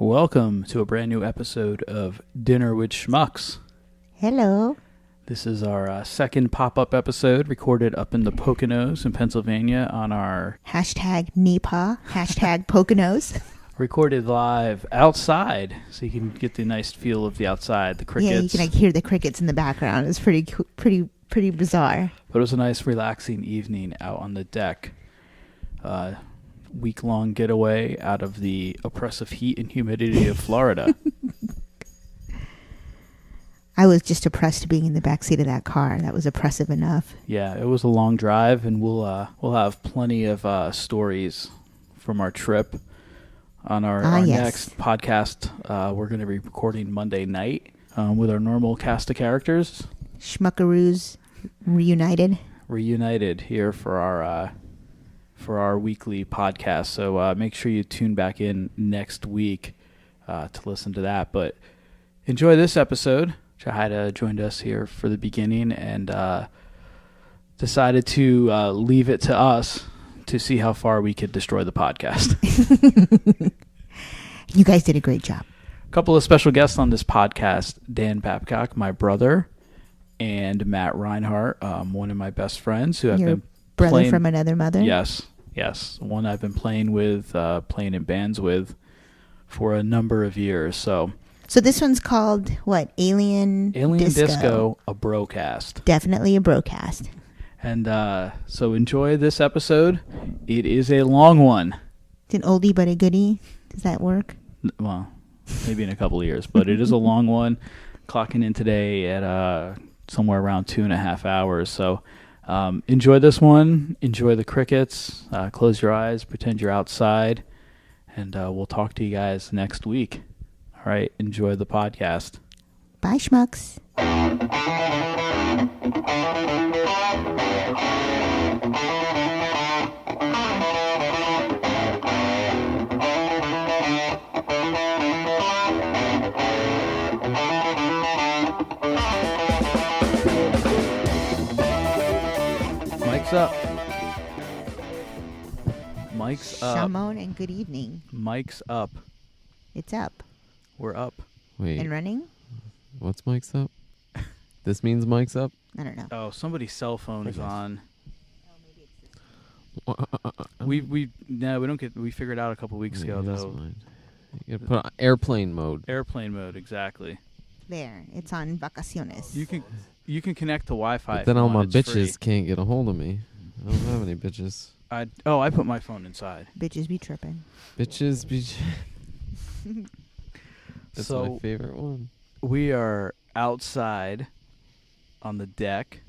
Welcome to a brand new episode of Dinner with Schmucks. Hello. This is our second pop-up episode recorded up in the Poconos in Pennsylvania on our... #NEPA, #Poconos. Recorded live outside, so you can get the nice feel of the outside, the crickets. Yeah, you can hear the crickets in the background. It's pretty bizarre. But it was a nice, relaxing evening out on the deck. Week-long getaway out of the oppressive heat and humidity of Florida. I was just oppressed being in the backseat of that car. That was oppressive enough. Yeah, it was a long drive, and we'll have plenty of stories from our trip on our next podcast. We're going to be recording Monday night with our normal cast of characters. Schmuckaroos reunited here for our weekly podcast. So make sure you tune back in next week to listen to that. But enjoy this episode. Yajaira joined us here for the beginning and decided to leave it to us to see how far we could destroy the podcast. You guys did a great job. A couple of special guests on this podcast: Dan Babcock, my brother, and Matt Reinhardt, one of my best friends who I've been brother playing from another mother. Yes, one I've been playing in bands with for a number of years. So this one's called what? Alien Disco, a broadcast. Definitely a broadcast. And so enjoy this episode. It is a long one. It's an oldie but a goodie. Does that work? Well, maybe in a couple of years, but it is a long one. Clocking in today at somewhere around 2.5 hours. So enjoy this one. Enjoy the crickets. Close your eyes. Pretend you're outside. And we'll talk to you guys next week. All right. Enjoy the podcast. Bye, schmucks. Mike's up. Mike's up. Shalom and good evening. Mike's up. It's up. We're up. Wait. And running? What's Mike's up? This means Mike's up? I don't know. Oh, somebody's cell phone is on. Oh, maybe it's We figured out a couple weeks ago though. You gotta put on airplane mode. Airplane mode, exactly. there. It's on vacaciones. You can connect to Wi-Fi. But then all my bitches free. can't get a hold of me. I don't have any bitches. I put my phone inside. Bitches be tripping. Bitches be... That's So my favorite one. we are outside on the deck.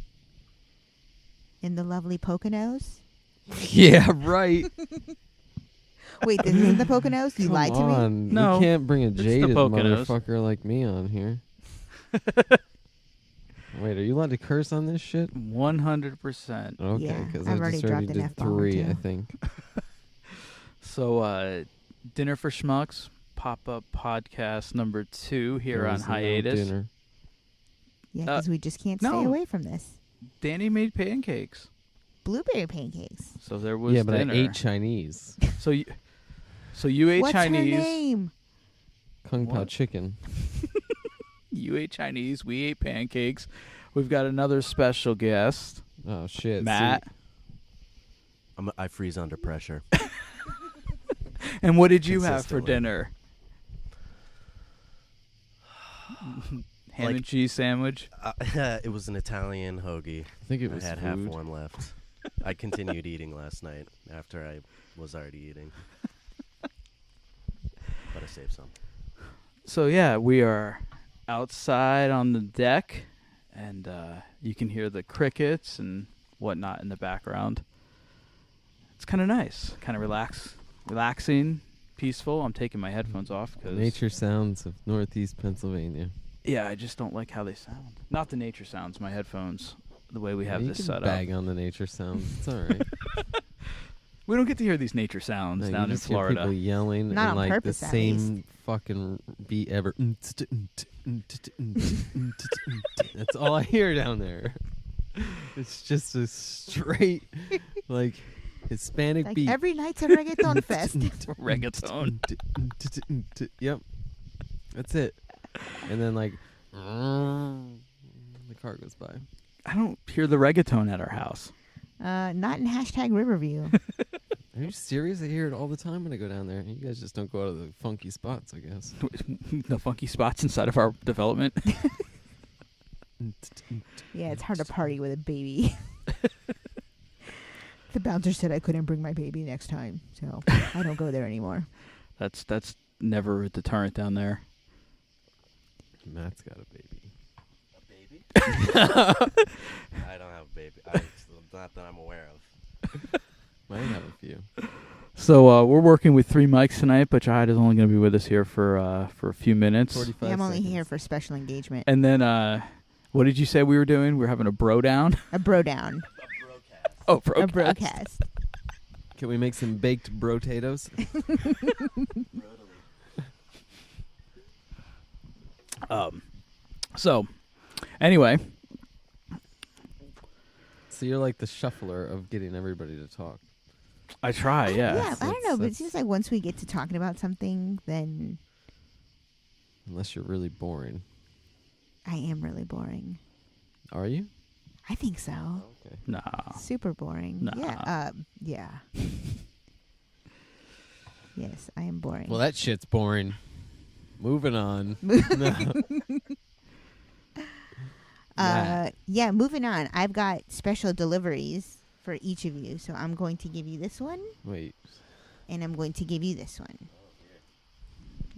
In the lovely Poconos? Yeah, right. Wait, this isn't the Poconos? You lied to me? No, you can't bring a the jaded Poconos. motherfucker like me on here. Wait, are you allowed to curse on this shit? 100%. Okay, Yeah, because I've I already just already dropped an did F-bomb or 3, two. I think. So Dinner for Schmucks, pop-up podcast number 2 here There on was no hiatus. dinner. Yeah, because we just can't stay no. away from this. Danny made pancakes. Blueberry pancakes. So there was Yeah, but dinner. I ate Chinese. So you ate What's Chinese. her name? Kung Pao What? chicken. You ate Chinese. We ate pancakes. We've got another special guest, Oh, shit. Matt. See, I freeze under pressure. And what did you have for Consistently. dinner? Ham and cheese sandwich. It was an Italian hoagie. I think it was I had food. half one left. I continued eating last night after I was already eating. But I saved some. So yeah, we are outside on the deck, and you can hear the crickets and whatnot in the background. It's kind of nice, kind of relaxing, peaceful. I'm taking my headphones off because Nature sounds of Northeast Pennsylvania. yeah, I just don't like how they sound. Not the nature sounds, my headphones. The way we have you this can set bag up. on the nature sounds. It's all right. We don't get to hear these nature sounds No, down you in just hear Florida. people yelling Not and on like purpose, the at same fucking beat ever. That's all I hear down there. It's just a straight, like, Hispanic Like beat. every night's a reggaeton fest. Reggaeton. Yep. That's it. And then like the car goes by. I don't hear the reggaeton at our house. Not in #Riverview. Are you serious? I hear it all the time when I go down there. You guys just don't go out of the funky spots, I guess. The funky spots inside of our development. Yeah, it's hard to party with a baby. The bouncer said I couldn't bring my baby next time, so I don't go there anymore. That's never a deterrent down there. Matt's got a baby. A baby? I don't have a baby. Not that I'm aware of. Might have a few. So we're working with 3 mics tonight, but Jahida is only going to be with us here for a few minutes. 45 Yeah, I'm only seconds. here for special engagement. And then, what did you say we were doing? We were having a bro down? A bro down. Oh, A broadcast. broadcast. Can we make some baked brotatoes? So, anyway, So you're like the shuffler of getting everybody to talk. I try, yeah. Yeah, I don't know, but it's that's- just like once we get to talking about something, then Unless you're really boring. I am really boring. Are you? I think so. Okay. Nah. Super boring. Nah. Yeah. Yeah. Yes, I am boring. Well, that shit's boring. Moving on. Yeah, moving on. I've got special deliveries for each of you. So I'm going to give you this one, Wait. and I'm going to give you this one.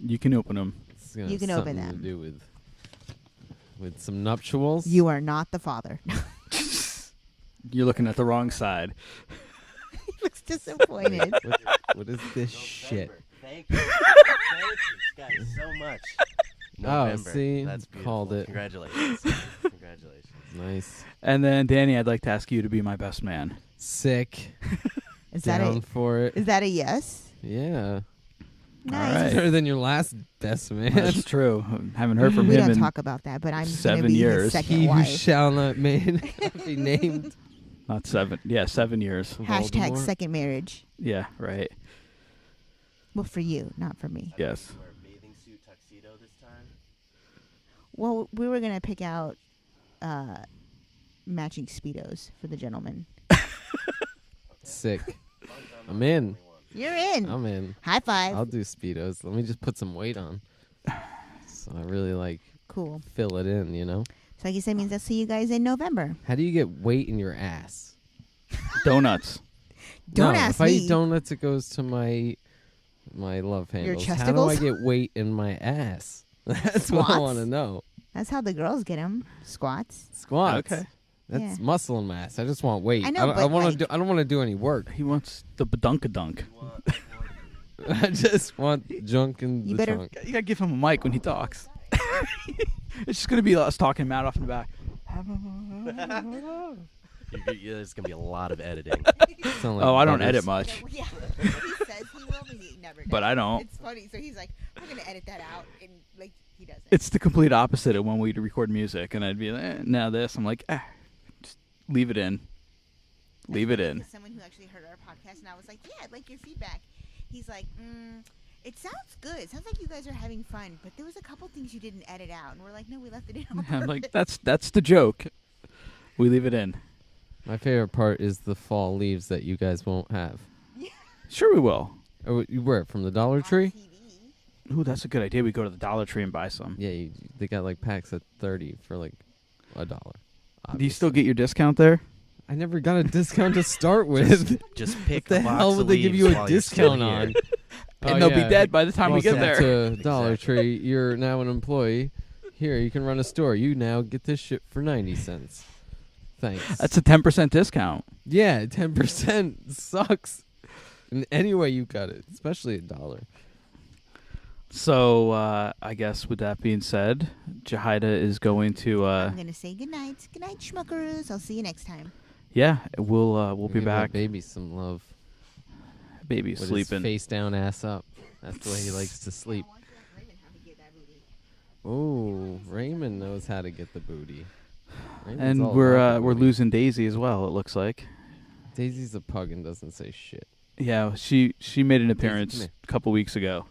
You can open them. It's gonna You have can open something them. to do with some nuptials. You are not the father. You're looking at the wrong side. He looks disappointed. What is this shit? Thank you. Thank you guys so much. November. See? That's beautiful. Called it. Congratulations. Congratulations. Nice. And then, Danny, I'd like to ask you to be my best man. Sick. Is Down for it. that a yes? Yeah. Nice. right. Better than your last best man. That's true. Haven't heard from We him don't in talk about that, but I'm going to 7 be years. his second He who wife. shall not be named. not 7. Yeah, 7 years. Hashtag Voldemort. second marriage. Yeah, right. Well, for you, not for me. Yes. Wear a bathing suit tuxedo this time. Well, we were going to pick out matching Speedos for the gentleman. Sick. I'm in. You're in. I'm in. High five. I'll do Speedos. Let me just put some weight on. So I really like Cool. fill it in, you know? So I guess that means I'll see you guys in November. How do you get weight in your ass? Donuts. Don't no, ask if I me. eat donuts, it goes to my love handles. How do I chesticles? get weight in my ass? That's what I Squats? want to know. That's how the girls get them. Squats. Squats. Okay. That's Yeah. muscle and mass. I just want weight. I know, don't, but want like- to do. I don't want to do any work. He wants the badunkadunk. I just want junk in You the better- trunk. You gotta give him a mic when he talks. It's just gonna be us talking Matt off in the back. There's going to be a lot of editing. Sound like Oh, I don't Butters. edit much, Yeah. He says he will, but he never does. but I don't. It's funny. So he's like, we're going to edit that out. And like, he doesn't. It's the complete opposite of when we record music, and I'd be like, now this. I'm like, just leave it in. Leave it in. Someone who actually heard our podcast, and I was like, yeah, I'd like your feedback. He's like, it sounds good. It sounds like you guys are having fun, but there was a couple things you didn't edit out. And we're like, no, we left it in on I'm like, purpose. that's the joke. We leave it in. My favorite part is the fall leaves that you guys won't have. Sure, we will. Oh, you where? From the Dollar Tree? TV. Ooh, that's a good idea. We go to the Dollar Tree and buy some. Yeah, they got like packs at 30 for like $1. Do you still get your discount there? I never got a discount to start with. Just pick the a box hell of would they give leaves you a while you're still discount here. on? And they'll be dead by the time we get Welcome there. to Dollar Exactly. Tree. You're now an employee. Here, you can run a store. You now get this shit for 90 cents. Thanks. That's a 10% discount. Yeah, 10% sucks. In any way you cut it, especially $1. So I guess with that being said, Jahida is going to I'm going to say goodnight. Good night, schmuckaroos. I'll see you next time. yeah, we'll be Give that back. baby some love. Baby With his sleeping. face down, ass up. That's the way he likes to sleep. Oh, Raymond knows how to get the booty. Raymond's And all we're about the we're booty. losing Daisy as well, it looks like. Daisy's a pug and doesn't say shit. Yeah, she made an appearance come here. a couple weeks ago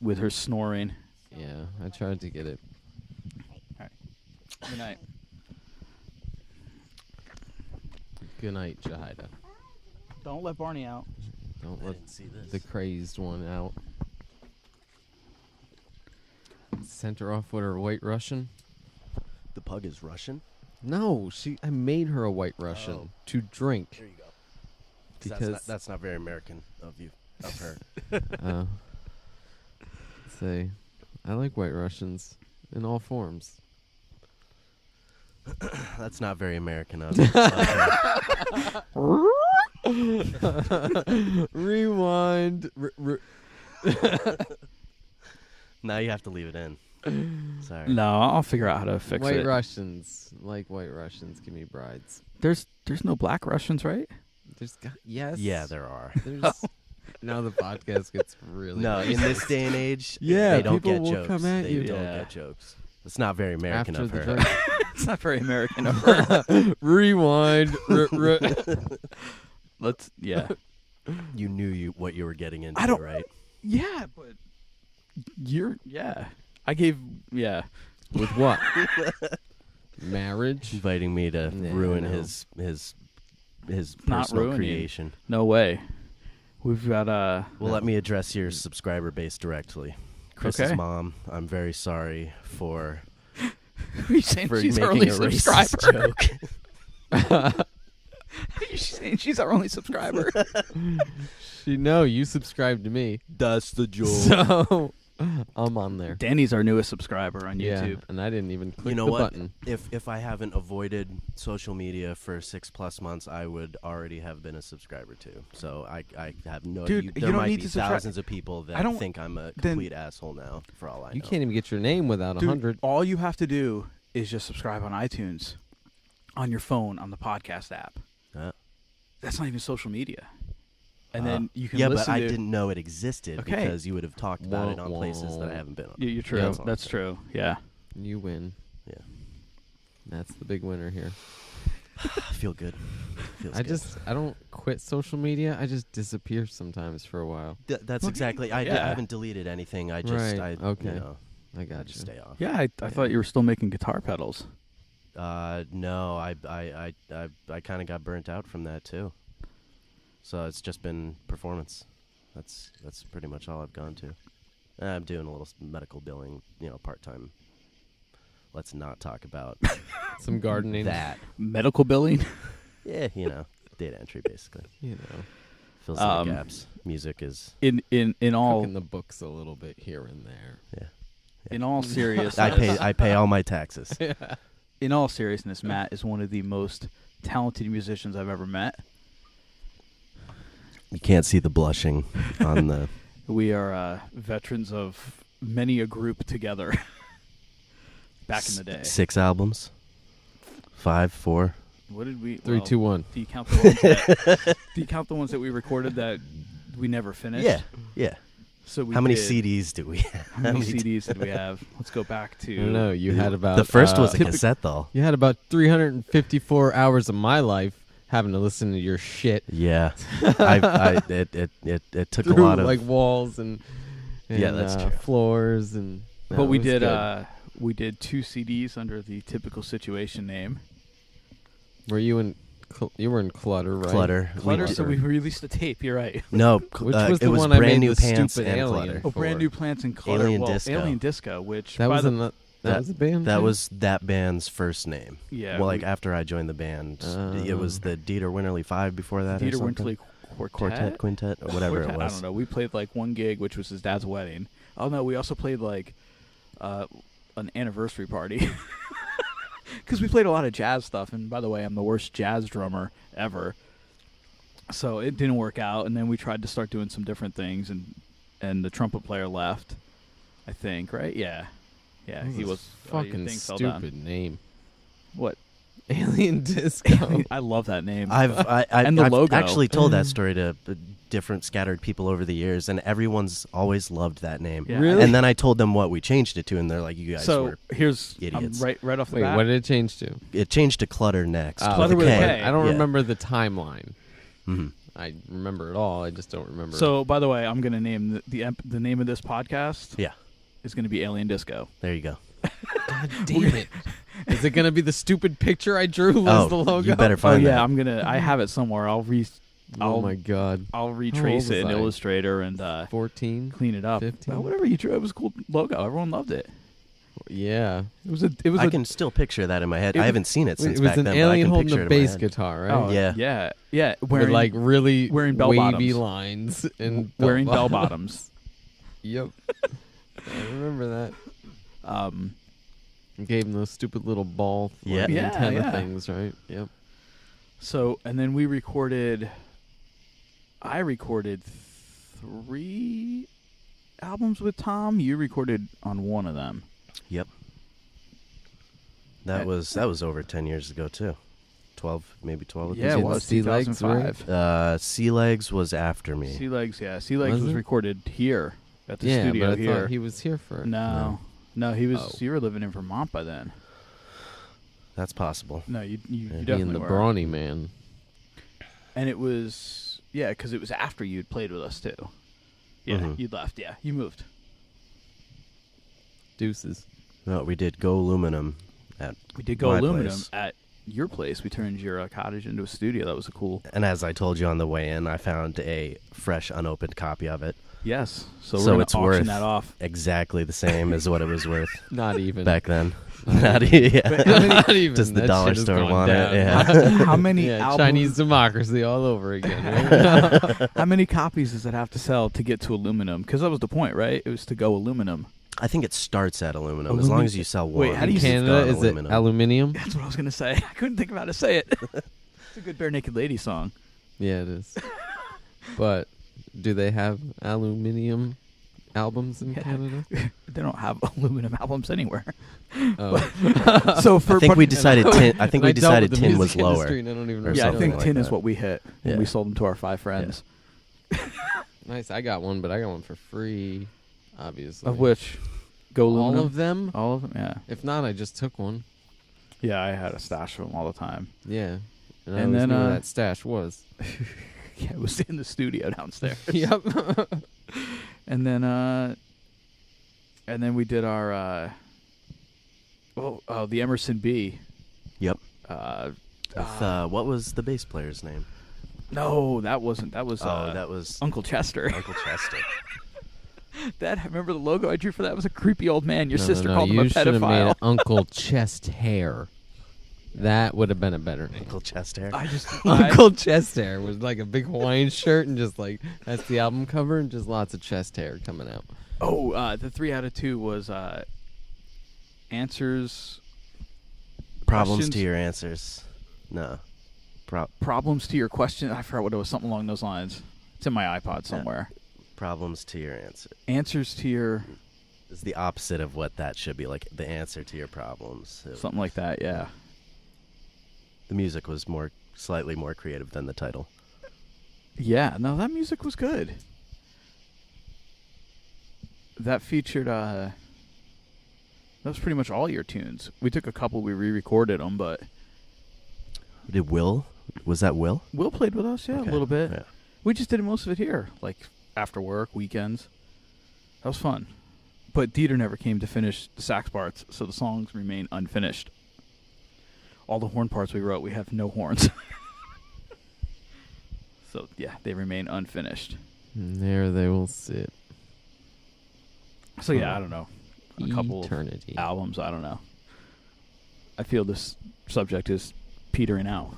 with her snoring. Yeah, I tried to get it. Good night. Good night, Jahaira. Don't let Barney out. Don't I let didn't see this. the crazed one out. Sent her off with her white Russian. The pug is Russian? No, I made her a white Russian Oh. to drink. There you go. Because that's not very American of you, of her. say, I like white Russians in all forms. That's not very American of you. Rewind. Now you have to leave it in. Sorry. No, I'll figure out how to fix White it. Russians. Like white Russians. Give me brides. There's no black Russians, right? Yes. Yeah, there are. There's now the podcast gets really No, in this day and age, Yeah, they don't people get will jokes. come at They you. don't Yeah. get jokes. It's not very American after of the her. drink. It's not very American of her. Rewind. Let's You knew what you were getting into, I don't- right? Yeah, but I gave With what? Marriage. Inviting me to Yeah, ruin no. his Not personal ruining. creation. no way. We've got Well, let me address your subscriber base directly. Chris's Okay. mom, I'm very sorry for Are you saying for she's our making only a racist subscriber? joke. Are you saying she's our only subscriber? You subscribed to me. That's the joke. So I'm on there. Danny's our newest subscriber on Yeah, YouTube. and I didn't even click You know the what? button. If I haven't avoided social media for 6+ months, I would already have been a subscriber too. So I have no. Dude, you there don't might need be to subscribe. thousands of people I that don't- think I'm a then- complete asshole now. For all I know, You can't even get your name without Dude, 100. all you have to do is just subscribe on iTunes, on your phone, on the podcast app. Uh, That's not even social media. And then you can yeah, listen but I to didn't know it existed Okay. because you would have talked about it on Wah, places that I wah. haven't been on. You're true. Yeah. That's true. Yeah. You win. Yeah. That's the big winner here. I feel good. Feels good. I don't quit social media. I just disappear sometimes for a while. That's Well, exactly. I yeah. haven't deleted anything. I just. Right, I okay. You know, I I got just you. stay off. Yeah, I thought you were still making guitar pedals. No, I kind of got burnt out from that too. So it's just been performance. That's pretty much all I've gone to. I'm doing a little medical billing, part time. Let's not talk about Some gardening. that. Medical billing. Yeah, data entry basically. Fills in the gaps. Music is. In all Cooking the books a little bit here and there. Yeah. in all seriousness, I pay all my taxes. in all seriousness, Matt is one of the most talented musicians I've ever met. You can't see the blushing on the. We are veterans of many a group together back in the day. 6 albums. 5, 4. What did we? 3, 2, 1. Do you count the ones that we recorded that we never finished? Yeah. So we How many did- CDs do we have? How many CDs did we have? Let's go back to. I don't know. You had about The first was a typic- cassette, though. You had about 354 hours of my life having to listen to your shit Yeah, it took a through lot of like walls and Yeah, that's true. floors and. But we did. We did 2 CDs under the Typical Situation name. Were you in? You were in Clutter, right? Clutter. Clutter. So we released a tape. You're right. No, Which was it the was one I brand made new the pants stupid and alien. Clutter. Oh, brand new plants and Clutter. Alien well, Disco. Alien Disco, which That by was the, that was a band. That too? was that band's first name. Yeah. Well, like after I joined the band, it was the Dieter Winterly 5 before that. Dieter or something. Winterly Quartet. Quintet, or whatever Quartet? it was. I don't know. We played like one gig, which was his dad's wedding. Oh no, we also played like an anniversary party because we played a lot of jazz stuff. And by the way, I'm the worst jazz drummer ever. So it didn't work out, and then we tried to start doing some different things, and the trumpet player left. I think, right? Yeah, he was fucking thing fell down. stupid name. What? Alien Disco. I love that name. I've And the I've logo. actually told that story to different scattered people over the years, and everyone's always loved that name. Yeah. Really? And then I told them what we changed it to, and they're like, "You guys So were here's idiots." right off the Wait, bat. what did it change to? It changed to Clutter next. Clutter with a K. I don't Yeah. remember the timeline. Mhm. I remember it all. I just don't remember. So, by the way, I'm going to name the name of this podcast Yeah, is going to be Alien Disco. there you go. God damn it! Is it gonna be the stupid picture I drew as the logo? You better Oh find yeah, that. I'm gonna. I have it somewhere. Oh my god! I'll retrace How it old in was I? Illustrator and 14. clean it up. 15? Well, whatever you drew, it was a cool logo. Everyone loved it. Yeah. It was a. It was I a. can still picture that in my head. It I was- haven't seen it since It was back an then, but I alien can holding picture a it in my bass head. guitar, right? Oh, Yeah. yeah. With Wearing like really wearing bell wavy bottoms. lines and wearing bell bottoms. Yep. I remember that. Um. Gave him those stupid little ball Yeah. like, Yeah, antenna yeah. things, right? Yep. So and then we recorded. I recorded 3 albums with Tom. You recorded on one of them. Yep. That was over 10 years ago too. 12, maybe 12. Yeah, it did was Sea Legs, 2005. Sea Legs was after me. Sea Legs, yeah. Sea Legs Was was it? recorded here at the Yeah, studio but I here. thought he was here for it. No, he was. Oh. You were living in Vermont by then. That's possible. No, you He definitely and the were. brawny man. And it was because it was after you'd played with us too. Yeah, Mhm. you'd left. Yeah, you moved. Deuces. No, we did Go Aluminum at We did go my aluminum place. at your place. We turned your cottage into a studio. That was a cool. And as I told you on the way in, I found a fresh, unopened copy of it. Yes. So, So we're gonna it's auction worth that off. Exactly the same as what it was worth Not even. back then. Not yeah. Not even. Does the That dollar shit has store gone want down. it? Yeah. How many Yeah, albums? Chinese democracy all over again. Right? How many copies does it have to sell to get to aluminum? Because that was the point, right? It was to go aluminum. I think it starts at aluminum as long as you sell one. Wait, how do In you Canada, it's is it aluminum. aluminium? That's what I was gonna say. I couldn't think of how to say it. It's a good Bare Naked Lady song. Yeah, it is. But do they have aluminium albums in Yeah. Canada? They don't have aluminum albums anywhere. Oh. So for I think we decided And tin. I think we and dealt with decided the tin music was lower. industry and I don't even or know yeah, I something think like tin is that. what we hit when Yeah. we sold them to our 5 friends. Nice. I got one, but I got one for free, obviously. Of which, go aluminum. All of them? All of them. Yeah. If not, I just took one. Yeah, I had a stash of them all the time. Yeah. And I And always then, knew where uh, that stash was. Yeah, it was in the studio downstairs. Yep. And then we did our the Emerson B. Yep. Uh, With, what was the bass player's name? no, that wasn't. That was That was Uncle Chester. Uncle Chester. Dad, remember the logo I drew for that? It was a creepy old man. Your No, sister no, called you him a should have made pedophile. it Uncle Chest Hair. That would have been a better name. Uncle Chester. I just Uncle Chest Hair was like a big Hawaiian shirt and just like that's the album cover and just lots of chest hair coming out. the 3 out of 2 was answers Problems questions- to your answers. No. problems to your question. I forgot what it was. Something along those lines. It's in my iPod somewhere. Problems to your answer. Answers to your Is the opposite of what that should be, like the answer to your problems. something like that. Yeah. The music was slightly more creative than the title. Yeah. No, that music was good. That featured. That was pretty much all your tunes. We took a couple. We re-recorded them, but Did Will? Was that Will? Will played with us. Yeah, Okay, a little bit. yeah. We just did most of it here, like after work, weekends. That was fun. But Dieter never came to finish the sax parts, so the songs remain unfinished. All the horn parts we wrote, we have no horns. So, yeah, they remain unfinished. And there they will sit. So, yeah, I don't know. A couple Eternity. of albums, I don't know. I feel this subject is petering out.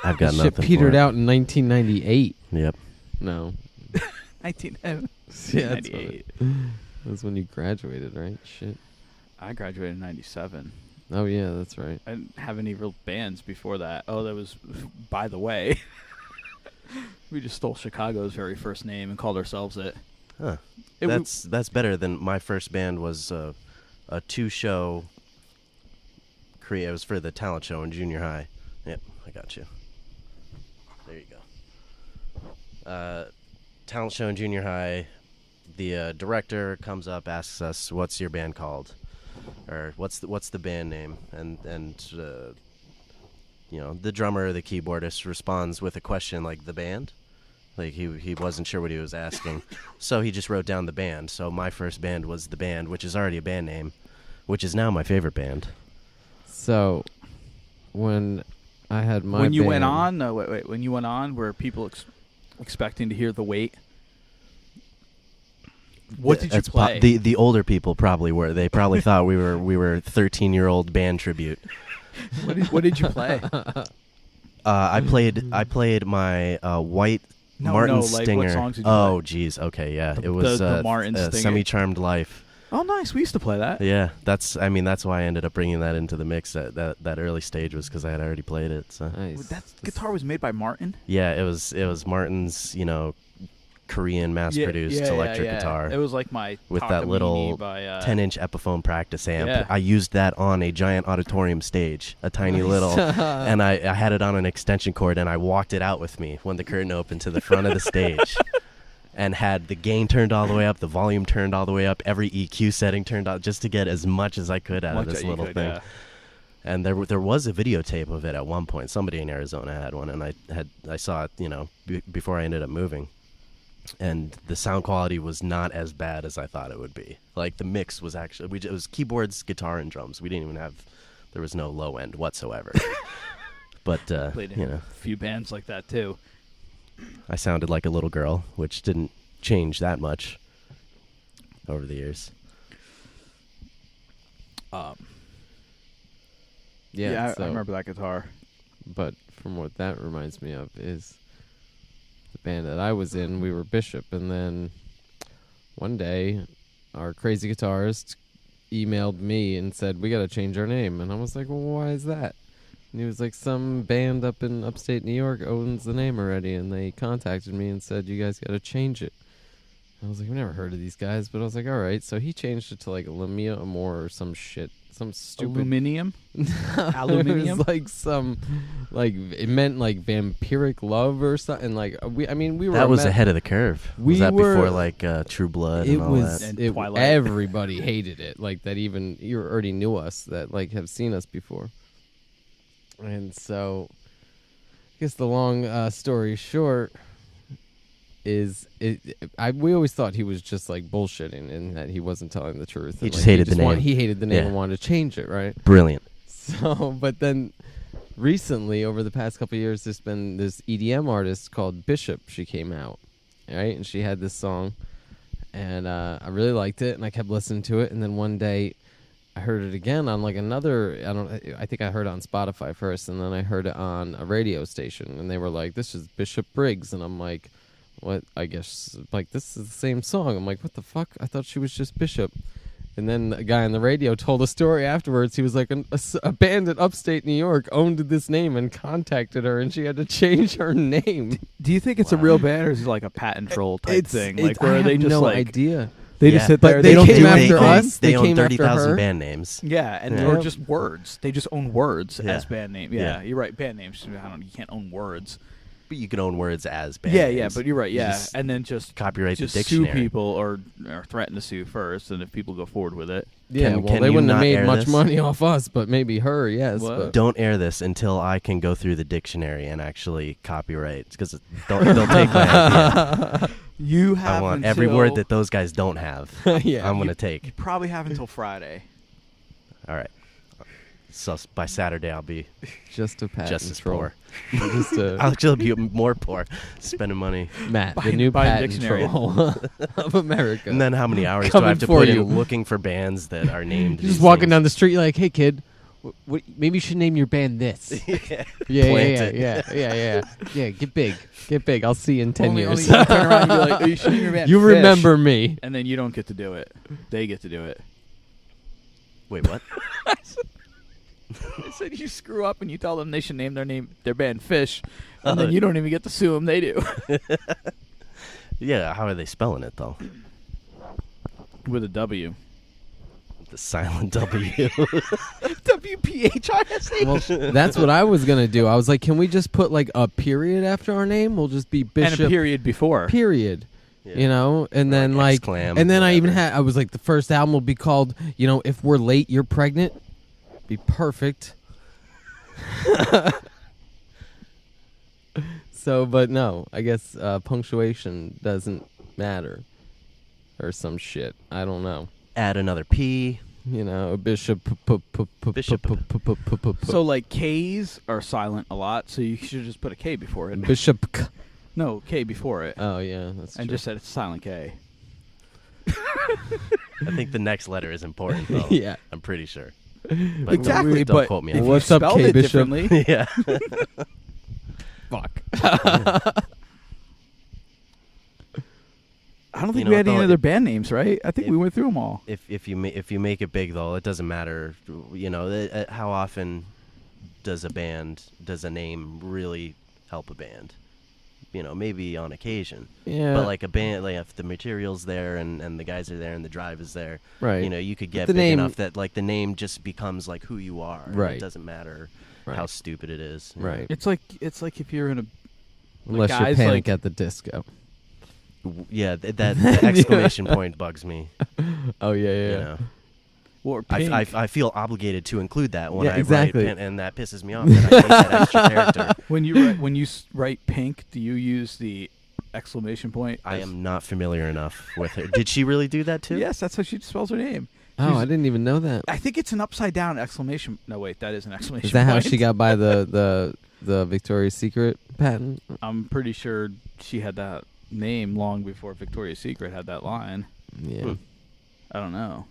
I've got Shit nothing. petered for it. out in 1998. Yep. No. 1998. That's when you graduated, right? Shit. I graduated in 97. Oh, yeah, that's right. I didn't have any real bands before that. Oh, that was, by the way, we just stole Chicago's very first name and called ourselves it. Huh. It That's better than my first band was a 2-show. It was for the talent show in junior high. Yep, I got you. There you go. talent show in junior high. The director comes up, asks us, "What's your band called?" Or what's the band name? And the drummer or the keyboardist responds with a question like, "The band?" Like he wasn't sure what he was asking. So he just wrote down the band. So my first band was The Band, which is already a band name, which is now my favorite band. So when I had my when you band, went on, when you went on, were people expecting to hear The Wait? What did you play? The older people probably were. They probably thought we were 13-year-old band tribute. What did you play? I played my white Martin like, Stinger. what songs did you Oh, play? geez. Okay, yeah. It was the Martin Stinger. Semi-Charmed Life. Oh, nice. We used to play that. Yeah, that's why I ended up bringing that into the mix. That early stage was because I had already played it. So nice. That guitar was made by Martin? yeah, it was Martin's Korean mass-produced electric guitar. It was like my with that little by, 10-inch Epiphone practice amp. Yeah. I used that on a giant auditorium stage, a tiny little, and I had it on an extension cord, and I walked it out with me when the curtain opened to the front of the stage, and had the gain turned all the way up, the volume turned all the way up, every EQ setting turned out, just to get as much as I could out of this little thing. Yeah. And there was a videotape of it at one point. Somebody in Arizona had one, and I saw it, before I ended up moving. And the sound quality was not as bad as I thought it would be. Like, the mix was actually, it was keyboards, guitar, and drums. We didn't even there was no low end whatsoever. But, played in a few bands like that, too. I sounded like a little girl, which didn't change that much over the years. Yeah, so, I remember that guitar. But from what that reminds me of is the band that I was in, we were Bishop, and then one day our crazy guitarist emailed me and said, "We got to change our name." And I was like, "Well, why is that?" And he was like, "Some band up in upstate New York owns the name already, and they contacted me and said, you guys got to change it." I was like, "I've never heard of these guys," but I was like, all right. So he changed it to like Lamia Amor or some shit. Some stupid Aluminium? Aluminium? It was like some, like, it meant like vampiric love or something. Like, we were. That was ahead of the curve. Was that before like True Blood and all that? And Twilight. Everybody hated it. Like, that even, you already knew us, that like have seen us before. And so, I guess the long story short is, we always thought he was just like bullshitting and that he wasn't telling the truth. He just hated the name. He hated the name and wanted to change it, right? Brilliant. So, but then recently, over the past couple of years, there's been this EDM artist called Bishop. She came out, right? And she had this song, and I really liked it, and I kept listening to it. And then one day, I heard it again on like another, I think I heard it on Spotify first, and then I heard it on a radio station, and they were like, "This is Bishop Briggs," and I'm like, "What?" I guess, like, this is the same song. I'm like, "What the fuck? I thought she was just Bishop." And then the guy on the radio told a story afterwards. He was like, a band in upstate New York owned this name and contacted her, and she had to change her name. Do you think it's a real band, or is it like a patent troll type thing? Like, where I they have just no like idea. they just sit there. But They don't came do after anything. us. They They own came after 30,000 her. band names. Yeah, and Yeah. they're just words. They just own words Yeah. as band name. Yeah, you're right. Band names. You can't own words. But you can own words as band Yeah, names. yeah, but you're right. You Yeah, just and then just copyright just the sue dictionary. people or threaten to sue first, and if people go forward with it, Yeah, well, Can they you wouldn't have not made air much this? money off us, but maybe her, yes. What? But Don't air this until I can go through the dictionary and actually copyright, because they'll take my idea. you have I want every word that those guys don't have. yeah, I'm going to take. you probably have until Friday. All right. So by Saturday, I'll be just a patent just as troll. poor. Just a I'll actually be more poor, spending money. Matt, the Buying- new buying patent dictionary. troll of America. And then how many hours do I Coming have to for put you. in looking for bands that are named? You're just these walking things? down the street, you're like, "Hey, kid, maybe you should name your band this." Yeah. Yeah, Plant yeah. Get big. I'll see you in 10 Only years. you turn around and be like, "Oh, you should name your band You Fish," remember me. and then you don't get to do it. They get to do it. Wait, what? I said you screw up and you tell them they should name their band Fish, and then you don't even get to sue them. They do. Yeah, how are they spelling it, though? With a W. The silent W. WPHISH. Well, that's what I was gonna do. I was like, can we just put like a period after our name? We'll just be Bishop. And a period before. Period. Yeah. You know, and then like, Exclam, and then I even whatever. had. I was like, the first album will be called, you know, If We're Late, You're Pregnant. Be perfect. So, but no, I guess punctuation doesn't matter, or some shit. I don't know. Add another P. You know, Bishop. Bishop. So like K's are silent a lot, so you should just put a K before it. Bishop. No, K before it. Oh yeah, that's And true. just said it's silent K. I think the next letter is important, though. Yeah. I'm pretty sure. But Exactly, don't but quote me if on you What's up, spelled K it Bishop? differently, yeah. Fuck. I don't think You know we had what, any though? other band names, right? I think If- we went through them all. If you make it big, though, it doesn't matter. You know, how often does a name really help a band? You know, maybe on occasion. Yeah. But like a band, like if the material's there and the guys are there and the drive is there, Right. you know, you could get the big name- enough that like the name just becomes like who you are. and Right. It doesn't matter Right. how stupid it is. you know. Right. It's like if you're in a Unless you guys, Panic like- at the Disco. Yeah, that the exclamation point bugs me. Oh yeah, You know, or I, Pink. I feel obligated to include that when Yeah, I exactly. write, and that pisses me off. That I hate that extra character. when you write Pink, do you use the exclamation point? I as- am not familiar enough with her. Did she really do that too? Yes, that's how she spells her name. Oh, She's- I didn't even know that. I think it's an upside down exclamation. No, wait, that is an exclamation. Is that how point. she got by the Victoria's Secret patent? I'm pretty sure she had that name long before Victoria's Secret had that line. Yeah. Hmm. I don't know.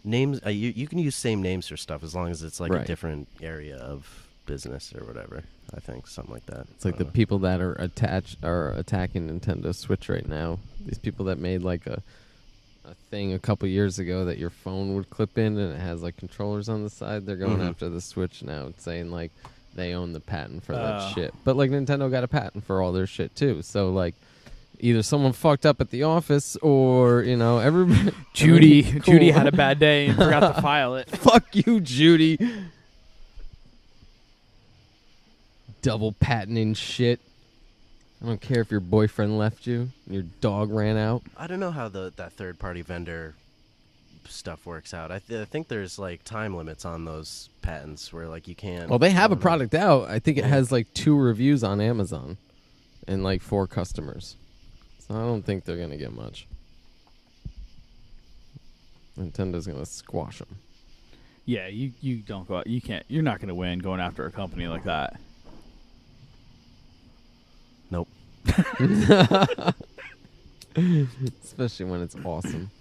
Names. You can use same names for stuff as long as it's like a Right. different area of business or whatever. I think something like that. It's like the people that are attacking Nintendo Switch right now. These people that made like a thing a couple years ago that your phone would clip in and it has like controllers on the side. They're going Mhm. after the Switch now. It's saying like they own the patent for Oh. that shit. But like Nintendo got a patent for all their shit too. So like either someone fucked up at the office or, you know, everybody Judy Cool. Judy had a bad day and forgot to file it. Fuck you, Judy. Double patenting shit. I don't care if your boyfriend left you and your dog ran out. I don't know how that third party vendor stuff works out. I think there's like time limits on those patents where like you can't. Well, they have I a don't know. product out. I think it Yeah. has like 2 reviews on Amazon and like 4 customers. So I don't think they're going to get much. Nintendo's going to squash them. Yeah, you don't go out. You can't. You're not going to win going after a company like that. Nope. Especially when it's awesome.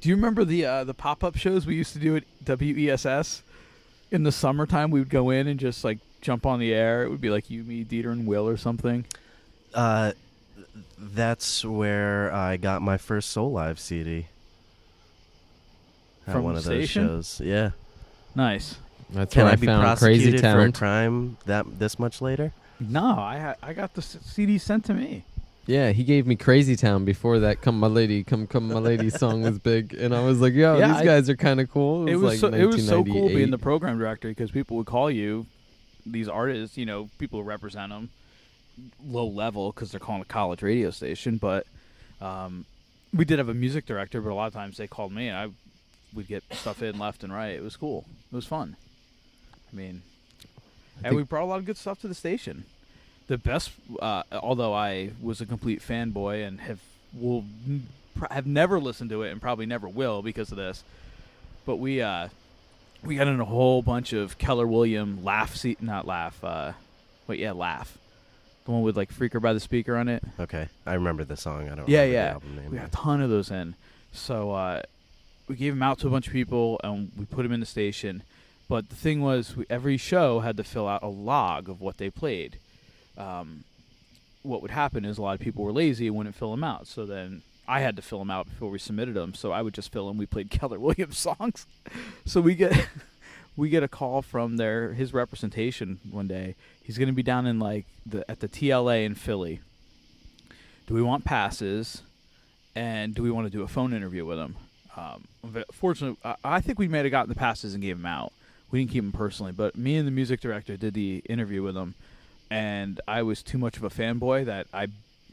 Do you remember the pop-up shows we used to do at WESS? In the summertime, we would go in and just like jump on the air. It would be like you, me, Dieter, and Will or something. That's where I got my first Soul Live CD. At From one the of those station? shows. Yeah. Nice. That's Can where I I be found prosecuted Crazy for a Town. crime this much later? No, I got the CD sent to me. Yeah, he gave me Crazy Town before that "Come My Lady, Come My Lady" song was big, and I was like, "Yo, Yeah, these guys are kind of cool." It was like so, it was so cool 1998. being the program director because people would call you, these artists, you know, people who represent them, low level because they're calling a college radio station. But we did have a music director, but a lot of times they called me and I would get stuff in left and right. It was cool. It was fun. I mean, and think- we brought a lot of good stuff to the station. The best, although I was a complete fanboy and have never listened to it and probably never will because of this, but we got in a whole bunch of Keller Williams Laugh. The one with like Freaker by the Speaker on it. Okay. I remember the song. I don't Yeah, remember yeah. the album name. We got a ton of those in. So we gave them out to a bunch of people and we put them in the station. But the thing was, every show had to fill out a log of what they played. What would happen is a lot of people were lazy and wouldn't fill them out. So then I had to fill them out before we submitted them. So I would just fill them. We played Keller Williams songs. So we get a call from his representation one day. He's going to be down in at the TLA in Philly. Do we want passes? And do we want to do a phone interview with him? Fortunately, I think we might have gotten the passes and gave them out. We didn't keep them personally, but me and the music director did the interview with him, and I was too much of a fanboy that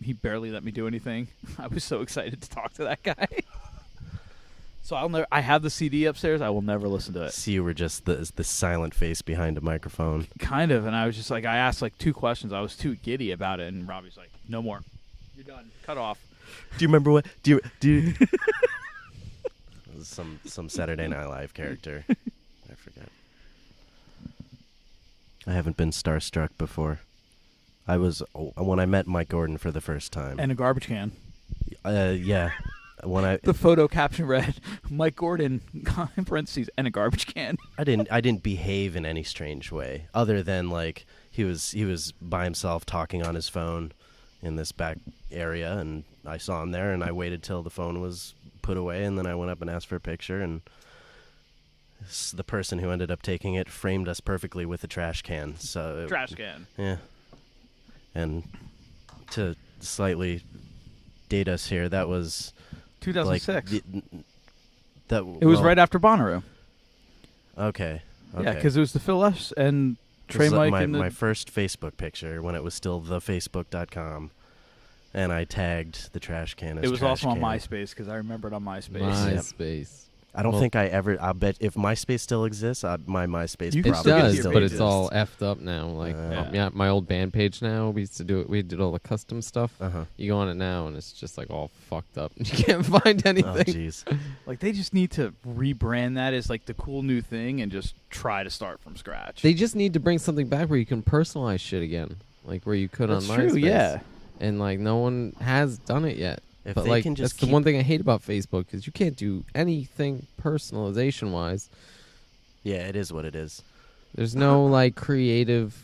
he barely let me do anything. I was so excited to talk to that guy. So I have the CD upstairs. I will never listen to it. So you were just the silent face behind a microphone. Kind of, and I was just like, I asked like 2 questions. I was too giddy about it, and Robbie's like, "No more. You're done. Cut off." Do you remember what? Do you? Some Saturday Night Live character. I forget. I haven't been starstruck before. I was when I met Mike Gordon for the first time. And a garbage can. Yeah. The photo caption read, "Mike Gordon," in parentheses, and a garbage can. I didn't behave in any strange way, other than like he was by himself talking on his phone in this back area, and I saw him there, and I waited till the phone was put away, and then I went up and asked for a picture, and the person who ended up taking it framed us perfectly with a trash can. So Trash can. Yeah. And to slightly date us here, that was 2006. Like It was right after Bonnaroo. Okay. Yeah, because it was the Phil S. and Trey This is Mike. my first Facebook picture when it was still thefacebook.com, and I tagged the trash can as it was trash also on can. MySpace because I remember it on MySpace. MySpace. I don't think I'll bet if MySpace still exists, my MySpace You can It probably still get does, your still but pages. it's all effed up now. Like, Yeah. my old band page now, we used to do it. We did all the custom stuff. Uh-huh. You go on it now, and it's just like all fucked up. You can't find Oh, anything. jeez. Like they just need to rebrand that as like the cool new thing and just try to start from scratch. They just need to bring something back where you can personalize shit again, like where you could That's on true, MySpace. yeah. And like no one has done it yet. If But they like can just that's the one thing I hate about Facebook is you can't do anything personalization wise. Yeah, it is what it is. There's no like creative,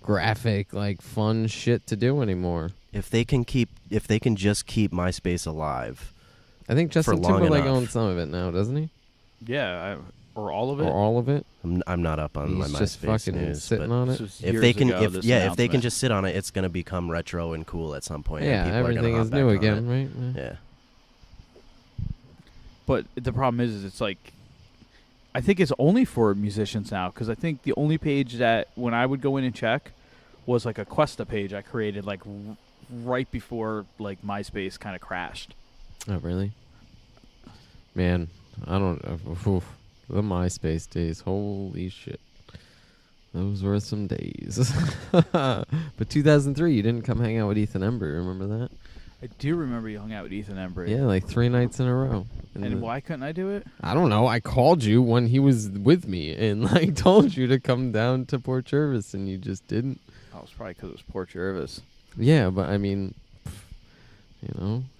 graphic, like fun shit to do anymore. If they can just keep MySpace alive. I think Justin long Timberlake enough. owns some of it now, doesn't he? Yeah, or all of it. Or all of it? I'm not up on my He's MySpace just fucking news, sitting but on This it. was if years they can, ago, this if they can announcement. just sit on it, it's going to become retro and cool at some point. and Yeah, people are gonna everything hop is back new on again, it. right? Yeah. But the problem is it's like, I think it's only for musicians now because I think the only page that when I would go in and check was like a Questa page I created like right before like MySpace kind of crashed. Oh, really? Man, I don't know. The MySpace days. Holy shit. Those were some days. But 2003, you didn't come hang out with Ethan Embry. Remember that? I do remember you hung out with Ethan Embry. Yeah, like 3 nights in a row. And why couldn't I do it? I don't know. I called you when he was with me and like told you to come down to Port Jervis and you just didn't. Oh, it was probably because it was Port Jervis. Yeah, but I mean,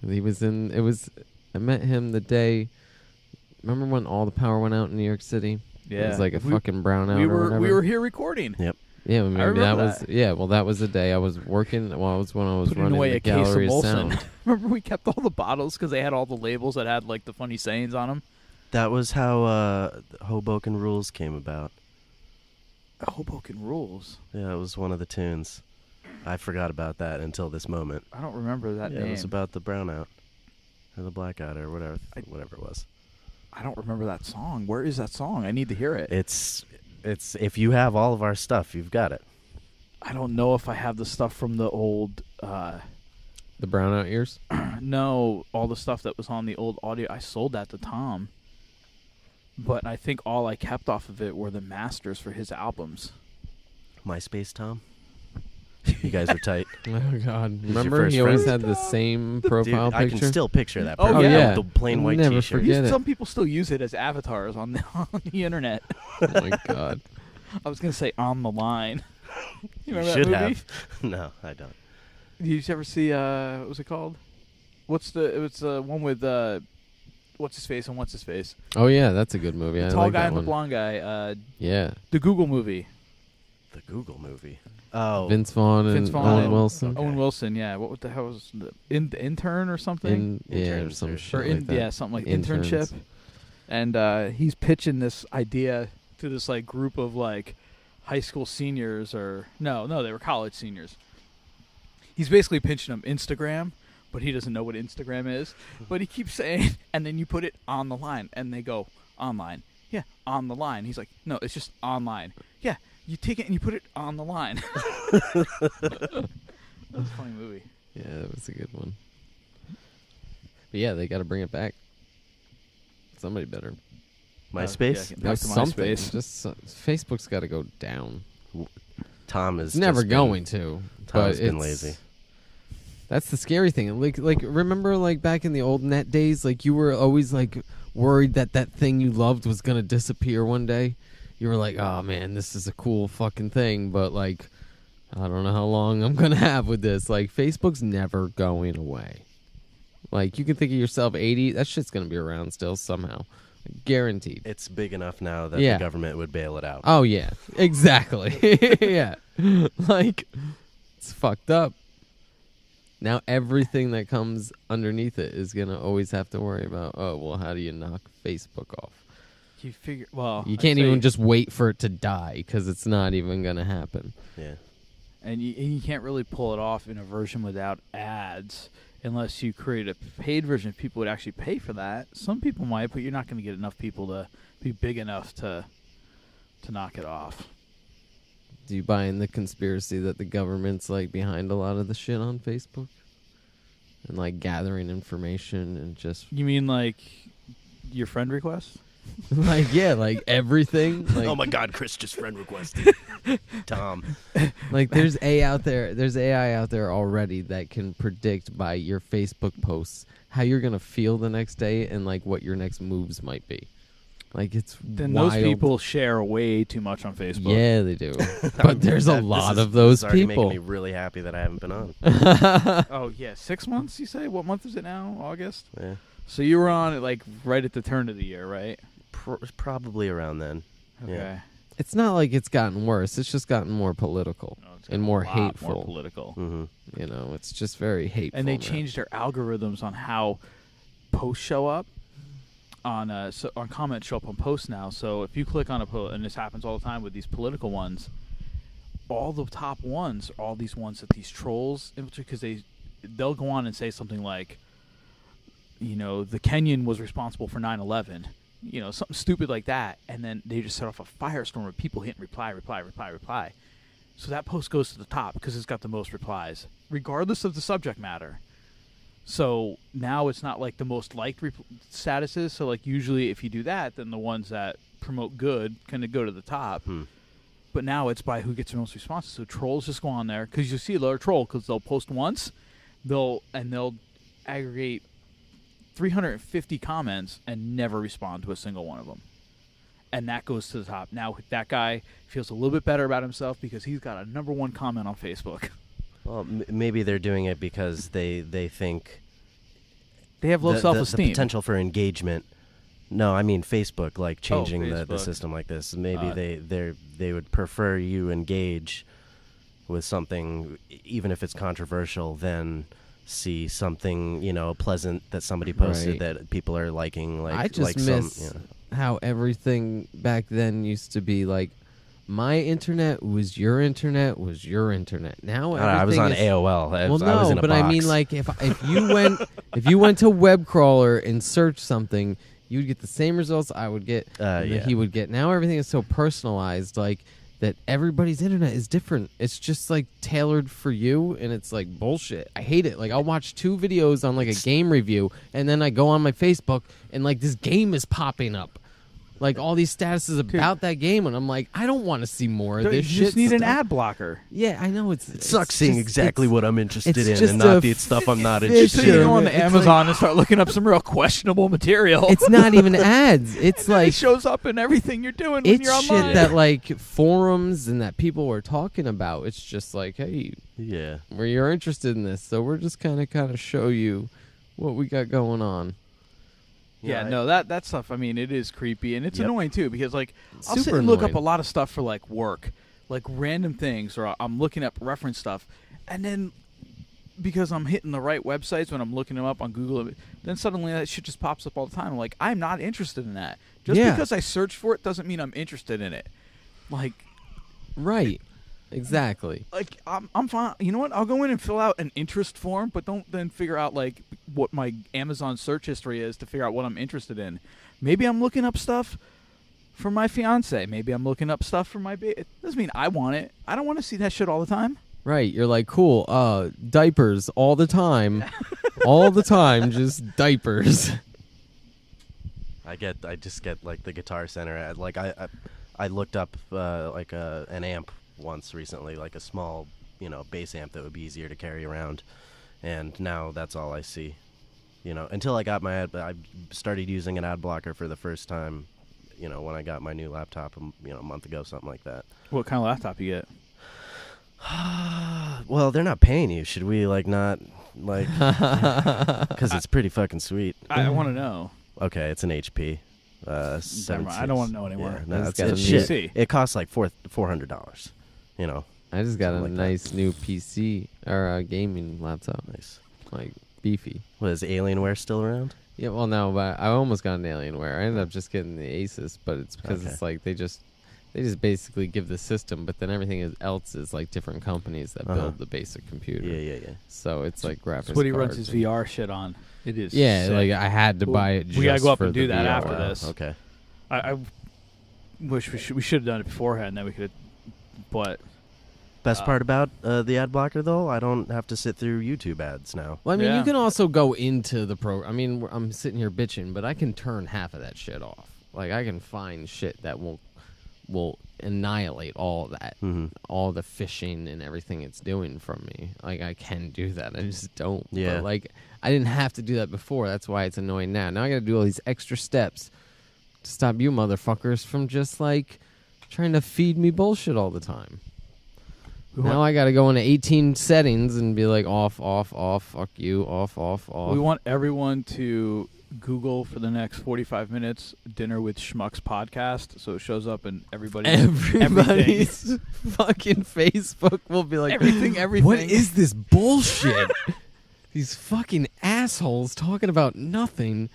he was in. I met him the day. Remember when all the power went out in New York City? Yeah, It was like a fucking brownout or whatever. we were here recording. Yep. Yeah, maybe remember that was. that. Yeah, well, that was the day I was working. Well, it was when I was Putting running away the a case of Gallery of Molson. Sound. Remember we kept all the bottles because they had all the labels that had like the funny sayings on them. That was how Hoboken Rules came about. Hoboken Rules. Yeah, it was one of the tunes. I forgot about that until this moment. I don't remember that Yeah, name. it was about the brownout or the blackout or whatever it was. I don't remember that song. Where is that song? I need to hear it. It's if you have all of our stuff, you've got it. I don't know if I have the stuff from the old. The brownout years. No, all the stuff that was on the old audio. I sold that to Tom. But I think all I kept off of it were the masters for his albums. MySpace Tom. You guys are tight. Oh God! your Remember, first he always friend? had the same profile Dude, I picture. can still picture that. Oh, person yeah. with the plain white Never T-shirt. forget it. Some people still use it as avatars on the internet. Oh my God! I was gonna say On the Line. You remember should that movie? have. No, I don't. Did you ever see what was it called? It was the one with what's his face and what's his face? Oh yeah, that's a good movie. The I tall like guy that and the one. blonde guy. Yeah, The Google movie. The Google movie. Oh, Vince Vaughn and Vince Vaughn Owen and- Wilson. Okay. Owen Wilson, yeah. What the hell was the intern or something? Yeah, or Interns some or- shit Or like that. yeah, something like Interns. internship. And he's pitching this idea to this like group of like high school seniors or no, they were college seniors. He's basically pitching them Instagram, but he doesn't know what Instagram is. But he keeps saying, and then you put it on the line, and they go, online. Yeah, on the line. He's like, no, it's just online. Yeah, you take it and you put it on the line. That's a funny movie. Yeah, that was a good one. But yeah, they got to bring it back. Somebody better. MySpace? Yeah, back to something. MySpace. Just Facebook's got to go down. Tom is It's never just going to. Tom's but been it's- lazy. That's the scary thing. Like remember like back in the old net days, like you were always like worried that thing you loved was gonna disappear one day. You were like, oh man, this is a cool fucking thing, but like I don't know how long I'm gonna have with this. Like Facebook's never going away. Like you can think of yourself 80, that shit's gonna be around still somehow. Guaranteed. It's big enough now that Yeah. the government would bail it out. Oh yeah. Exactly. Yeah. Like it's fucked up. Now everything that comes underneath it is gonna always have to worry about. Oh well, how do you knock Facebook off? You figure, well, You I'd can't say- even just wait for it to die because it's not even gonna happen. Yeah. and you can't really pull it off in a version without ads unless you create a paid version. If people would actually pay for that, some people might, but you're not going to get enough people to be big enough to knock it off. Do you buy in the conspiracy that the government's like behind a lot of the shit on Facebook and like gathering information and just You mean like your friend requests? like yeah, like everything. Like, Oh my God, Chris just friend requested Tom. Like there's AI out there already that can predict by your Facebook posts how you're gonna feel the next day and like what your next moves might be. Like it's Then wild. those people share way too much on Facebook. Yeah, they do. But there's a lot of those this is already people. making me really happy that I haven't been on. Oh yeah, 6 months. You say? What month is it now? August. Yeah. So you were on it like right at the turn of the year, right? Probably around then. Okay. Yeah. It's not like it's gotten worse. It's just gotten more political No, it's and gotten more a lot hateful. more political. Mm-hmm. You know, it's just very hateful. And they now. changed their algorithms on how posts show up on on comments show up on posts now. So if you click on a post, and this happens all the time with these political ones, all the top ones are all these ones that these trolls, because they'll go on and say something like, you know, the Kenyan was responsible for 9/11. You know, something stupid like that, and then they just set off a firestorm of people hitting reply. So that post goes to the top because it's got the most replies, regardless of the subject matter. So now it's not like the most liked statuses. So like usually if you do that, then the ones that promote good kind of go to the top. But now it's by who gets the most responses. So trolls just go on there because you see a lot of troll because they'll post once, they'll aggregate 350 comments and never respond to a single one of them. And that goes to the top. Now that guy feels a little bit better about himself because he's got a #1 comment on Facebook. Well, maybe they're doing it because they think They have low the self-esteem. potential for engagement. No, I mean Facebook, like changing the Facebook. system like this. Maybe they would prefer you engage with something, even if it's controversial, than see something pleasant that somebody posted Right. that people are liking. Like I just like miss how everything back then used to be like my internet was your internet was your internet. Now I was on everything is- AOL. I Well, was no, in a but box. I mean, like if you went to web crawler and searched something, you would get the same results I would get. That yeah. he would get. Now everything is so personalized, like that everybody's internet is different. It's just like tailored for you, and it's like bullshit. I hate it. Like I'll watch 2 videos on like a game review, and then I go on my Facebook, and like this game is popping up. Like all these statuses about that game, and I'm like, I don't want to see more of You this shit. just need an stuff. ad blocker. Yeah, I know it sucks seeing exactly what I'm interested it's in just and not a the stuff I'm not fish So interested you Sure. go on in. the It's Amazon and start looking up some real questionable material. It's not even ads. It's And then it like shows up in everything you're doing when it's you're online. shit that like forums and that people are talking about. It's just like, hey, Yeah. you're interested in this, so we're just kind of show you what we got going on. Yeah, no, that stuff, I mean, it is creepy, and it's Yep. annoying, too, because, like, I'll Super sit and look up annoying. a lot of stuff for, like, work, like, random things, or I'm looking up reference stuff, and then because I'm hitting the right websites when I'm looking them up on Google, then suddenly that shit just pops up all the time. I'm like, I'm not interested in that. Just Yeah. because I search for it doesn't mean I'm interested in it. Like, Right. Exactly. Like I'm fine. You know what? I'll go in and fill out an interest form, but don't then figure out like what my Amazon search history is to figure out what I'm interested in. Maybe I'm looking up stuff for my fiance. Maybe I'm looking up stuff for my baby. It doesn't mean I want it. I don't want to see that shit all the time. Right. You're like, cool. Diapers all the time. All the time, just diapers. I just get like the Guitar Center ad. Like I looked up like an amp once recently, like a small, bass amp that would be easier to carry around, and now that's all I see. Until I got I started using an ad blocker for the first time, when I got my new laptop, a month ago, something like that. What kind of laptop you get? Well, they're not paying you. Should we not because it's pretty fucking sweet. I want to know. Okay, it's an HP. I don't want to know anymore. Yeah, no, It's it's got a shit. PC. It costs like $400. I just got a Something like that. nice new PC or a gaming laptop. Nice. Like beefy. What, is Alienware still around? Yeah, well, no, but I almost got an Alienware. I ended up just getting the Asus, but it's because Okay. it's like they just basically give the system, but then everything else is like different companies that build the basic computer. Yeah. So it's like graphics. That's what he runs cards his and- VR shit on. It is. Yeah, sick. like I had to buy it. We gotta just go up for and do the that VR. after Wow, this. Okay. I wish we should have done it beforehand. Then we could. But Best part about the ad blocker, though, I don't have to sit through YouTube ads now. Well, I mean, Yeah. you can also go into the program. I mean, I'm sitting here bitching, but I can turn half of that shit off. Like I can find shit that will annihilate all that, all the phishing and everything it's doing from me. Like I can do that. I just don't. Yeah. But, like I didn't have to do that before. That's why it's annoying now. Now I got to do all these extra steps to stop you motherfuckers from just like trying to feed me bullshit all the time. Now I got to go into 18 settings and be like off, fuck you, off. we want everyone to Google for the next 45 minutes "Dinner with Schmucks" podcast, so it shows up in Everybody's fucking Facebook will be like, everything. what is this bullshit? These fucking assholes talking about nothing,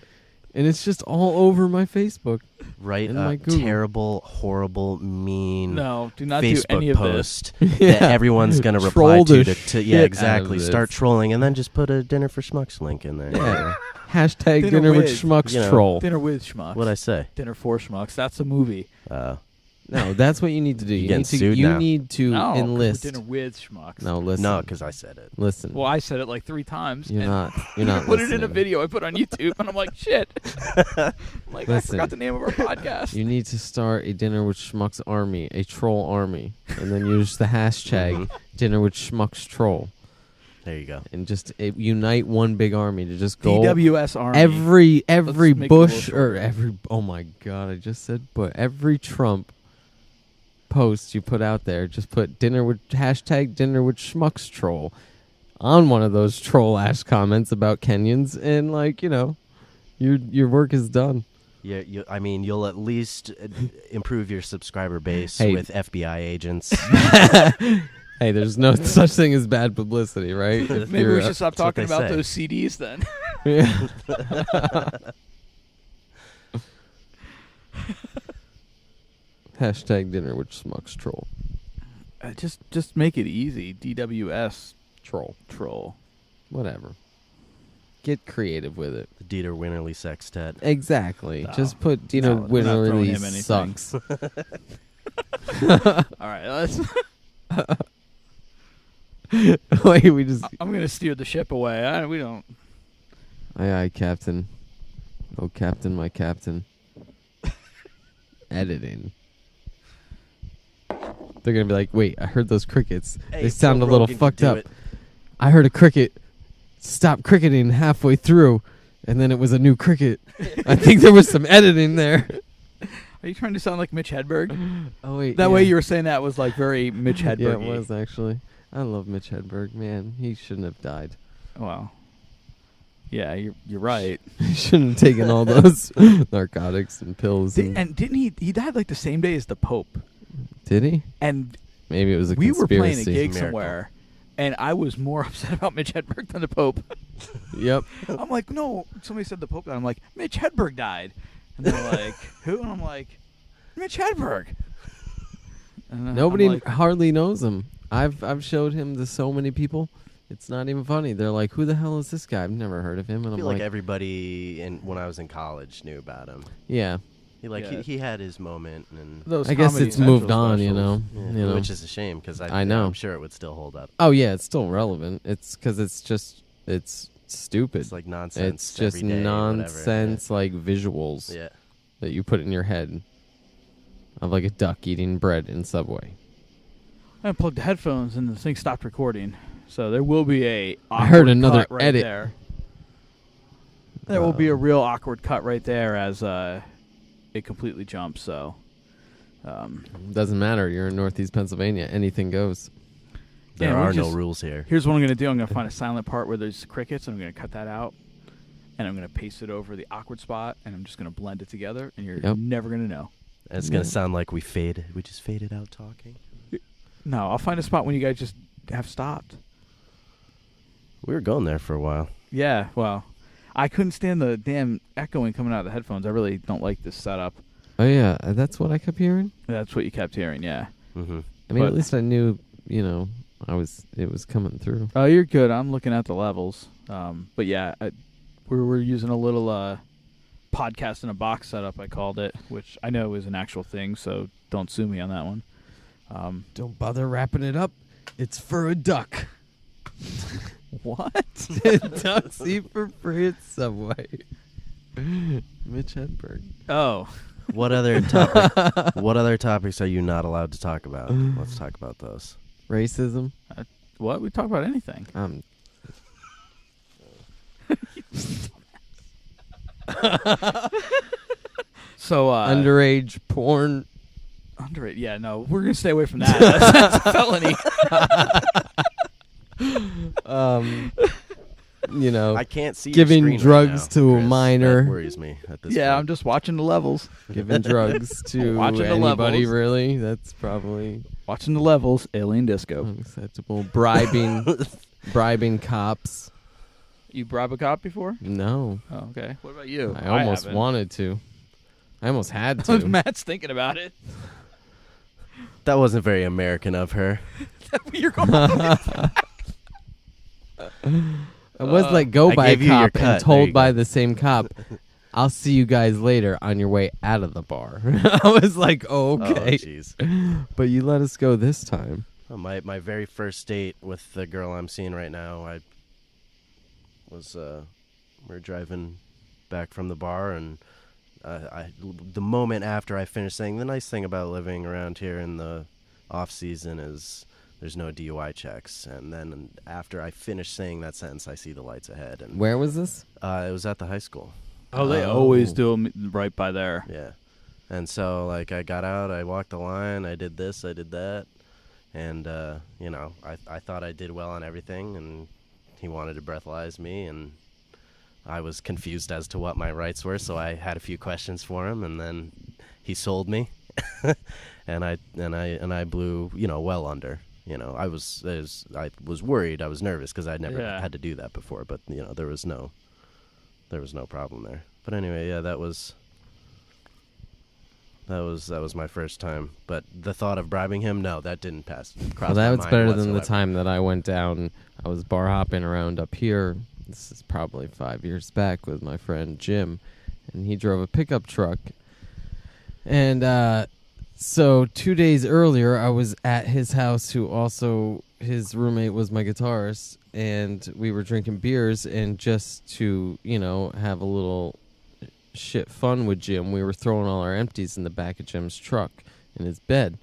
and it's just all over my Facebook. Write And a my Google. terrible, horrible, mean No, do not Facebook do any of this. post that everyone's going to reply Troll the to. shit Yeah, out of exactly. this. Start trolling, and then just put a Dinner for Schmucks link in there. Yeah. Hashtag Dinner dinner with with, schmucks you know, troll. Dinner with Schmucks. What'd I say? Dinner for Schmucks. That's a movie. No, that's what you need to do. You getting need to sued now. need to No, 'cause we're enlist. Dinner with Schmucks. No, listen. No, because I said it. Listen. Well, I said it like 3 times. You're and not put it in a listening. video I put on YouTube, and I'm like, shit. I'm like, I Listen. forgot the name of our podcast. You need to start a Dinner with Schmucks army, a troll army, and then use the hashtag Dinner with Schmucks troll, There you go. and just unite one big army to just go DWS Army. every Let's make it a Bush little or shorter. every. Oh my God! I just said, but every Trump post you put out there, just put hashtag Dinner with Schmucks troll on one of those troll ass comments about Kenyans, and your work is done. Yeah, I mean, you'll at least improve your subscriber base Hey. with FBI agents. Hey, there's no such thing as bad publicity, right? If Maybe you're, we should stop that's what talking they about say. those CDs then. Yeah. Hashtag Dinner with Schmucks troll. Just make it easy. DWS Troll. Whatever. Get creative with it. The Dieter Winterly sextet. Exactly. No. Just put Dino No, we're not throwing Winterly him anything. sucks. All right, let's. Wait, we just. I'm gonna steer the ship away. We don't. Aye, Captain. Oh, Captain, my Captain. Editing. They're gonna be like, wait, I heard those crickets. Hey, They sound Joe a little Rogan can fucked do up. it. I heard a cricket stop cricketing halfway through, and then it was a new cricket. I think there was some editing there. Are you trying to sound like Mitch Hedberg? Oh wait, That way you were saying that was like very Mitch Hedberg. Yeah, it was actually. I love Mitch Hedberg. Man, he shouldn't have died. Wow. Yeah, you're right. He shouldn't have taken all those narcotics and pills. And didn't he died like the same day as the Pope? Did he? And Maybe it was a we were conspiracy. playing a gig Miracle. somewhere, and I was more upset about Mitch Hedberg than the Pope. Yep. I'm like, no. Somebody said the Pope died. I'm like, Mitch Hedberg died. And they're like, who? And I'm like, Mitch Hedberg. And Nobody hardly knows him. I've showed him to so many people. It's not even funny. They're like, "Who the hell is this guy? I've never heard of him." And I I'm feel like, like everybody when I was in college knew about him. "Yeah, He had his moment, and those I guess Comedy it's moved Central on, specials. you know." which is a shame because I know. I'm sure it would still hold up. Oh yeah, it's still relevant. It's because it's stupid. It's like nonsense. It's just every day, nonsense, like visuals Yeah. that you put in your head of like a duck eating bread in Subway. I unplugged the headphones and the thing stopped recording. So there will be a I heard awkward another cut right edit. there. There will be a real awkward cut right there as it completely jumps. So Doesn't matter. You're in Northeast Pennsylvania. Anything goes. There Yeah, are we no just- rules here. here's what I'm going to do. I'm going to find a silent part where there's crickets, and I'm going to cut that out. And I'm going to paste it over the awkward spot, and I'm just going to blend it together, and you're Yep. never going to know. And it's gonna sound like we just faded out talking. No, I'll find a spot when you guys just have stopped. We were going there for a while. Yeah, well, I couldn't stand the damn echoing coming out of the headphones. I really don't like this setup. Oh yeah, that's what I kept hearing. That's what you kept hearing, yeah. Mm-hmm. I mean, But- at least I knew, it was coming through. Oh, you're good. I'm looking at the levels. But yeah, we're using a little podcast in a box setup, I called it, which I know is an actual thing, so don't sue me on that one. Don't bother wrapping it up. It's for a duck. What? Ducks eat for free at Subway. Mitch Hedberg. Oh. What other topic? What other topics are you not allowed to talk about? Let's talk about those. Racism. What? We talk about anything. So Underage porn. underrated. Yeah, no, we're gonna stay away from that. That's a felony. I can't see giving your screen drugs right now, to a Chris. minor. That worries me at this Yeah, point. I'm just watching the levels. Giving drugs to Watching the anybody, levels. really. That's probably Watching the levels. Alien Disco. unacceptable. Bribing cops. You bribe a cop before? No. Oh, okay. What about you? I almost haven't. wanted to. I almost had to. Matt's thinking about it. That wasn't very American of her. You're going. I was let go I by a gave you your cop cut. and There told you by go. the same cop, "I'll see you guys later on your way out of the bar." I was like, "Oh, Oh, okay," jeez. but you let us go this time. My very first date with the girl I'm seeing right now, I was we were driving back from the bar, and the moment after I finished saying, the nice thing about living around here in the off season is there's no DUI checks, and then after I finished saying that sentence, I see the lights ahead, and Where was this? it was at the high school. Oh, they always do them right by there. Yeah. And so, like, I got out, I walked the line, I did this, I did that. And, I thought I did well on everything, and he wanted to breathalyze me, and I was confused as to what my rights were, so I had a few questions for him, and then he sold me. and I blew, well under. I was worried, I was nervous, because I'd never had to do that before, but, there was no problem there. But anyway, yeah, that was my first time. But the thought of bribing him, no, that didn't cross Well, my that's mind better than the whatsoever. time that I went down. I was bar hopping around up here. This is probably 5 years back with my friend Jim, and he drove a pickup truck. And so 2 days earlier, I was at his house, who also his roommate was my guitarist, and we were drinking beers, and just to have a little shit fun with Jim, we were throwing all our empties in the back of Jim's truck in his bed.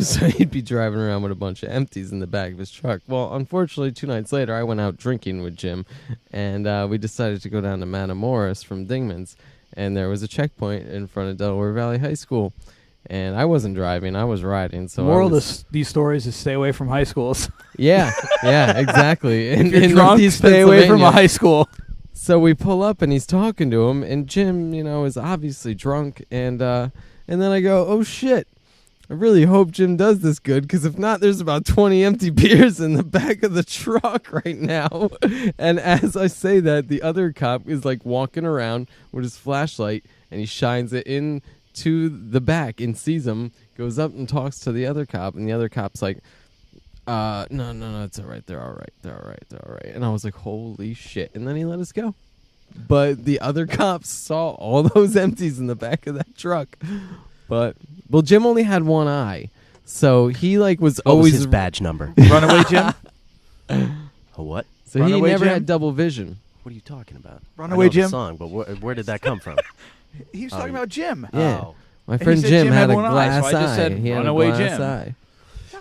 So he'd be driving around with a bunch of empties in the back of his truck. Well, unfortunately, 2 nights later, I went out drinking with Jim, and we decided to go down to Matamoros from Dingman's, and there was a checkpoint in front of Delaware Valley High School, and I wasn't driving, I was riding. So Moral of these stories is stay away from high schools. yeah, exactly. If you're drunk, stay away from a high school. So we pull up, and he's talking to him, and Jim, is obviously drunk, and then I go, "Oh shit! I really hope Jim does this good, because if not, there's about 20 empty beers in the back of the truck right now." And as I say that, the other cop is like walking around with his flashlight, and he shines it into to the back and sees him, goes up and talks to the other cop, and the other cop's like, no, it's all right. They're all right. And I was like, holy shit. And then he let us go. But the other cops saw all those empties in the back of that truck. But, well, Jim only had one eye. So he, like, was What always... was his badge number? Runaway Jim? A what? So Runaway he never Jim? had double vision. What are you talking about? Runaway I know Jim? The song, but where did that come from? He was talking about Jim. Yeah. Oh. My And he friend said Jim Jim had had a one eye, glass so I just said He had a Runaway glass Jim. eye.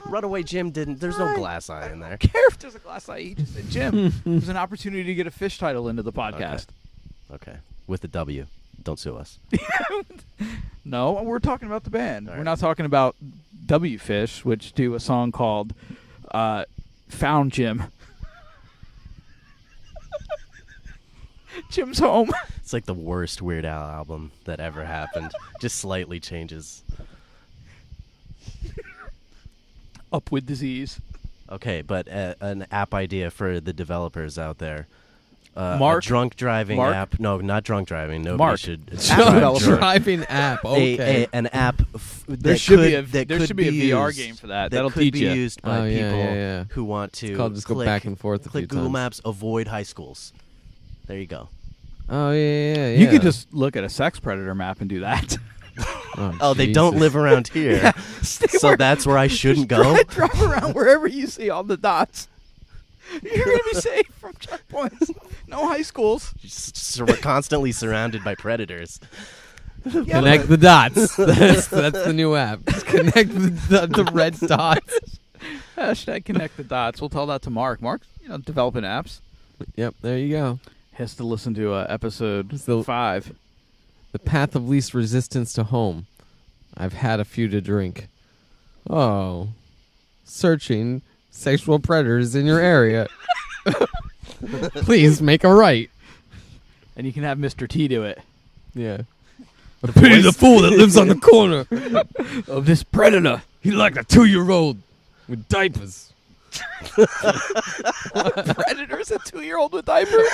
Runaway Jim didn't. There's no glass eye in there. I don't care if there's a glass eye. He just said Jim. It was an opportunity to get a fish title into the podcast. Okay. With the W. Don't sue us. No, we're talking about the band. All We're right. not talking about W Fish, which do a song called Found Jim. Jim's home. It's like the worst Weird Al album that ever happened. Just slightly changes. Up with disease. Okay, but an app idea for the developers out there. Mark? A drunk driving Mark? app. No, not drunk driving. Nobody Mark. should. Driving app. Okay. An app There that should could, be a that there could should be a VR used- game for that. that That'll could teach be you. used by Oh, yeah, people yeah. who want to called just go click, back and forth a click few Google times. Maps, avoid high schools. There you go. Oh, yeah. You could just look at a sex predator map and do that. Oh, they don't Jesus. live around here, so that's where I shouldn't go. Drive around wherever you see all the dots. You're going to be safe from checkpoints. No high schools. We're constantly surrounded by predators. Yeah, Connect the dots. That's the new app. Just connect the red dots. Hashtag connect the dots. We'll tell that to Mark. Mark's developing apps. Yep, there you go. Has to listen to episode So- 5. The path of least resistance to home. I've had a few to drink. Oh. Searching sexual predators in your area. Please make a right. And you can have Mr. T do it. Yeah. I pity the fool that lives on the corner Of this predator. He like a 2-year-old with diapers. Predator's a 2-year-old with diapers?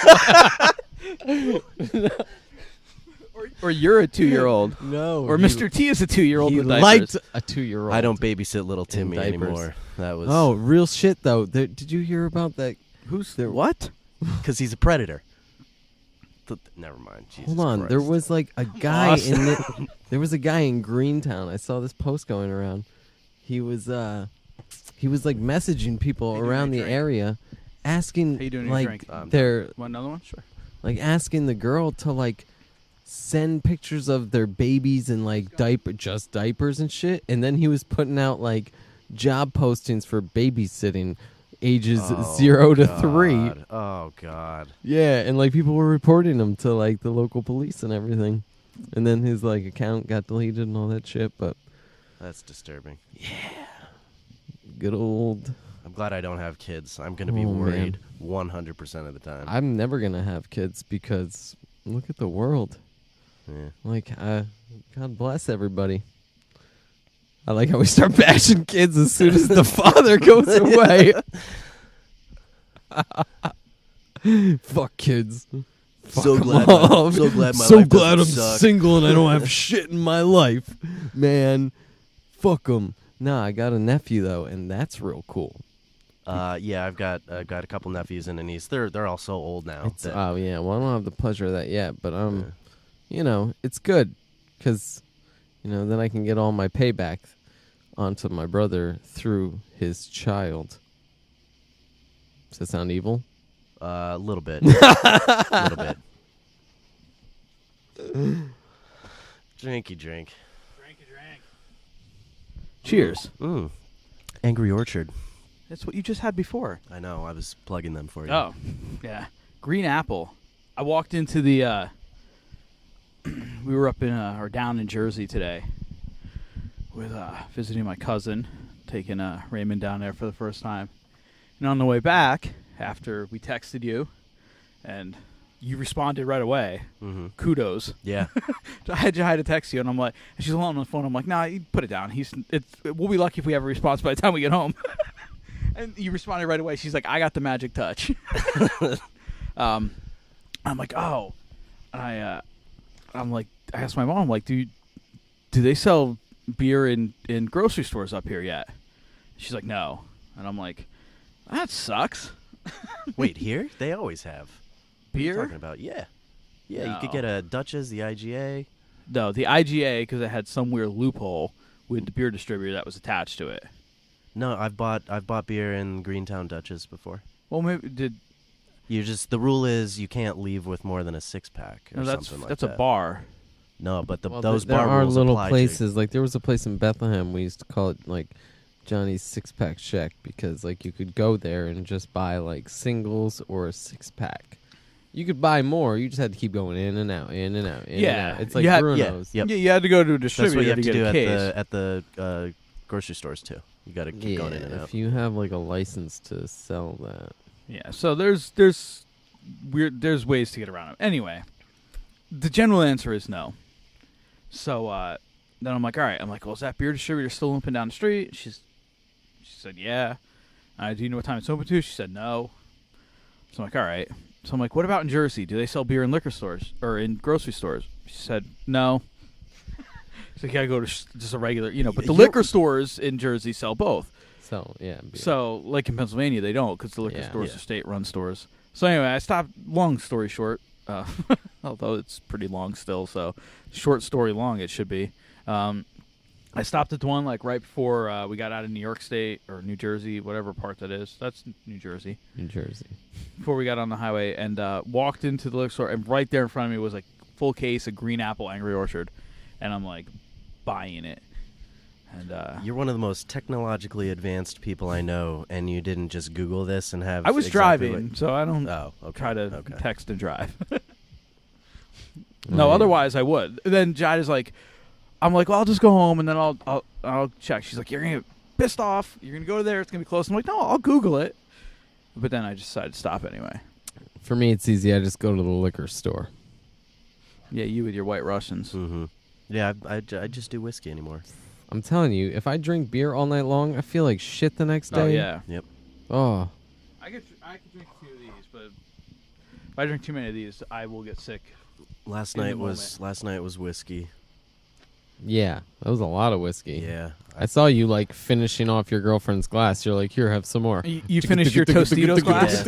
or you're a 2-year-old. No. Or Mr. T is a 2-year-old He with diapers. liked a 2-year-old. I don't babysit little Timmy diapers. anymore. That was Oh, real shit though. Did you hear about that? Who's there? what? because he's a predator. Never mind. Jesus Hold on. Christ. There was like a guy lost. in there was a guy in Greentown. I saw this post going around. He was like messaging people How you doing around the your drink? area, asking How you doing your like drink? their Want another one? Sure. like asking the girl to like send pictures of their babies and like diapers and shit. And then he was putting out like job postings for babysitting ages 0 to 3. God. Oh God. Yeah, and like people were reporting him to like the local police and everything. And then his like account got deleted and all that shit, but That's disturbing. good old I'm glad I don't have kids. I'm going to be Oh, man. worried 100% of the time. I'm never going to have kids because look at the world. Yeah. Like God bless everybody. I like how we start bashing kids as soon as the father goes away. Fuck kids. Fuck So 'em glad all. so glad my So life glad I'm doesn't suck. single and I don't have shit in my life, man. Fuck them. Nah, I got a nephew though, and that's real cool. Yeah, I've got a couple nephews and a niece. They're all so old now. It's, that- oh yeah, well I don't have the pleasure of that yet, but you know, it's good because then I can get all my payback onto my brother through his child. Does that sound evil? a little bit. A little bit. Drinky drink. Cheers. Angry Orchard. That's what you just had before. I know. I was plugging them for you. Oh, yeah. Green apple. I walked into the. We were up in or down in Jersey today with visiting my cousin, taking Raymond down there for the first time. And on the way back, after we texted you, and you responded right away. Mm-hmm. Kudos. Yeah. I had to text you, and I'm like, and she's alone on the phone. I'm like, nah, you put it down. We'll be lucky if we have a response by the time we get home. And you responded right away. She's like, I got the magic touch. I'm like, oh. And I'm like, I asked my mom, like, do they sell beer in grocery stores up here yet? She's like, no. And I'm like, that sucks. Wait, here? They always have. What are you Beer? talking about? Yeah. Yeah, you could No. get a Dutch's, the IGA. No, the IGA, because it had some weird loophole with the beer distributor that was attached to it. No, I've bought beer in Greentown Dutch's before. Well, maybe The rule is you can't leave with more than a 6-pack or no, that's something like that's that. a bar. No, but Well, those there bar are rules little apply places. Like there was a place in Bethlehem. We used to call it like Johnny's 6-pack shack because like you could go there and just buy like singles or a 6-pack. You could buy more. You just had to keep going in and out, in and out, in Yeah, and out. It's like you had- Bruno's. Yep. Yeah, you had to go to a That's distributor what you have to to get do a case. at the grocery stores too. You got to keep going in and out. If you have like a license to sell that. Yeah, so there's ways to get around it. Anyway, the general answer is no. So then I'm like, all right. I'm like, well, is that beer distributor still open down the street? She said, yeah. Do you know what time it's open to? She said, no. So I'm like, all right. So I'm like, what about in Jersey? Do they sell beer in liquor stores or in grocery stores? She said, no. So you gotta go to just a regular, but the liquor stores in Jersey sell both. So yeah. Beer. So, like in Pennsylvania, they don't because the liquor Yeah. stores Yeah. are state-run stores. So anyway, I stopped. Long story short, although it's pretty long still, so short story long it should be. I stopped at the one like right before we got out of New York State or New Jersey, whatever part that is. That's New Jersey. New Jersey. Before we got on the highway and walked into the liquor store, and right there in front of me was like full case of Green Apple Angry Orchard, and I'm like buying it. And You're one of the most technologically advanced people I know, and you didn't just Google this and have. I was exactly driving, so I don't Oh, okay. try to Okay. text and drive. No, yeah. otherwise I would. Then Jada's like, I'm like, well, I'll just go home and then I'll check. She's like, you're gonna get pissed off. You're gonna go there. It's gonna be close. I'm like, no, I'll Google it. But then I just decided to stop anyway. For me, it's easy. I just go to the liquor store. Yeah, you with your White Russians. Mm-hmm. Yeah, I just do whiskey anymore. I'm telling you, if I drink beer all night long, I feel like shit the next day. Oh yeah. Yep. Oh. I could drink a few of these, but if I drink too many of these, I will get sick. Last In the night was whiskey. Yeah, that was a lot of whiskey. Yeah. I saw you like finishing off your girlfriend's glass. You're like, here, have some more. You finished your Tostitos glass?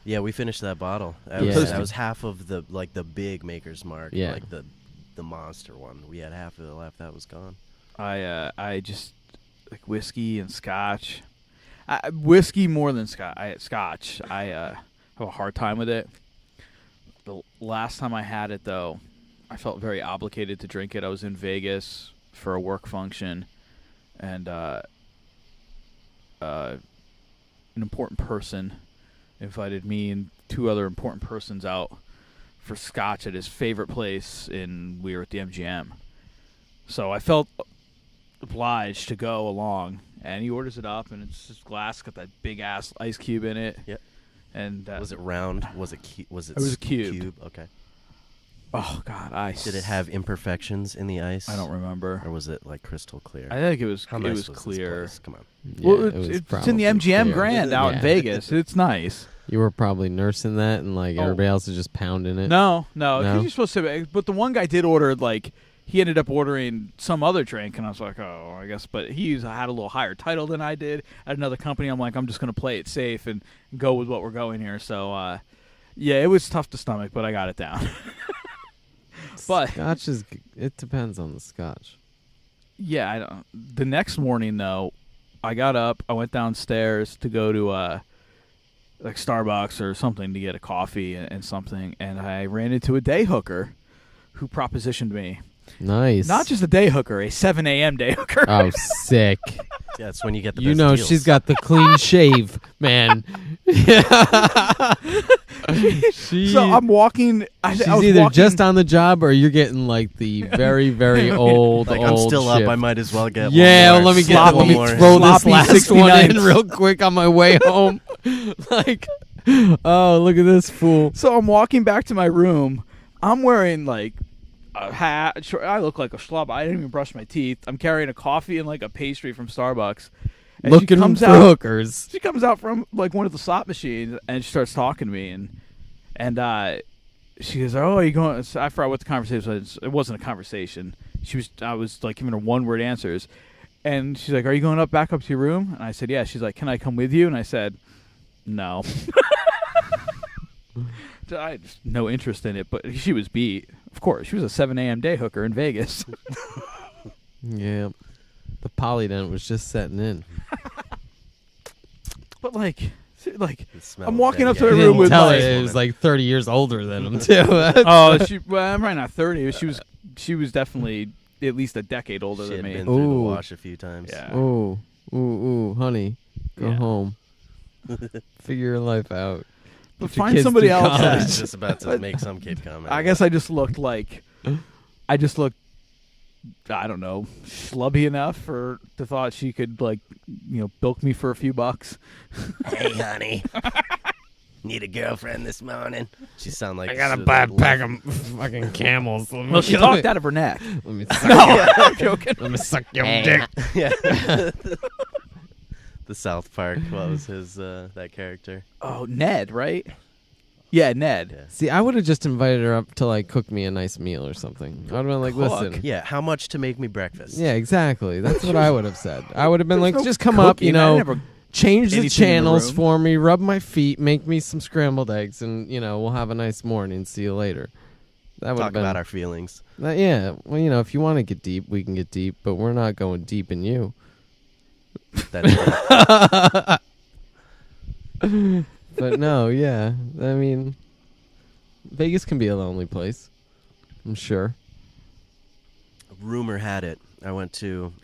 Yeah, we finished that bottle. That Yeah. was, that was half of the big Maker's Mark. Yeah. Like the monster one. We had half of it left. That was gone. I just like whiskey and scotch. Whiskey more than scotch. I have a hard time with it. The last time I had it, though, I felt very obligated to drink it. I was in Vegas for a work function, and an important person invited me and two other important persons out for scotch at his favorite place, and we were at the MGM. So I felt obliged to go along, and he orders it up, and it's this glass got that big ass ice cube in it. Yep. And Was it round? Was it was it? It was a cube. Okay. Oh God, ice. Did it have imperfections in the ice? I don't remember. Or was it like crystal clear? I think it was. How It nice was this clear. place? Come on. Yeah, Well, it was it's in the probably MGM clear. Grand out in Yeah. Vegas. It's nice. You were probably nursing that, and like Oh. everybody else is just pounding it. No. No? You're supposed to. But the one guy did order like. He ended up ordering some other drink, and I was like, oh, I guess. But he had a little higher title than I did at another company. I'm like, I'm just going to play it safe and go with what we're going here. So, yeah, it was tough to stomach, but I got it down. But Scotch is. It depends on the scotch. yeah, I don't. The next morning, though, I got up. I went downstairs to go to like Starbucks or something to get a coffee and something, and I ran into a day hooker who propositioned me. Nice. Not just a day hooker, a 7 a.m. day hooker. Oh, sick. Yeah, that's when you get the You best know deals. she's got the clean shave, man. So I'm walking. I She's was either walking, just on the job or you're getting like the very, very old, Like, old I'm still up. shift. I might as well get Yeah, one more. well, let me Sloppy- let me more. throw this Sloppy last one 69. in real quick on my way home. Like, oh, look at this fool. So I'm walking back to my room. I'm wearing like a hat. I look like a schlub. I didn't even brush my teeth. I'm carrying a coffee and like a pastry from Starbucks. And she Looking comes for out. hookers. She comes out from like one of the slot machines and she starts talking to me and she goes, "Oh, are you going?" I forgot what the conversation was. It wasn't a conversation. I was like giving her one-word answers, and she's like, "Are you going back up to your room?" And I said, "Yeah." She's like, "Can I come with you?" And I said, "No." I had no interest in it, but she was beat. Of course, she was a 7 a.m. day hooker in Vegas. Yeah. The polydent was just setting in. But like The smell I'm of walking dead up to guy. her You room didn't with tell like, it was like 30 years older than him too. oh, I'm right not 30. She was definitely at least a decade older She than had me. been through the Ooh. wash a few times. Yeah. ooh, honey, go Yeah. home. Figure your life out. But Get your find kids somebody through else. I college. was just about to make some kid comment. I guess I just looked I don't know, schlubby enough to thought she could like, bilk me for a few bucks. Hey, honey. Need a girlfriend this morning. She sound like I got she a was bad like, pack of fucking camels. Well, she talked out of her neck. Let me suck, No, I'm joking. let me suck your Hey, dick. Yeah. The South Park. What was his that character? Oh, Ned, right? Yeah, Ned. Yeah. See, I would have just invited her up to like cook me a nice meal or something. I would have been like, Cook? listen. Yeah. How much to make me breakfast? Yeah, exactly. That's what I would have said. I would have been There's like, no just come up, cooking. I never change the anything in the channels room. for me, rub my feet, make me some scrambled eggs, and we'll have a nice morning. See you later. That would have Talk been about our feelings. yeah. Well, if you want to get deep, we can get deep, but we're not going deep in you. That But no, yeah. I mean, Vegas can be a lonely place. I'm sure. Rumor had it. I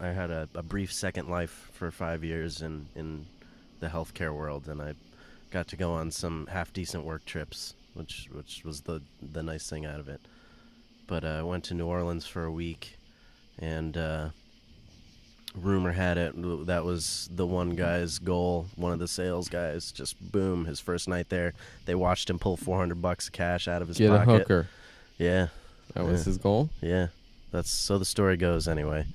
had a brief second life for 5 years in the healthcare world, and I got to go on some half decent work trips, which was the nice thing out of it. But I went to New Orleans for a week, and rumor had it that was the one guy's goal. One of the sales guys, just boom, his first night there, they watched him pull $400 of cash out of his Get pocket. a hooker. Yeah, That was his goal. yeah. That's so the story goes anyway.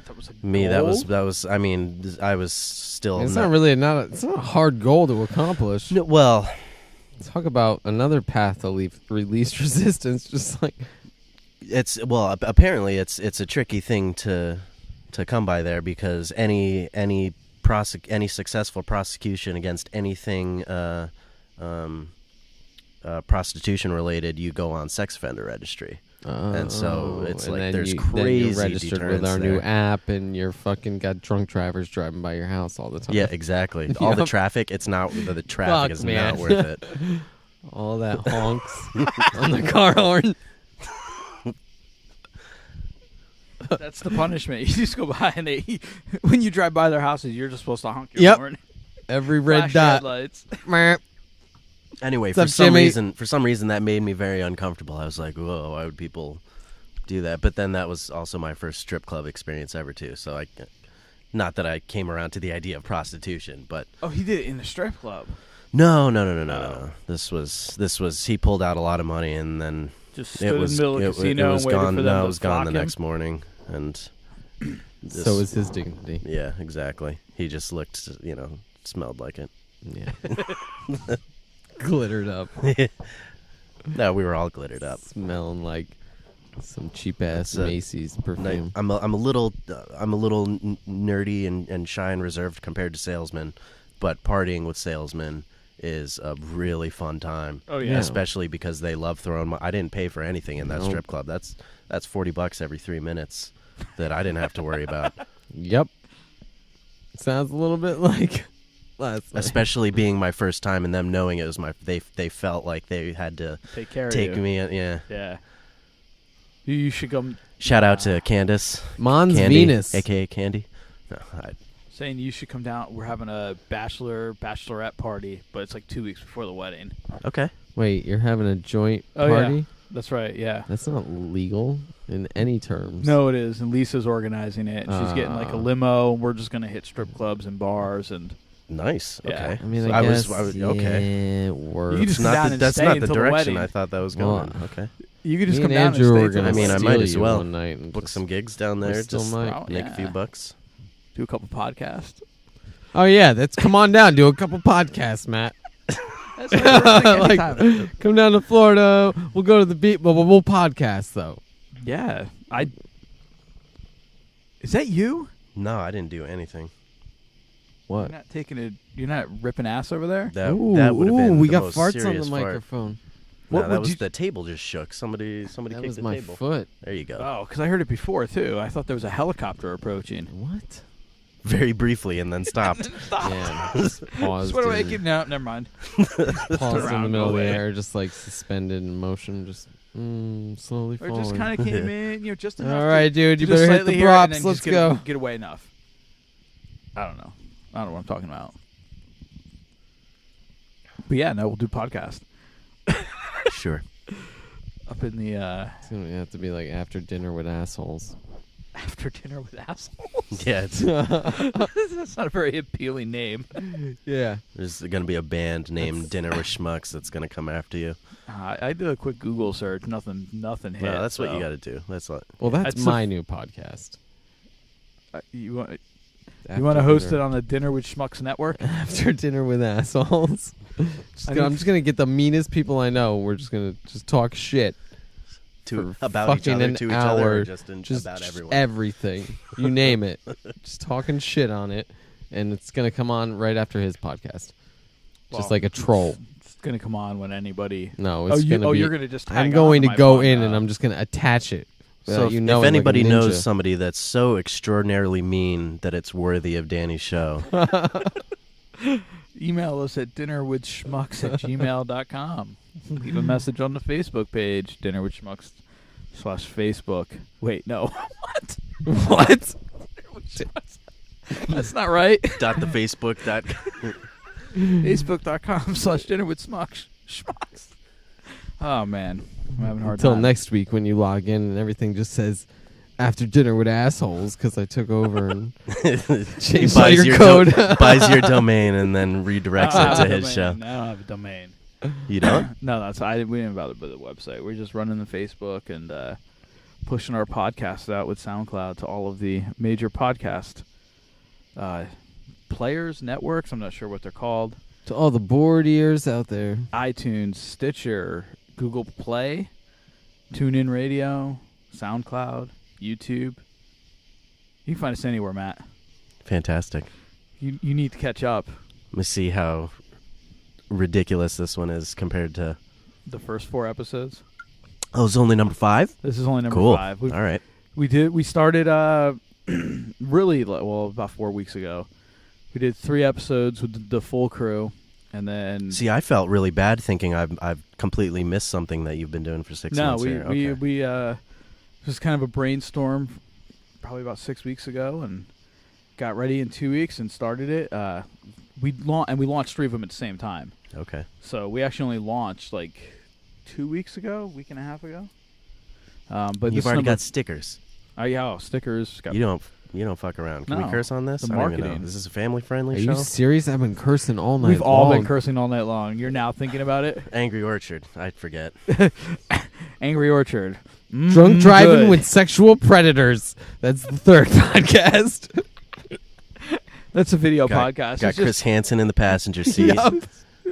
That was a Me, that goal? was. I mean, I was still. It's not really it's not a hard goal to accomplish. No, well, Talk about another path to release resistance. Just like apparently it's a tricky thing to come by there, because any successful prosecution against anything prostitution related, you go on sex offender registry. And so it's and like then there's then you're crazy registered with deterrence our new there. app, and you're fucking got drunk drivers driving by your house all the time. Yeah, exactly. All the Yep. traffic, the traffic Fuck, is man. not worth it. All that honks on the car horn. That's the punishment. You just go by and when you drive by their houses, you're just supposed to honk your Yep. horn. Every red Flash your dot. headlights. Anyway, What's up, Jimmy? for some reason that made me very uncomfortable. I was like, whoa, why would people do that? But then that was also my first strip club experience ever too. So not that I came around to the idea of prostitution, but Oh, he did it in the strip club. no. Oh. This was he pulled out a lot of money, and then Just it stood was in the middle of it, the casino it was and waited gone. for them No, to it was gone the flock him. next morning, and So is his dignity. yeah, exactly. He just looked, smelled like it. Yeah. Glittered up. No, we were all glittered up. Smelling like some cheap ass That's a Macy's perfume. I'm a little nerdy and shy and reserved compared to salesmen, but partying with salesmen is a really fun time. Oh, yeah. Especially because they love throwing. I didn't pay for anything in that Nope. strip club. That's $40 every 3 minutes that I didn't have to worry about. Yep. Sounds a little bit like last night. Especially being my first time and them knowing it was they felt like they had to Take care of take you. me. Yeah. Yeah. You should come. Shout out to Candace. Mons Candy, Venus. aka Candy. No, Saying you should come down. We're having a bachelorette party, but it's like 2 weeks before the wedding. okay. Wait, you're having a joint Oh, party? yeah. That's right. Yeah. That's not legal in any terms. No, it is, and Lisa's organizing it. And she's getting like a limo. We're just gonna hit strip clubs and bars, and Nice. Yeah. Okay. I mean, So I was guess, okay. yeah, it works. You can just come down and that's stay not the until the direction wedding. I thought that was Well, going. Okay. you could just Me come and down Andrew and were stay. gonna I mean, I steal might as you well one night and Book just- some gigs down we there. still Just might. Oh, make a few yeah. bucks. Do a couple podcasts. Oh yeah, that's come on down, do a couple podcasts, Matt. That's what Like, come down to Florida. We'll go to the beach, but we'll podcast though. yeah, Is that you? No, I didn't do anything. What? You're not ripping ass over there? That would have been we the got most farts on serious the fart. microphone. No, What that would was you- the table just shook. Somebody That kicked was the my table. foot. There you go. Oh, because I heard it before, too. I thought there was a helicopter approaching. What? Very briefly and then stopped. Yeah. Just paused. What do I and- keep? No, never mind. paused in around, the middle of the away. air, just like suspended in motion, just slowly Or falling. just kind of came in, just enough. All right, dude, you just better hit slightly the here and props. then Let's just go. Get away enough. I don't know. I don't know what I'm talking about. But yeah, no, we'll do podcast Sure. up in the It's gonna have to be like after dinner with assholes. after dinner with assholes. Yeah, it's, That's not a very appealing name. Yeah. there's going to be a band named Dinner with Schmucks that's going to come after you. I did a quick Google search. Nothing hit. No, that's what so. you got to do. That's what. Well, that's That's my new podcast. You want After to host dinner. it on the Dinner with Schmucks network? After dinner with assholes. I think- I'm just gonna get the meanest people I know. We're just gonna talk shit To for about each fucking other, an to each other, or hour, just, just about everyone. everything. You name it. Just talking shit on it, and it's gonna come on right after his podcast, Well, just like a troll. It's gonna come on when anybody. No, it's gonna be. you're gonna just. Tag I'm on going to my go phone in now. and I'm just gonna attach it. So without if, you if knowing, like a anybody ninja. knows somebody that's so extraordinarily mean that it's worthy of Danny's show, Email us at dinnerwithschmucks@gmail.com. Leave a message on the Facebook page, dinnerwithschmucks/Facebook. Wait, no. What? What? That's not right. .thefacebook.com. Facebook.com/dinnerwithschmucks. Oh, man. I'm having a hard Until time. next week when you log in and everything just says after dinner with assholes because I took over and changed all your code. buys your domain and then redirects I it don't to have his a show. domain. I don't have a domain. You don't? No, we didn't bother with the website. We're just running the Facebook and pushing our podcast out with SoundCloud to all of the major podcast players, networks. I'm not sure what they're called. To all the bored ears out there. iTunes, Stitcher, Google Play, TuneIn Radio, SoundCloud, YouTube. You can find us anywhere, Matt. Fantastic. You need to catch up. Let me see how ridiculous this one is compared to. The first 4 episodes. Oh, it's only number 5? This is only number Cool. 5. All right. We started really about 4 weeks ago. We did 3 episodes with the full crew, and then See, I felt really bad thinking I've completely missed something that you've been doing for 6 months. here. Okay. we it was kind of a brainstorm, probably about 6 weeks ago, and got ready in 2 weeks and started it. We launched 3 of them at the same time. Okay. So we actually only launched like 2 weeks ago, week and a half ago. But You've already got stickers. Stickers. Got You don't fuck around. Can No, we curse on this? the I don't even know. marketing. Is this a family-friendly Are show? you serious? I've been cursing all night We've all long. been cursing all night long. You're now thinking about it. Angry Orchard. I forget. Angry Orchard. Drunk driving Good. with sexual predators. That's the 3rd podcast. That's a video got podcast. got It's Chris just- Hansen in the passenger seat.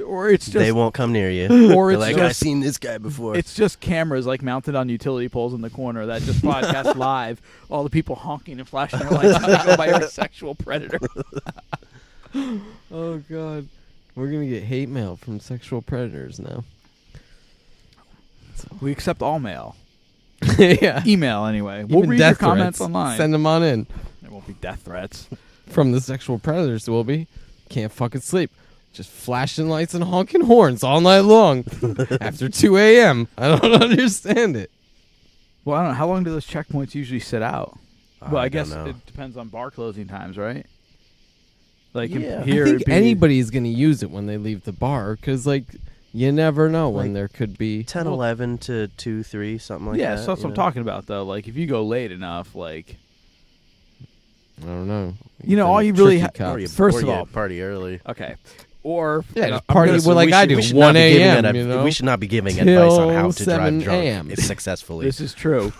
or it's just They won't come near you. or They're it's like, just I've seen this guy before. it's just cameras like mounted on utility poles in the corner that just broadcast live. All the people honking and flashing their lights to go by a sexual predator. Oh, God. We're going to get hate mail from sexual predators now. We accept all mail. Yeah. Email anyway. We'll Even read your death comments threats. online. Send them on in. There won't be death threats. From the sexual predators will be. Can't fucking sleep. Just flashing lights and honking horns all night long. After 2 a.m. I don't understand it. Well, I don't know. How long do those checkpoints usually sit out? Well, I don't guess know. it depends on bar closing times, right? Like Yeah. here, I think it'd be- anybody's going to use it when they leave the bar because, like, you never know when Like there could be. 10, 11 to 2, 3, something like yeah, that. so that's you what I'm know? talking about, though. Like, if you go late enough, like, I don't know. You know, Them all you really tricky ha- Or you, cops. First or of you all- party early. okay, or Yeah, you know, just I'm party gonna- with So like we I should- do, we should 1 not be giving a.m., you know? We should not be giving advice on how Till to drive 7 drunk a.m.. successfully. This is true.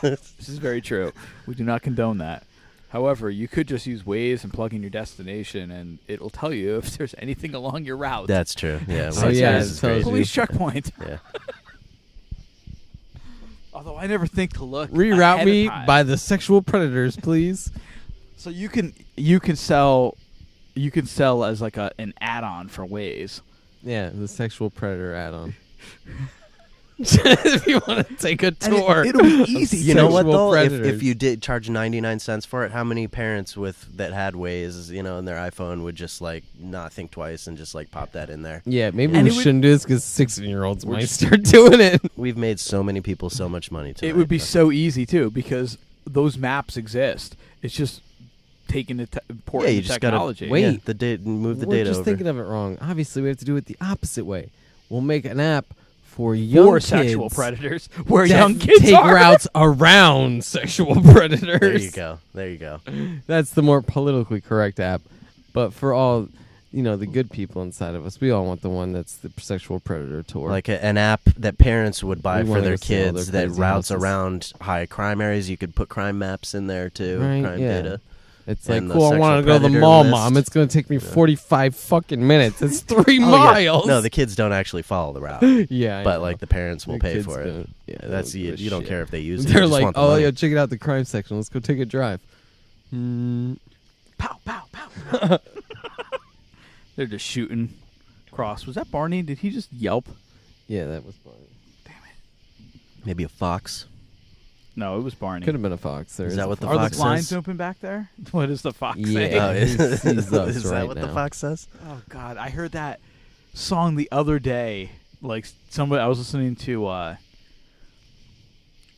This is very true. We do not condone that. However, you could just use Waze and plug in your destination, and it'll tell you if there's anything along your route. That's true. Yeah. Oh, Waze yeah, is it tells crazy. Police checkpoint. Yeah. Although I never think to look. Reroute ahead me of time. by the sexual predators, please. So you can sell as like an add-on for Waze. Yeah, the sexual predator add-on. If you want to take a tour, it'll be easy. You know what Sexual though? predators. If you did charge 99 cents for it, how many parents that had Waze, in their iPhone would just like not think twice and just like pop that in there? Yeah, maybe And we it would- shouldn't do this because 16-year-olds might start doing it. We've made so many people so much money tonight. It would be so easy too because those maps exist. It's just taking the important you just technology. Wait. Yeah, the date, move the We're data just over. thinking of it wrong. Obviously, we have to do it the opposite way. We'll make an app for young for kids sexual predators, where that young kids take are. routes around sexual predators. There you go. That's the more politically correct app. But for all, the good people inside of us, we all want the one that's the sexual predator tour. Like an app that parents would buy We for wanna their go see all kids their that crazy routes houses. around high crime areas. You could put crime maps in there too, Right, crime yeah. data. It's like, and the cool, I sexual want to go to the predator mall, list. Mom. It's going to take me 45 fucking minutes. It's 3 Oh, yeah. miles. No, the kids don't actually follow the route, yeah, I but know. like the parents will The pay kids for it. don't- Yeah, they That's don't give a you don't shit. care if they use it. You They're just like, want the oh, money. yeah, check it out, the crime section. Let's go take a drive. Mm. Pow, pow, pow. They're just shooting across. Was that Barney? Did he just yelp? Yeah, that was Barney. Maybe a fox. No, it was Barney. Could have been a fox. There Is that what the Are fox the blinds says? open back there? What does the fox Yeah. say? Oh, He sees us is that right what the now. fox says? Oh God, I heard that song the other day. Like somebody, I was listening to. I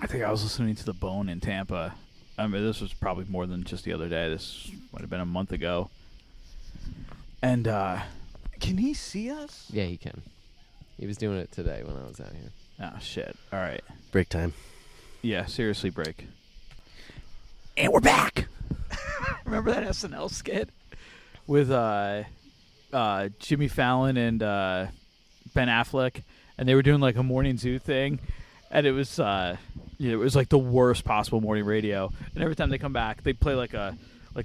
think I was listening to The Bone in Tampa. I mean, this was probably more than just the other day. This might have been a month ago. And can he see us? Yeah, he can. He was doing it today when I was out here. Oh shit! All right. Break time. Yeah, seriously, break. And we're back. Remember that SNL skit with Jimmy Fallon and Ben Affleck, and they were doing like a morning zoo thing, and it was it was like the worst possible morning radio. And every time they come back, they play like a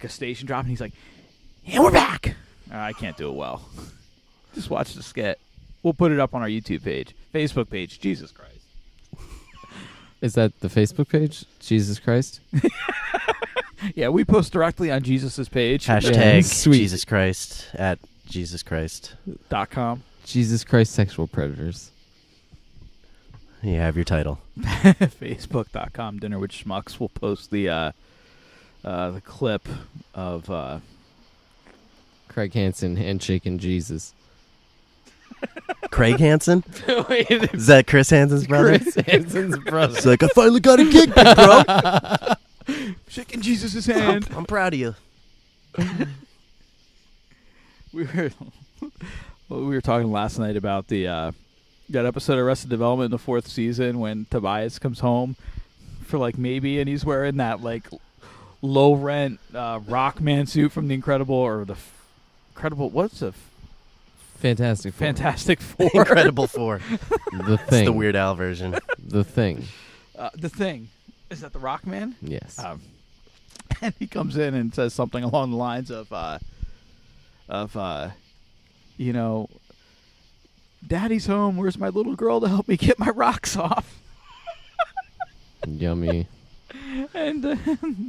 station drop, and he's like, "And we're back." I can't do it well. Just watch the skit. We'll put it up on our YouTube page, Facebook page. Jesus Christ. Is that the Facebook page? Jesus Christ? Yeah, we post directly on Jesus's page. Hashtag Sweet. Jesus Christ at Jesus Christ. .com. Jesus Christ sexual predators. You have your title. Facebook.com. Dinner with Schmucks. We'll post the clip of Craig Hansen handshaking Jesus. Craig Hansen? Wait, Is that Chris Hansen's brother? Chris Hansen's brother. It's like, I finally got a gig, big bro. shaking Jesus' hand. I'm proud of you. we were talking last night about the that episode of Arrested Development in the 4th season when Tobias comes home for like maybe, and he's wearing that like low rent Rockman suit from the Incredible what's the Fantastic Four. Fantastic Four. Incredible Four. The It's Thing. the Weird Al version. The Thing. The Thing. Is that the Rockman? Yes. And he comes in and says something along the lines of Daddy's home. Where's my little girl to help me get my rocks off? Yummy. And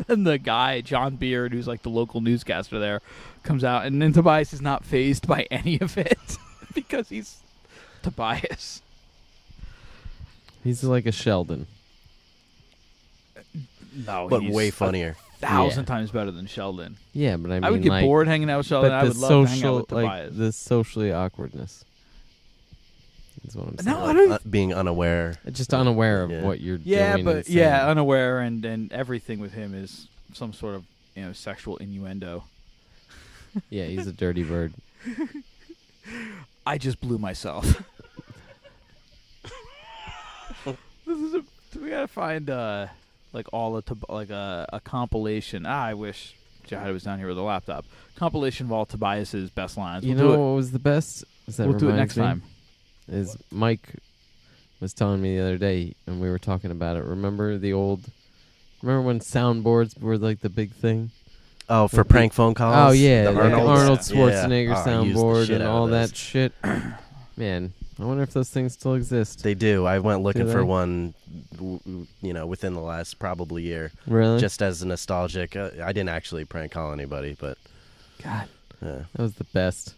then the guy, John Beard, who's like the local newscaster there, comes out, and then Tobias is not fazed by any of it because he's Tobias. He's like a Sheldon. No, But he's way funnier. 1,000 times better than Sheldon. Yeah, but I mean, I would get like, bored hanging out with Sheldon. but I the would love to hang out social, with Tobias. the socially awkwardness. That's what I'm saying. No, I don't. Being unaware. Just unaware of Yeah. what you're Yeah, doing. but and saying. unaware, and everything with him is some sort of sexual innuendo. Yeah, he's a dirty bird. I just blew myself. We gotta find like all a compilation. I wish Jahaira was down here with a laptop. Compilation of all Tobias's best lines. You We'll know do what was the best? Is that We'll do it reminds next me, time. Is Mike was telling me the other day, and we were talking about it. Remember when soundboards were like the big thing? Oh, for With the- prank phone calls? Oh yeah, The like Arnold's? Arnold Yeah. Schwarzenegger Oh, I used the soundboard shit and out all of that those. shit. Man, I wonder if those things still exist. They do. I went looking Do for they? one, within the last probably year, Really? just as a nostalgic. I didn't actually prank call anybody, but God, yeah. that was the best.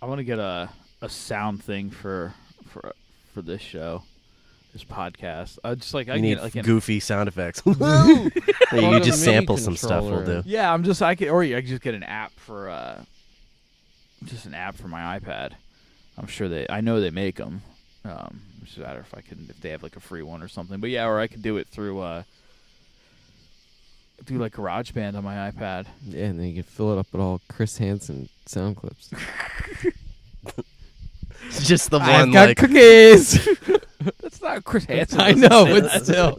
I want to get a sound thing for this show, this podcast. Just like I You can need get like goofy sound effects. Plug you a just MIDI sample some stuff. Will controller do. yeah, I'm just I could, or I could just get an app for just an app for my iPad. I'm sure I know they make them. It's just a matter if they have like a free one or something. But yeah, or I could do it through do like GarageBand on my iPad. Yeah, and then you can fill it up with all Chris Hansen sound clips. It's just the I've one got like cookies. That's not Chris Hansen. I know, but still.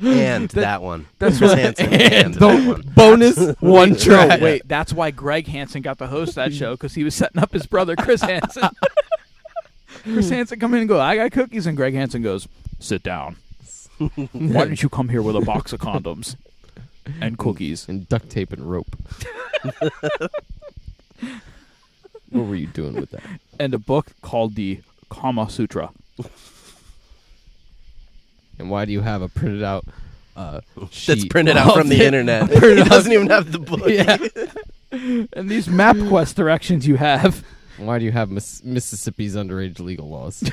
and that one. That's Chris what- Hansen and that one. Bonus one track. No, wait, that's why Greg Hansen got to host that show, because he was setting up his brother Chris Hansen. Chris Hansen come in and go, I got cookies, and Greg Hansen goes, sit down. Why didn't you come here with a box of condoms and cookies? And duct tape and rope. What were you doing with that? And a book called the Kama Sutra. And why do you have a printed out sheet? That's printed out from the internet. Printed It doesn't even have the book. Yeah. And these MapQuest directions you have. Why do you have Mississippi's underage legal laws?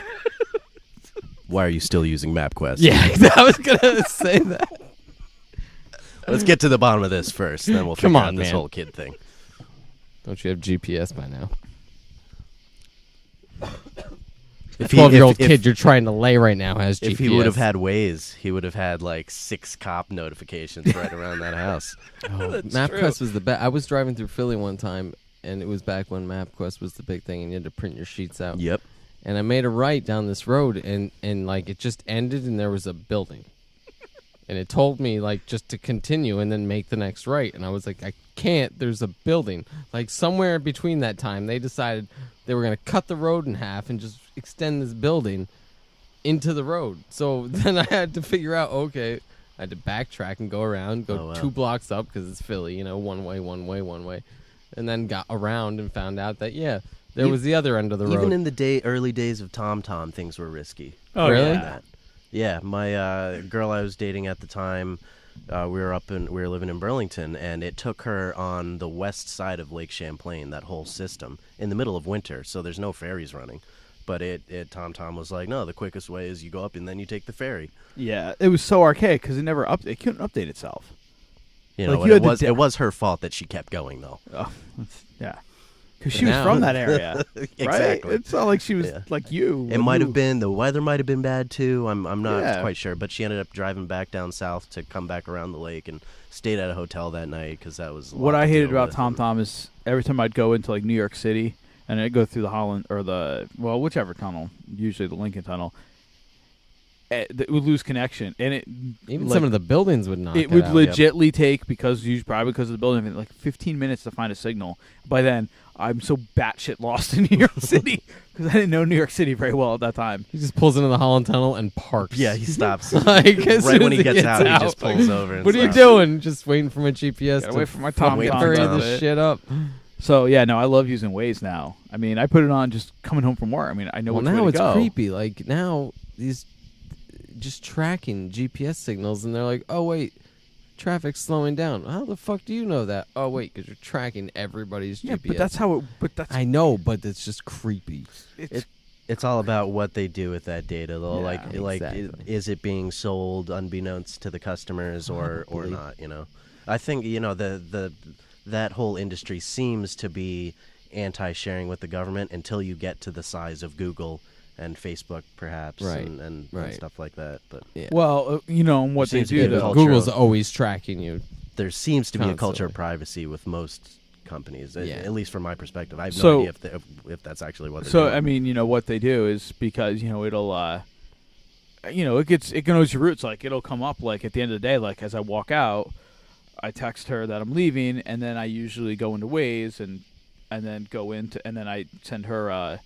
Why are you still using MapQuest? Yeah, I was gonna say that. Let's get to the bottom of this first, then we'll Come figure on, out this man. whole kid thing. Don't you have GPS by now? If 12-year-old kid you're trying to lay right now has GPS. If he would have had Waze, he would have had like 6 cop notifications right around that house. MapQuest was the best. I was driving through Philly one time, and it was back when MapQuest was the big thing, and you had to print your sheets out. Yep. And I made a right down this road, and like it just ended, and there was a building. And it told me like just to continue and then make the next right. And I was like, I can't. There's a building. Like somewhere between that time, they decided they were going to cut the road in half and just extend this building into the road. So then I had to figure out, okay, I had to backtrack and go around, go 2 blocks up because it's Philly, one way, and then got around and found out that there was the other end of the road. Even in the early days of TomTom, things were risky. Oh, really? Yeah. Yeah, my girl I was dating at the time, we were living in Burlington, and it took her on the west side of Lake Champlain, that whole system, in the middle of winter, so there's no ferries running. But TomTom was like, no, the quickest way is you go up and then you take the ferry. Yeah, it was so archaic because it couldn't update itself. Like you had it was her fault that she kept going, though. Oh, yeah. Because she was from that area. Exactly. Right? It's not like she was like you. It might have been, the weather might have been bad too. I'm not Yeah. quite sure, but she ended up driving back down south to come back around the lake and stayed at a hotel that night because that was a lot What to I hated deal about with. TomTom is every time I'd go into like New York City and I'd go through the Holland or whichever tunnel, usually the Lincoln Tunnel, it would lose connection, and Even like, some of the buildings would not. it would legitly take probably because of the building, like 15 minutes to find a signal. By then, I'm so batshit lost in New York City because I didn't know New York City very well at that time. He just pulls into the Holland Tunnel and parks. Yeah, he stops. Like, as Right soon when as he gets out, he just like, pulls over. And What are you stops. doing? Just waiting for my GPS Gotta to wait for my fucking TomTom hurry to this update. shit up. So yeah, no, I love using Waze now. I mean, I put it on just coming home from work. I mean, I know which way now to it's go. creepy. Like now these just tracking GPS signals, and they're like, oh wait, traffic's slowing down. How the fuck do you know that? Oh wait, because you're tracking everybody's Yeah, GPS. but that's how it. But that's I know, but it's just creepy. It's all about what they do with that data, though. Yeah, exactly. Is it being sold unbeknownst to the customers or Probably. not? I think that whole industry seems to be anti-sharing with the government until you get to the size of Google and Facebook, perhaps, Right, and right. stuff like that. But Yeah. well, and what they Seems to do. be though- the culture Google's of- always tracking you. there seems to be a culture Constantly. of privacy with most companies, Yeah. at least from my perspective. I have So- no idea if that's actually what they're So doing. I mean, what they do is because it'll, it knows your routes. Like it'll come up like at the end of the day, like as I walk out, I text her that I'm leaving, and then I usually go into Waze and then and then I send her a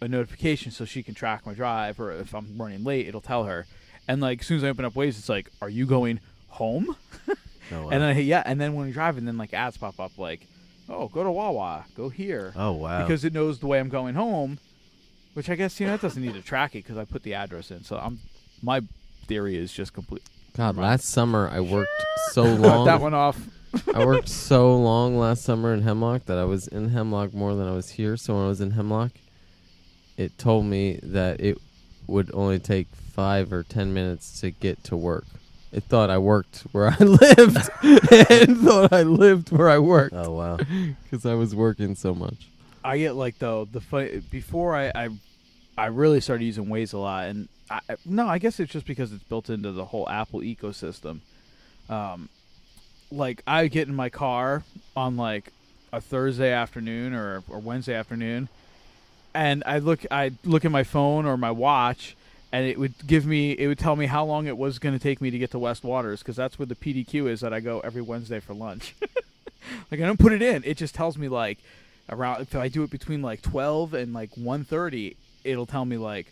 notification so she can track my drive, or if I'm running late, it'll tell her. And like as soon as I open up Waze, it's like, "Are you going home?" Oh, wow. And then and then when you're driving, then like ads pop up like oh, go to Wawa, go here. Oh, wow. Because it knows the way I'm going home, which I guess, it doesn't need to track it because I put the address in. So my theory is just complete. God, last summer I worked so Cut long. that one off. I worked so long last summer in Hemlock that I was in Hemlock more than I was here. So when I was in Hemlock, it told me that it would only take 5 or 10 minutes to get to work. It thought I worked where I lived. It thought I lived where I worked. Oh, wow. Because I was working so much. I get before I really started using Waze a lot, and I guess it's just because it's built into the whole Apple ecosystem. I get in my car on like a Thursday afternoon or Wednesday afternoon, and I look at my phone or my watch, and it would tell me how long it was going to take me to get to West Waters, because that's where the PDQ is that I go every Wednesday for lunch. I don't put it in; it just tells me like around, if I do it between like 12 and like 1:30, it'll tell me like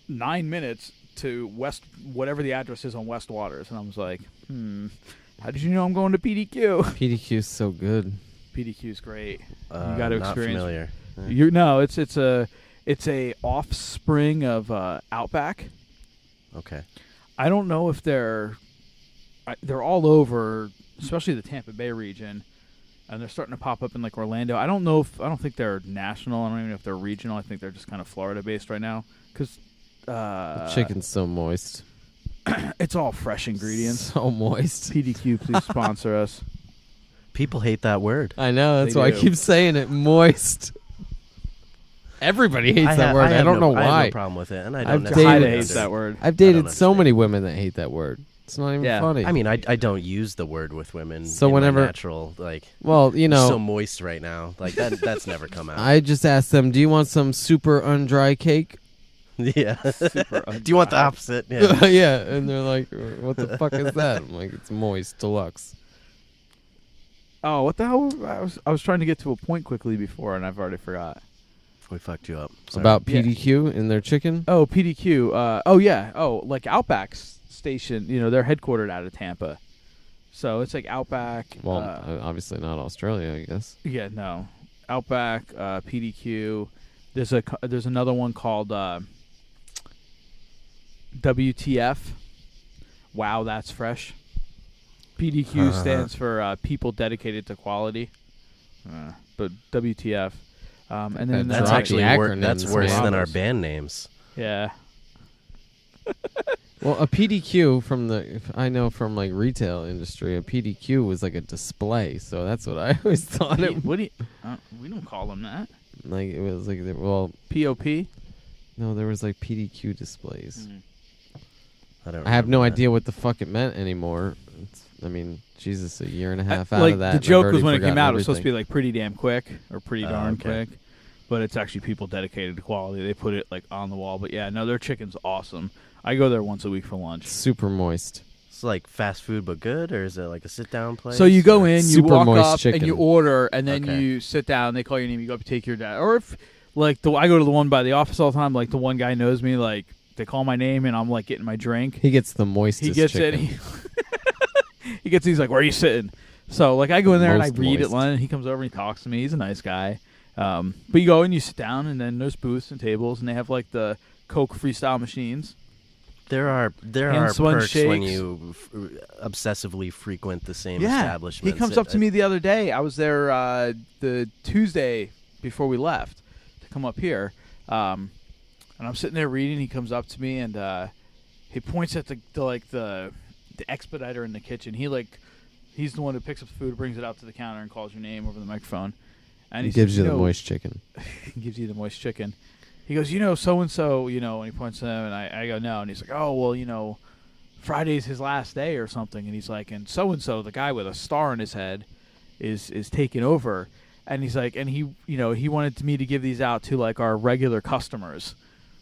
9 minutes to whatever the address is on West Waters, and I was like, how did you know I'm going to PDQ? PDQ is so good. PDQ is great. You got to Not experience. familiar. It's a offspring of Outback. Okay. I don't know if they're all over, especially the Tampa Bay region, and they're starting to pop up in like Orlando. I don't think they're national. I don't even know if they're regional. I think they're just kind of Florida based right now, because The chicken's so moist. it's all fresh ingredients. So moist. PDQ, please sponsor us. People hate that word. I know. That's They why do. I keep saying it. Moist. Everybody hates that word. I don't know I have why. no problem with it, and I I've don't dated- necessarily Haida Dated- hates that word. I've I dated don't so understand. many women that hate that word. It's not even Yeah. funny. I mean, I don't use the word with women. So in my whenever- natural, like, well, so moist right now, like that's never come out. I just asked them, do you want some super undry cake? Yeah. Super Do you want the opposite? Yeah. Yeah. And they're like, what the fuck is that? I'm like, it's moist deluxe. Oh, what the hell? I was trying to get to a point quickly before, and I've already forgot. We fucked you up. Sorry. About Yeah. PDQ and their chicken? Oh, PDQ. Oh, yeah. Oh, like Outback's station. They're headquartered out of Tampa, so it's like Outback. Well, obviously not Australia, I guess. Yeah, no. Outback, PDQ. There's another one called WTF. Wow, that's fresh. PDQ stands for People Dedicated to Quality, but WTF. And then That's That's Drop actually the acronyms, that's worse man. than our band names. yeah. Well, a PDQ I know from like retail industry, a PDQ was like a display. So that's what I always thought it. What do you? We don't call them that. Like it was like POP. no, there was like PDQ displays. I don't. I have no remember that. idea what the fuck it meant anymore. I mean, Jesus, a year and a half out Like of that. the and I've joke was already when it came forgotten out, it was supposed to be everything. like pretty damn quick or pretty darn okay. quick, but it's actually People Dedicated to Quality. They put it like on the wall. But yeah, no, their chicken's awesome. I go there once a week for lunch. super moist. It's like fast food, but good, or is it like a sit-down place? So you go or- in, you Super walk moist up, chicken. and you order, and then Okay. you sit down. They call your name. You go up, take your dad. Or if like I go to the one by the office all the time. Like the one guy knows me. Like they call my name, and I'm like getting my drink. He gets the moistest He gets chicken. it. He gets. He's like, "Where are you sitting?" So like I go in there and I Most read moist. it. And he comes over and he talks to me. He's a nice guy. But you go and you sit down, and then there's booths and tables, and they have like the Coke freestyle machines. There are Hand-spun perks when shakes. you obsessively frequent the same He establishments. comes up to me the other day. I was there the Tuesday before we left to come up here, and I'm sitting there reading. He comes up to me and he points at the expediter in the kitchen. He's the one who picks up the food, brings it out to the counter, and calls your name over the microphone. And He he gives says, you the moist chicken. He gives you the moist chicken. He goes, so and so, and he points to them, and I go, no, and he's like, oh well, Friday's his last day or something, and he's like, and so, the guy with a star in his head, is taking over, and he's like, and he wanted me to give these out to like our regular customers,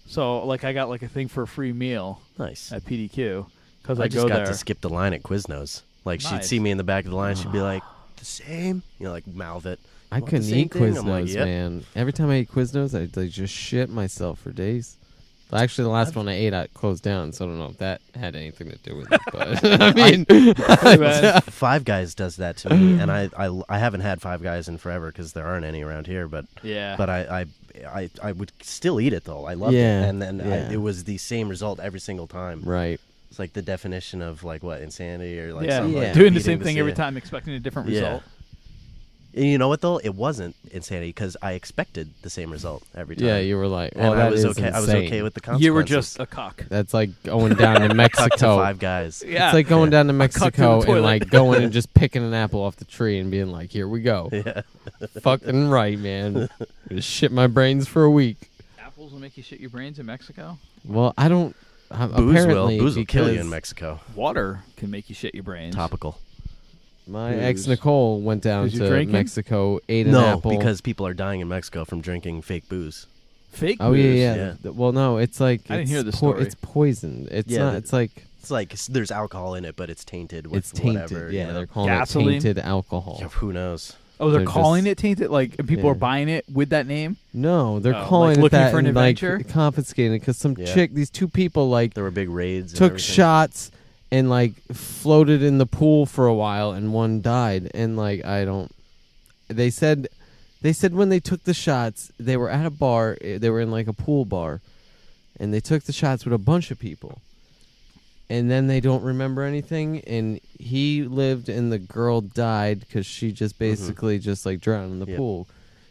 so like I got like a thing for a free meal Nice. at PDQ because I I just go got there. to skip the line at Quiznos. Like she'd Nice. see me in the back of the line, she'd be like, "The same," like mouth it. I Want the couldn't same eat thing? I'm like, Quiznos, "Yep." man. Every time I eat Quiznos, I just shit myself for days. Actually, the last one I ate, I closed down, so I don't know if that had anything to do with it. But I mean, Five Guys does that to me, and I haven't had Five Guys in forever because there aren't any around here. But I would still eat it though. I loved it, and then it was the same result every single time. Right. It's like the definition of like what, insanity or like doing the same thing every time, expecting a different result. And you know what though? It wasn't insanity because I expected the same result every time. Yeah, you were like, well, and I was okay. Insane. I was okay with the consequences. You were just a cock. That's like going down to Mexico. Cuck to Five Guys. Yeah. It's like going down to to Mexico the and like going and just picking an apple off the tree and being like, "Here we go." Yeah. Fucking right, man. Just shit my brains for a week. Apples will make you shit your brains in Mexico. Well, I don't. Booze apparently, will kill you in Mexico. Water can make you shit your brains. Topical. My ex Nicole went down to Mexico, ate an apple. No, because people are dying in Mexico from drinking fake booze. Fake Oh booze? yeah. Well, no, it's like I didn't hear the story. It's poisoned. It's not. It's like there's alcohol in it, but it's tainted with it's tainted. whatever. Yeah, you know? they're calling Gasoline? it tainted alcohol. Yeah, who knows? Oh, they're They're calling just- it tainted? Like, and people Yeah. are buying it with that name? No, they're Oh, calling like it looking that for an and, like adventure? confiscating it because some Yeah. chick, these two people, like There were big raids. And took everything. shots and like floated in the pool for a while, and one died. And like I don't. They said when they took the shots, they were at a bar. They were in like a pool bar, and they took the shots with a bunch of people. And then they don't remember anything, and he lived and the girl died because she just basically just like drowned in the pool.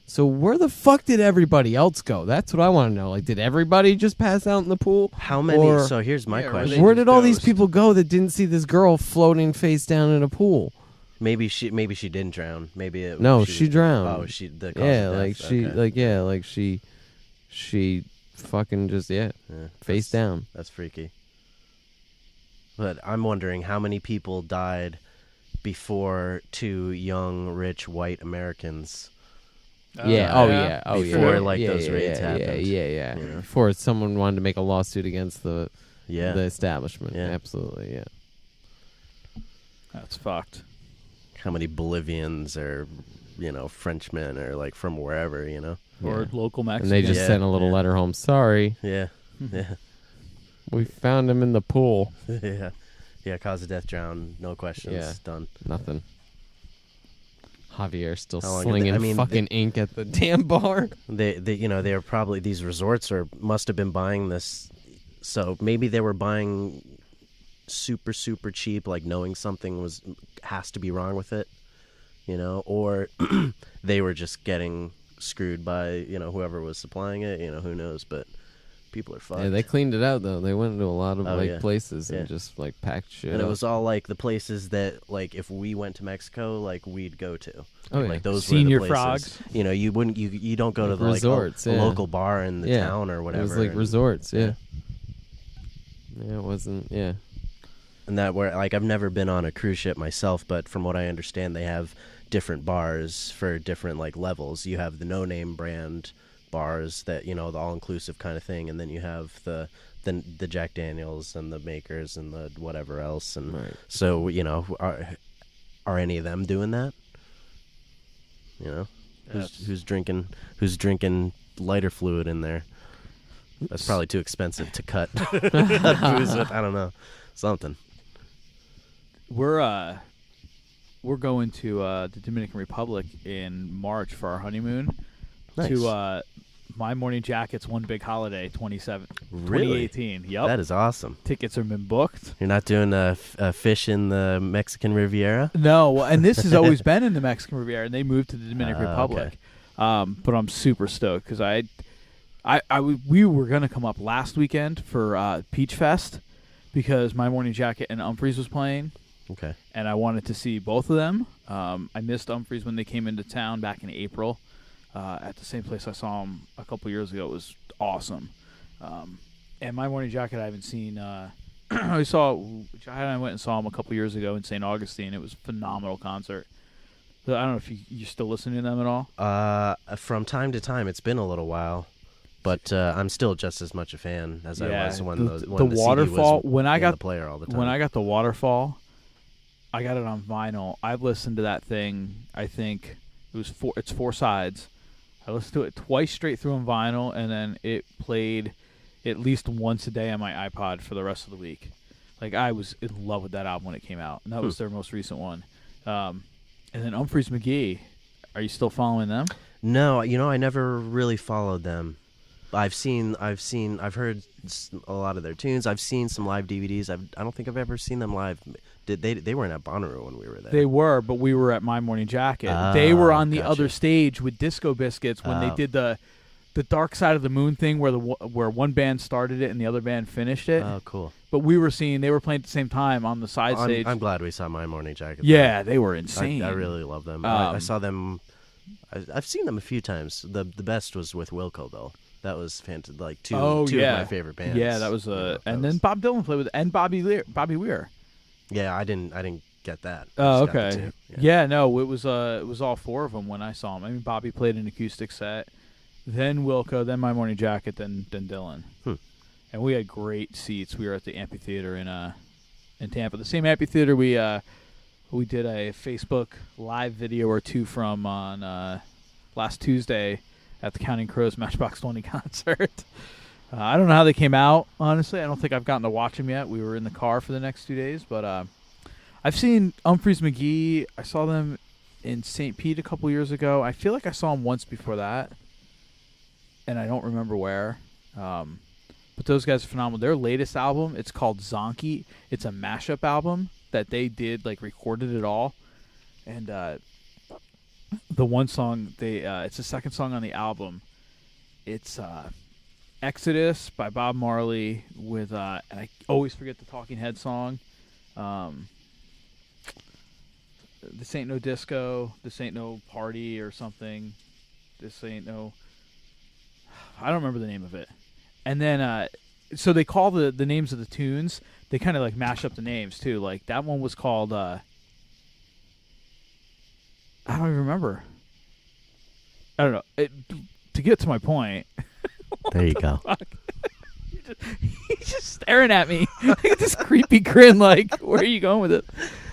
So where the fuck did everybody else go? That's what I want to know. Like, did everybody just pass out in the pool? How many? Or- So here's my Yeah, question. Where just did all these ghost. people go that didn't see this girl floating face down in a pool? Maybe she didn't drown. Maybe it. No, she drowned. Oh, she. The cause Yeah, of like death. she, Okay. she fucking just Yeah, face that's- down. That's freaky. But I'm wondering how many people died before two young, rich, white Americans. Yeah. Oh yeah. Oh yeah. Before, like, yeah, those yeah, raids yeah, happened, Yeah. you know? Before someone wanted to make a lawsuit against the Yeah. establishment. Yeah. Absolutely. Yeah. That's fucked. How many Bolivians or, Frenchmen or like from wherever, Or Yeah. local Mexicans. And they just Yeah, sent a little yeah. letter home. Sorry, Yeah. Yeah. we found him in the pool. Yeah. Yeah. Cause of death, drown. No questions. Yeah. Done. Nothing. Javier still How long have they- slinging I mean, fucking ink at the damn bar. They are probably, these resorts must have been buying this. So maybe they were buying super, super cheap, like knowing something has to be wrong with it, or they were just getting screwed by, whoever was supplying it, who knows, but people are fucked. Yeah, they cleaned it out though. They went into a lot of places Yeah. and just like packed shit. And up. it was all like the places that, like, if we went to Mexico, like we'd go to. Oh, yeah. Like those Senior were the places. frogs. You wouldn't. You don't go to the resorts, a yeah. local bar in the Yeah. town or whatever. It was like and- resorts. yeah. Yeah, it wasn't. Yeah. And that where, like, I've never been on a cruise ship myself, but from what I understand, they have different bars for different like levels. You have the no-name brand bars that the all-inclusive kind of thing, and then you have the Jack Daniels and the Makers and the whatever else. And Right. so are any of them doing that? Who's drinking lighter fluid in there? That's probably too expensive to cut booze with. I don't know, something. We're going to the Dominican Republic in March for our honeymoon. Nice. To My Morning Jacket's One Big Holiday Really? 2018. Yep. That is awesome. Tickets have been booked. You're not doing a fish in the Mexican Riviera? No, and this has always been in the Mexican Riviera, and they moved to the Dominican Republic. Okay. But I'm super stoked because we were gonna come up last weekend for Peach Fest because My Morning Jacket and Umphreys was playing, Okay. and I wanted to see both of them. I missed Umphreys when they came into town back in April at the same place I saw them a couple years ago. It was awesome. And My Morning Jacket I haven't seen. I went and saw them a couple years ago in St. Augustine. It was a phenomenal concert. So I don't know if you're still listening to them at all. From time to time, it's been a little while, but I'm still just as much a fan as I was when the Waterfall. CD was when I in got the player all the time. when I got the Waterfall, I got it on vinyl. I've listened to that thing. I think it was it's 4 sides. I listened to it twice straight through on vinyl, and then it played at least once a day on my iPod for the rest of the week. Like, I was in love with that album when it came out, and that was their most recent one. And then Humphreys McGee, are you still following them? No, I never really followed them. I've heard a lot of their tunes. I've seen some live DVDs. I don't think I've ever seen them live. They weren't at Bonnaroo when we were there? They were, but we were at My Morning Jacket. They were on the gotcha. other stage with Disco Biscuits when they did the Dark Side of the Moon thing, where one band started it and the other band finished it. Oh, cool. But they were playing at the same time on the side stage. I'm glad we saw My Morning Jacket. Yeah, they were insane. I really love them. I saw them. I've seen them a few times. The best was with Wilco, though. That was fantastic. Like two of my favorite bands. Yeah, that was then Bob Dylan played with and Bobby Weir. Yeah, I didn't get that. Oh, Just got the okay. two. Yeah, no, it was all four of them when I saw them. I mean, Bobby played an acoustic set, then Wilco, then My Morning Jacket, then Dylan. And we had great seats. We were at the amphitheater in Tampa. The same amphitheater we did a Facebook live video or two from on last Tuesday at the Counting Crows Matchbox 20 concert. I don't know how they came out, honestly. I don't think I've gotten to watch them yet. We were in the car for the next 2 days. But I've seen Humphreys McGee. I saw them in St. Pete a couple years ago. I feel like I saw them once before that, and I don't remember where. But those guys are phenomenal. Their latest album, it's called Zonky. It's a mashup album that they did, like recorded it all. And the one song, it's the second song on the album. It's Exodus by Bob Marley with, and I always forget the Talking Head song. This Ain't No Disco, This Ain't No Party or something. This Ain't No... I don't remember the name of it. And then, so they call the names of the tunes, they kind of like mash up the names too. Like that one was called, I don't even remember. I don't know. To get to my point. There you go. He's just staring at me. Like this creepy grin, like, where are you going with it?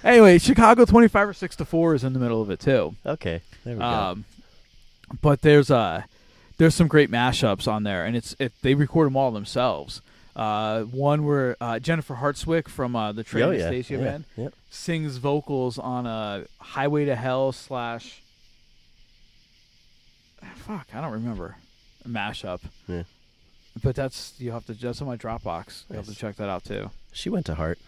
Anyway, Chicago 25 or 6-4 is in the middle of it too. Okay. There we go. But there's some great mashups on there, and they record them all themselves. One where Jennifer Hartswick from the Trey Anastasia band sings vocals on Highway to Hell / fuck, I don't remember. A mashup. Yeah. But that's on my Dropbox. You have to check that out too. She went to Hart.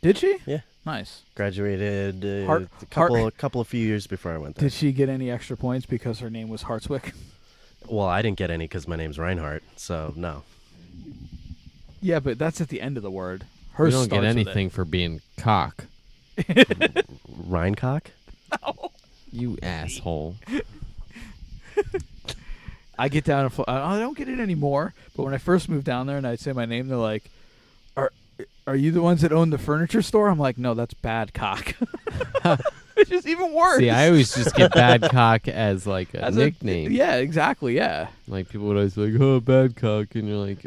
Did she? Yeah. Nice. Graduated a couple of few years before I went there. Did she get any extra points because her name was Hartswick? Well, I didn't get any because my name's Reinhardt, so no. Yeah, but that's at the end of the word. You don't get anything for being cock. Reincock? No. You asshole. I get down and I don't get it anymore. But when I first moved down there and I'd say my name, they're like, "Are you the ones that own the furniture store?" I'm like, "No, that's Bad Cock." Which is even worse. See, I always just get Bad Cock as like a nickname. Yeah, exactly. Yeah. Like people would always be like, "Oh, Bad Cock," and you're like,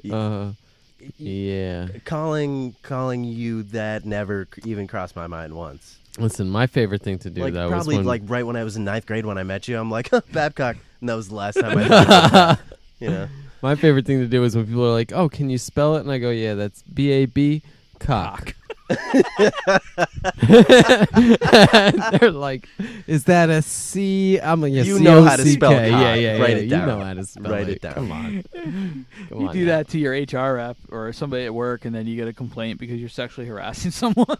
yeah. Calling you that never even crossed my mind once. Listen, my favorite thing to do like, though probably was like right when I was in 9th grade when I met you, I'm like, Babcock, and that was the last time I you know. My favorite thing to do is when people are like, "Oh, can you spell it?" And I go, "Yeah, that's B-A-B cock." They're like, "Is that a C?" I'm like, "Yes, you know how to spell it. Yeah. Write it down. You know how to spell Write it. it down. Come on. You do that to your HR rep or somebody at work, and then you get a complaint because you're sexually harassing someone.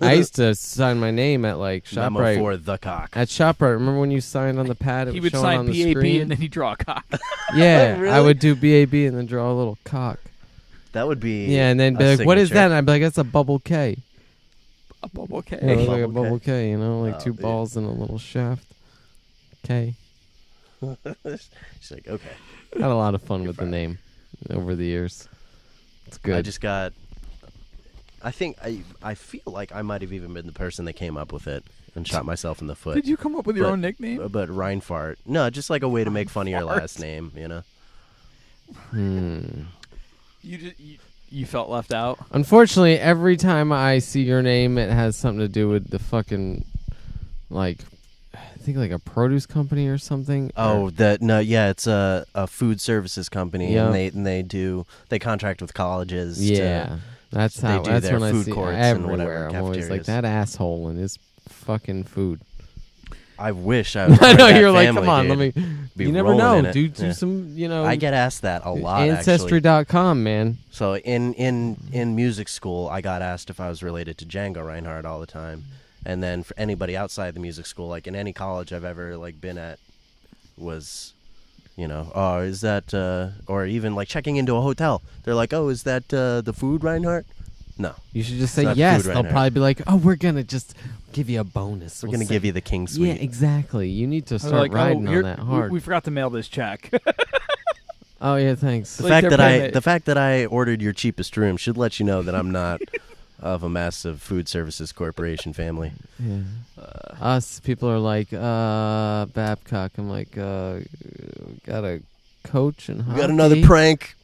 I used to sign my name at like Memo ShopRite. for the cock. At ShopRite, remember when you signed on the pad? He was would showing sign on the BAB screen? and then he'd draw a cock. Yeah, Really? I would do BAB and then draw a little cock. That would be Yeah, and then be a like, "What is signature. that?" And I'd be like, "That's a bubble K." A bubble K. Yeah, it was like a Bubble bubble K, you know, like Oh, two dude. balls and a little shaft. K. She's like, okay. Had a lot of fun with the name over the years. It's good. I just got. I think I feel like I might have even been the person that came up with it and shot myself in the foot. Did you come up with your own nickname? But Reinfart. No, just like a way to make fun of your last name, you know. You felt left out? Unfortunately, every time I see your name, it has something to do with the fucking, like, think like a produce company or something. Oh, it's a food services company, Yeah. and they contract with colleges. Yeah, that's they how. do That's their when I food see courts and everywhere. whatever, I'm always like cafeterias. that asshole and his fucking food. I wish I was. I part of know that you're like, family, come on, dude. let me. Be You never rolling know, in it. dude. Do Yeah. some, I get asked that a lot. Actually. Ancestry.com, man. So in music school, I got asked if I was related to Django Reinhardt all the time, and then for anybody outside the music school, like in any college I've ever like been at, was, oh, is that or even like checking into a hotel, they're like, oh, is that the food Reinhardt? No, You should just It's say not yes. food They'll right probably be like, oh, we're gonna just give you a bonus. we're gonna give you the king suite. Yeah, exactly. You need to They're start like, riding oh, on that hard. We forgot to mail this check. Oh yeah, thanks. The Like fact they're that paying the fact that I ordered your cheapest room should let you know that I'm not of a massive food services corporation family. Yeah. Us people are like, Babcock. I'm like, got a coach and We got another prank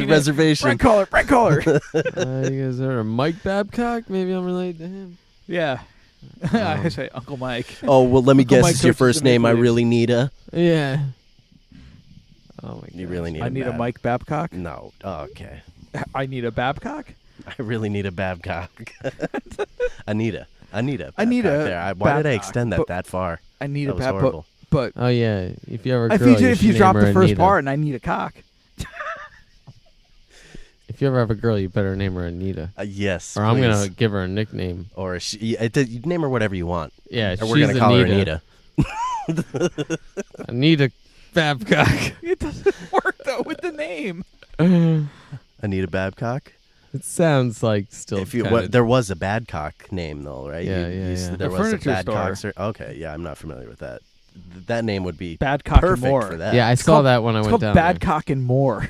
reservation. Frank caller. You guys are Mike Babcock? Maybe I'm related to him. Yeah. I say Uncle Mike. Oh well, let me Uncle guess. Mike It's your coaches first the name. I Maple Leafs. really need a. Yeah. Oh my god. You really need. I need a Mike Babcock. No. Oh, okay. I need a Babcock. I really need a Babcock. Anita. I need a Why did I Babcock, extend but- that far? I need That a was Babcock. horrible. But Oh yeah. If you ever if girl, you should drop name her the first Anita. part and I need a cock. If you ever have a girl, you better name her Anita. Yes. Or I'm gonna please. give her a nickname. Or you name her whatever you want. Yeah, Or we're gonna call her Anita. Anita Babcock. It doesn't work though with the name. Anita Babcock. It sounds like still. If you kinda- there was a Badcock name though, right? Yeah, You yeah. said The There was a furniture Badcock. Okay, yeah, I'm not familiar with that. That name would be Badcock and perfect more. for that. yeah, I saw called- that when I It's went called down there. Badcock and more.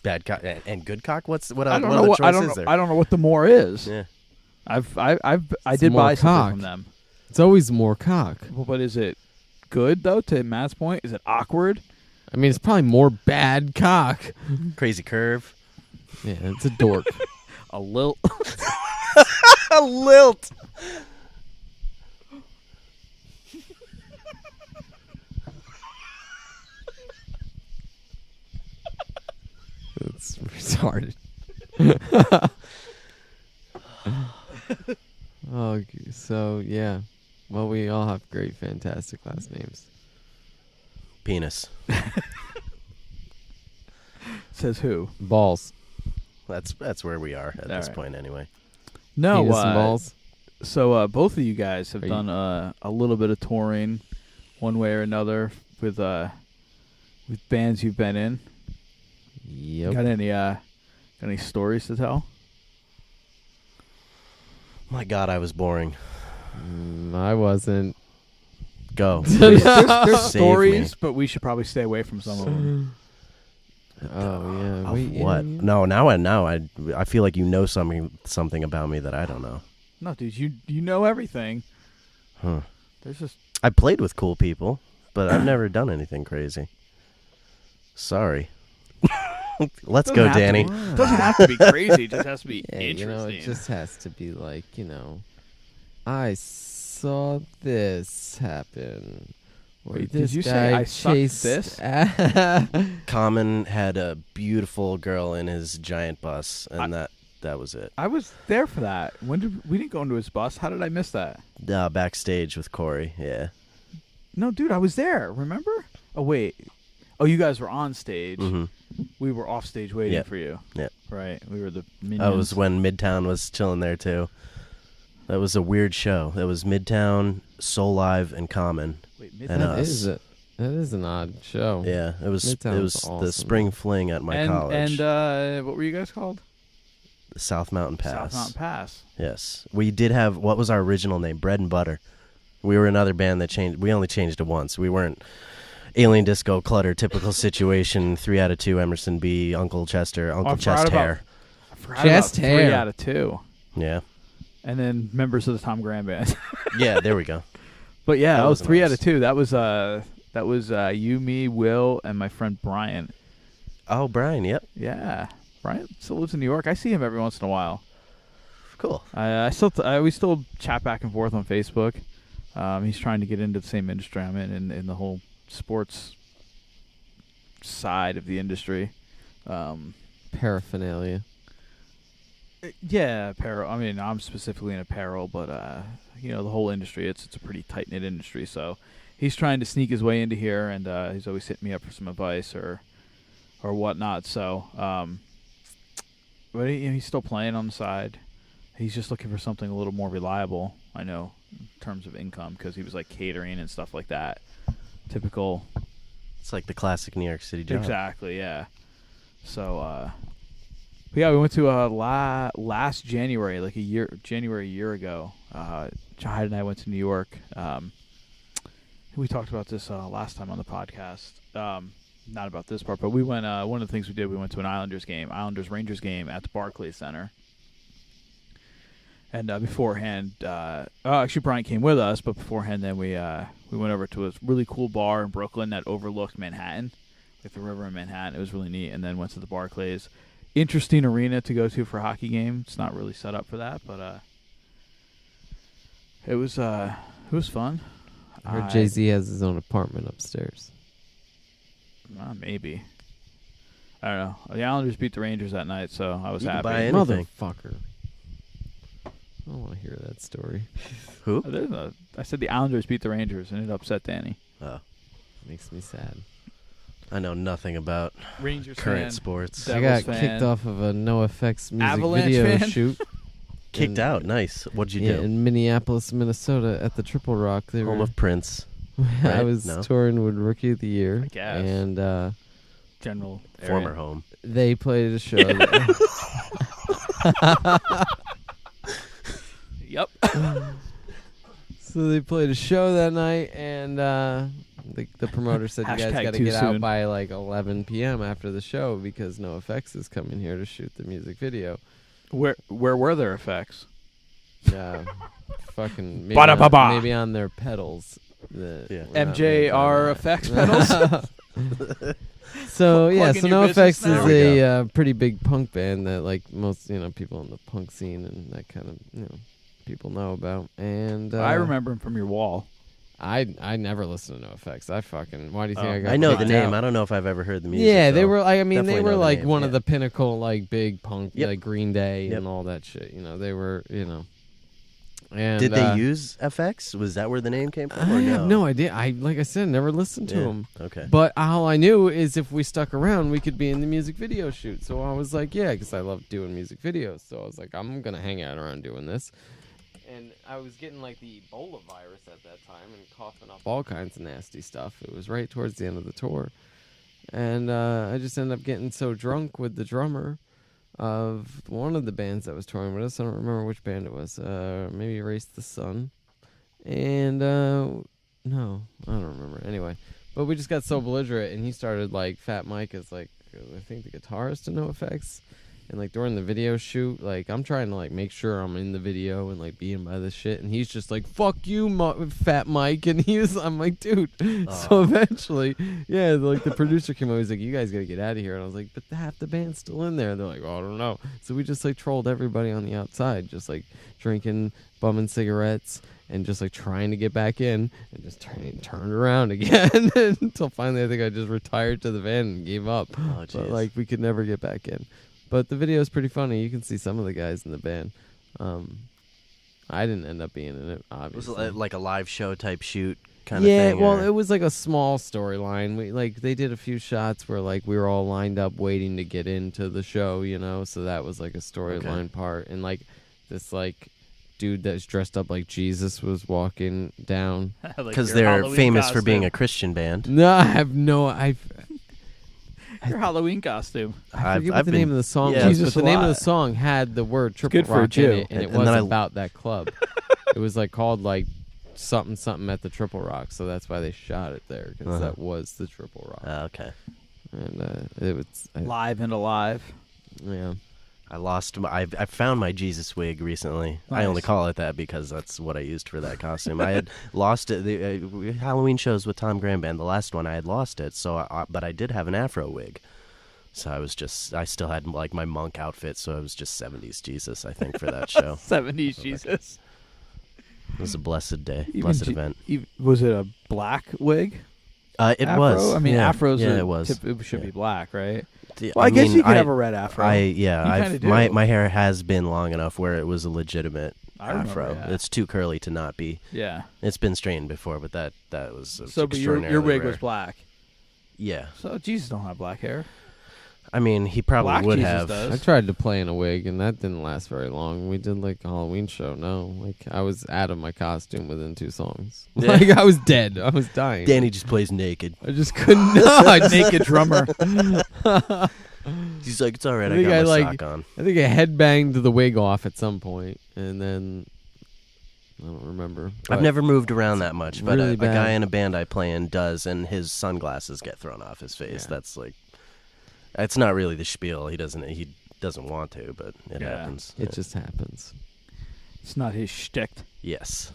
Badcock and Goodcock. What I don't other know. choice I don't is know. there? I don't know what the more is. Yeah. I It's did more buy something cock. from them. It's always more cock. Well, but is it good though? To Matt's point, is it awkward? I mean, it's probably more bad cock. Crazy curve. Yeah, it's a dork. A lilt. A lilt. It's retarded. Okay, so yeah. Well, we all have great, fantastic last names. Penis. Says who? Balls. That's where we are at All this right. point, anyway. No. Penis and balls. So both of you guys have Are done a little bit of touring, one way or another, with bands you've been in. Yep. Got any stories to tell? My God, I was boring. I wasn't. Go. There's Save stories, me. but we should probably stay away from some of them. Oh yeah. Of Wait, yeah, what? yeah. No, now I feel like you know something about me that I don't know. No, dude, you know everything. Huh. There's just I played with cool people, but I've never done anything crazy. Sorry. Let's go, Danny. It doesn't have to be crazy. It just has to be Yeah, interesting. it just has to be like, I saw this happen. Or Wait, this did you say guy I sucked chased this? Common had a beautiful girl in his giant bus, and that was it. I was there for that. We didn't go into his bus? How did I miss that? Backstage with Corey, yeah. No, dude, I was there. Remember? Oh wait. Oh, you guys were on stage. Mm-hmm. We were off stage waiting Yep. for you. Yep. Right. We were the minions. That was when Midtown was chilling there too. That was a weird show. That was Midtown, Soul Live, and Common. Wait, and Midtown. That is an odd show. Yeah, it was Midtown's the awesome. spring fling at my college. And what were you guys called? South Mountain Pass. South Mountain Pass. Yes. We did have, what was our original name? Bread and Butter. We were another band that changed. We only changed it once. We weren't Alien Disco, Clutter, Typical Situation, 3 out of 2, Emerson B, Uncle Chester, Uncle Chest Hair. I forgot Chest about hair. 3 out of 2. Yeah. And then members of the Tom Graham Band. Yeah, there we go. But yeah, That that was was 3 nice. out of 2. That was you, me, Will, and my friend Brian. Oh, Brian, yep. Yeah. Brian still lives in New York. I see him every once in a while. Cool. We still chat back and forth on Facebook. He's trying to get into the same industry I'm in the whole sports side of the industry. Paraphernalia. Yeah, apparel. I mean, I'm specifically in apparel, but the whole industry. It's a pretty tight knit industry. So he's trying to sneak his way into here, and he's always hitting me up for some advice or whatnot. So, but he's still playing on the side. He's just looking for something a little more reliable. I know, in terms of income, because he was like catering and stuff like that. Typical. It's like the classic New York City job. Exactly. Yeah. So. Yeah, we went to last January, like a year ago. Jahid and I went to New York. We talked about this last time on the podcast. Not about this part, but we went. One of the things we did, we went to an Islanders-Rangers game at the Barclays Center. And beforehand, actually Brian came with us, but beforehand, then we went over to a really cool bar in Brooklyn that overlooked Manhattan, like the river in Manhattan. It was really neat. And then went to the Barclays. Interesting arena to go to for a hockey game. It's not really set up for that, but it was fun. I heard Jay-Z has his own apartment upstairs. Maybe. I don't know. The Islanders beat the Rangers that night, so I was You can happy. buy anything. Motherfucker. I don't want to hear that story. Who? I said the Islanders beat the Rangers, and it upset Danny. Oh, Makes me sad. I know nothing about Rangers current fan. sports. Devils I got fan. kicked off of a NoFX music Avalanche video fan? shoot. Kicked out. Nice. What'd you do? In Minneapolis, Minnesota, at the Triple Rock. They Home were. of Prince. I right? was No? touring with Rookie of the Year, I guess. and General Former area. home. they played a show. Yep. So they played a show that night, and the promoter said, you guys Hashtag got to too get soon. out by like 11 p.m. after the show because NoFX is coming here to shoot the music video. Where were their effects? Yeah, fucking maybe, Ba-da-ba-ba. maybe on their pedals. Yeah. We're not really MJR talking effects about pedals? So yeah, Plug in so your business NoFX now. is There we a pretty big punk band that like most people in the punk scene and that kind of people know about. And I remember him from your wall. I never listened to NoFX. Why do you think I got? I know the kicked name. out? I don't know if I've ever heard the music. Yeah, they though. were. I mean, Definitely they were know the like name, one of yeah. the pinnacle, like big punk, Yep. like Green Day Yep. and all that shit. They were, And Did they use FX? Was that where the name came from? I Or have no idea. Like I said, never listened to Yeah. them. Okay. But all I knew is if we stuck around, we could be in the music video shoot. So I was like, yeah, because I love doing music videos. So I was like, I'm gonna hang out around doing this. And I was getting like the Ebola virus at that time and coughing up all kinds of nasty stuff. It was right towards the end of the tour. And I just ended up getting so drunk with the drummer of one of the bands that was touring with us. I don't remember which band it was. Maybe Erase the Sun. And no, I don't remember. Anyway, but we just got so belligerent, and he started like Fat Mike as like I think the guitarist in NoFX. And like during the video shoot, like I'm trying to like make sure I'm in the video and like being by this shit, and he's just like "fuck you, Fat Mike," and I'm like, dude. So eventually, yeah, like the producer came over, he's like, "You guys gotta get out of here," and I was like, "But half the band's still in there." And they're like, "Oh, I don't know." So we just like trolled everybody on the outside, just like drinking, bumming cigarettes, and just like trying to get back in, and just turned around again until finally I think I just retired to the van and gave up. Oh, But jeez. like we could never get back in. But the video is pretty funny. You can see some of the guys in the band. I didn't end up being in it, Was obviously. it like a live show type shoot kind of Yeah, thing? well, or- it was like a small storyline. They did a few shots where like we were all lined up waiting to get into the show, so that was like a storyline part. And like this like dude that's dressed up like Jesus was walking down. Because they're famous for being a Christian band. No, I have your Halloween costume. I forget what the name of the song yeah, was, Jesus but the name of the alive. song had the word Triple good for a Rock in Jew. it, and it And was then I- about that club. It was like called like something something at the Triple Rock, so that's why they shot it there because that was the Triple Rock. Okay. And it was Live and alive. yeah. I found my Jesus wig recently. I only Nice. call it that because that's what I used for that costume. I had lost it. The Halloween shows with Tom Graham Band, the last one, I had lost it. So, but I did have an afro wig. So I still had like my monk outfit. So I was just 70s Jesus, I think, for that show. 70s Jesus. It was a blessed day, Even blessed event. Was it a black wig? It Afro? was. I mean, yeah. afros. Yeah, it was. It should be black, right? Yeah, Well, I guess you could have a red afro. You I've kinda do. my hair has been long enough where it was a legitimate I remember, afro. yeah. It's too curly to not be. Yeah. It's been straightened before, but that was So, but your wig was black. Yeah. So Jesus don't have black hair. I mean, he probably Black would Jesus have. does. I tried to play in a wig, and that didn't last very long. We did like a Halloween show. No, like I was out of my costume within 2 songs. Yeah. Like I was dead. I was dying. Danny just plays naked. I just couldn't. No, Naked drummer. He's like, it's all right. I I think got I, my like- sock on. I think I headbanged the wig off at some point, and then I don't remember. I've but- never moved around that much, but Really a bad. guy in a band I play in does, and his sunglasses get thrown off his face. Yeah. That's like, it's not really the spiel. He doesn't want to, but it Yeah. happens. It just happens. It's not his shtick. Yes.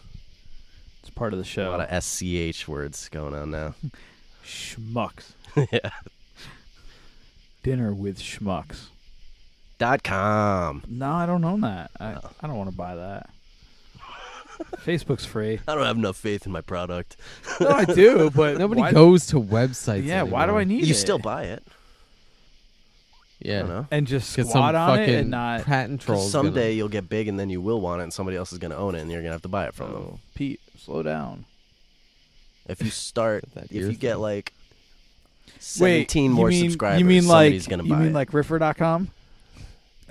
It's part of the A show. lot of SCH words going on now. Schmucks. Yeah. Dinner with schmucks. .com. No, I don't own that. I Oh. don't want to buy that. Facebook's free. I don't have enough faith in my product. No, I do, but Nobody why- goes to websites. Yeah, why do anymore. I need it? You still buy it. I Yeah, don't know. And just because squat some on fucking it and not. patent 'Cause trolls. someday you'll get big and then you will want it and somebody else is going to own it and you're going to have to buy it from them. Oh, Pete, slow down. If you start, That if ear you get thing. like 17 Wait, more you mean, subscribers, you mean somebody's like going to you buy mean it. like Riffer.com?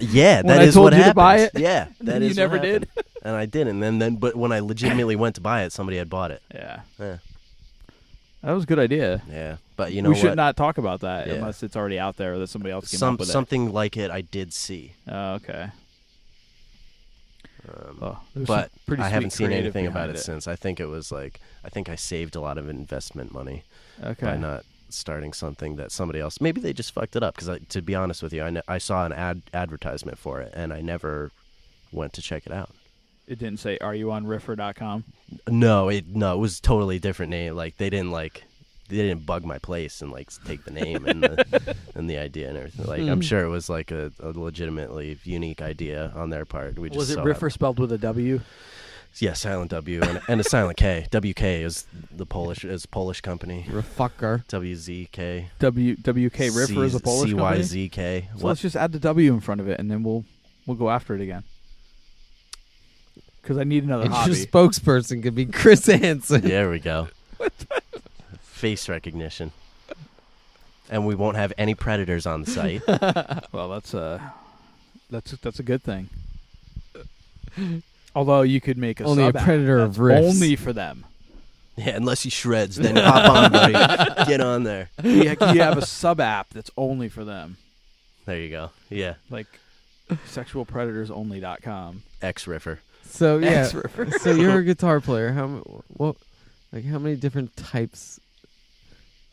Yeah, When that I is told what you to happens. buy it? Yeah, that You is never what did? happened. And I didn't. And then, but when I legitimately went to buy it, somebody had bought it. Yeah, Yeah, that was a good idea. yeah. But you know We what? should not talk about that Yeah. unless it's already out there or that somebody else came up with Something like it I did see. it. Oh, okay. Oh, there's But some pretty I sweet haven't seen creative anything about behind it since. I think it was like, I think I saved a lot of investment money Okay. by not starting something that somebody else, maybe they just fucked it up. Because to be honest with you, I saw an advertisement for it and I never went to check it out. It didn't say, "Are you on Riffer.com?" No, it was totally different name. Like they didn't bug my place and like take the name and the and the idea and everything. Like I'm sure it was like a legitimately unique idea on their part. We just Was it saw Riffer spelled with a W? Yeah, silent W and a silent K. WK is the Polish company. fucker. WZK. WK Riffer is a Polish company. CYZK. So let's just add the W in front of it, and then we'll go after it again. Because I need another And your hobby. spokesperson could be Chris Hansen. There we go. Face recognition. And we won't have any predators on the site. Well, that's a good thing. Although you could make a Only a sub app predator that's of riffs. only for them. Yeah, unless he shreds, then hop on, buddy. Get on there. You have a sub app that's only for them, There you go. Yeah. like sexualpredatorsonly.com. Ex-riffer. So yeah, Ex-Riffer. so you're a guitar player. How many different types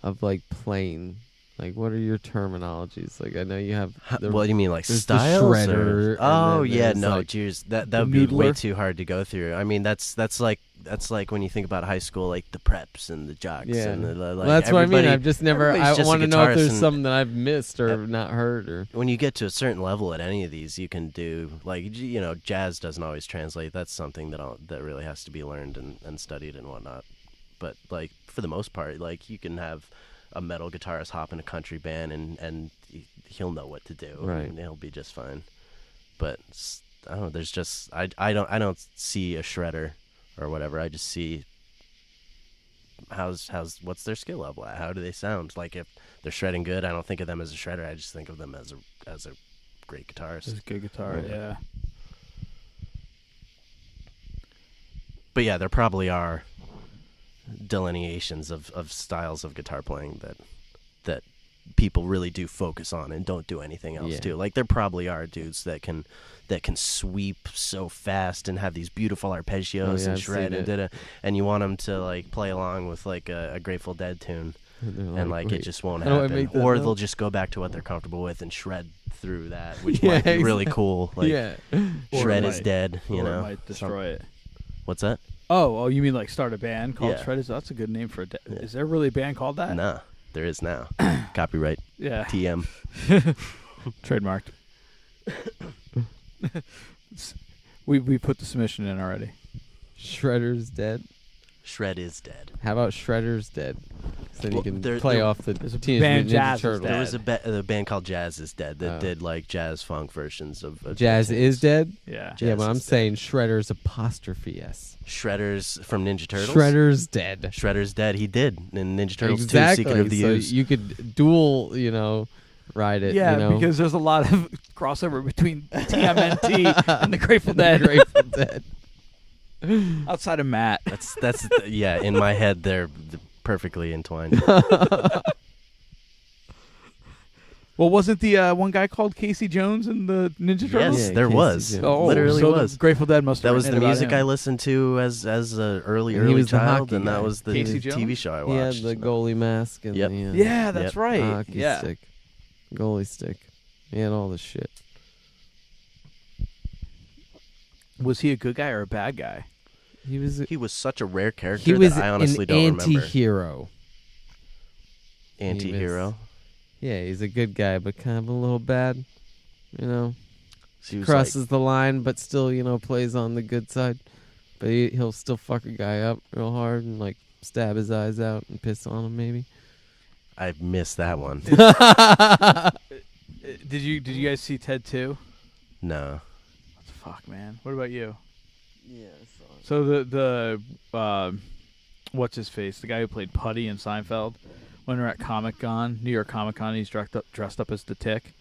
of like playing? Like, what are your terminologies? Like, I know you have. What do you mean, like there's the styles? shredder, or- and Oh then yeah, there's, no, like, cheers. That the would be way noodler. too hard to go through. I mean, that's like when you think about high school, like the preps and the jocks. Yeah. And the, like, Well, that's what I mean. everybody- I've just never. I everybody's just a want to know if guitarist there's and- something that I've missed or not heard or. When you get to a certain level at any of these, you can do like jazz doesn't always translate. That's something that really has to be learned and studied and whatnot. But like for the most part, like you can have a metal guitarist hop in a country band and he'll know what to do. Right. And he'll be just fine. But I don't know. There's just I don't see a shredder or whatever. I just see what's their skill level at? How do they sound? Like if they're shredding good, I don't think of them as a shredder. I just think of them as a great guitarist. It's a good guitar, yeah. But yeah, there probably are delineations of styles of guitar playing that people really do focus on and don't do anything else Yeah. too. Like there probably are dudes that can sweep so fast and have these beautiful arpeggios yeah, and I've shred seen and it. and you want them to like play along with like a Grateful Dead tune. And And like it just won't how do I happen, make that or note? they'll just go back to what they're comfortable with and shred through that, which Yeah, might be really exactly. cool. Like yeah. Or Shred it is might- dead, or you it know. might destroy it. What's that? Oh, you mean like start a band called Yeah. Shred? That's a good name for a. Yeah. Is there really a band called that? Nah, there is now. Copyright Yeah, TM. trademarked. We put the submission in already. Shredder's dead. Shred is dead. How about Shredder's dead? So then Well, you can there- play there- off the there's a Teenage band Mutant Jazz Ninja is Turtles. dead. There was a band called Jazz is Dead that Oh. did like jazz funk versions of Jazz is dead. Yeah. Yeah, Jazz but I'm is dead. saying Shredder's apostrophe S. Shredder's from Ninja Turtles. Shredder's dead. Shredder's dead. He did in Ninja Turtles 2: Exactly. Secret of the So Ooze. you could dual, ride it. Yeah, you know? because there's a lot of crossover between TMNT and the Grateful Dead. Grateful Dead. Outside of Matt. That's yeah. In my head, they're perfectly entwined. Well, wasn't the one guy called Casey Jones in the Ninja Turtles? Yes, Yeah, there Casey was. Jones. Oh, Literally so was. The Grateful Dead must have That was written the it about music him. I listened to as an early And he was the child, hockey and that guy. was the Casey TV Jones? show I He had watched. the goalie mask and Yep. the Yeah, that's Yep. right. hockey Yeah. stick, goalie stick. He had all the shit. Was he a good guy or a bad guy? He was. He was such a rare character He was that I honestly an don't remember. anti-hero. Anti-hero. Yeah, he's a good guy, but kind of a little bad. You know, He was crosses the line, but still, plays on the good side. But he'll still fuck a guy up real hard and like stab his eyes out and piss on him, maybe. I missed that one. Did you guys see Ted 2? No. What the fuck, man? What about you? Yeah, I saw it. So the what's his face? The guy who played Putty in Seinfeld. When we're at New York Comic Con, he's dressed up as the Tick.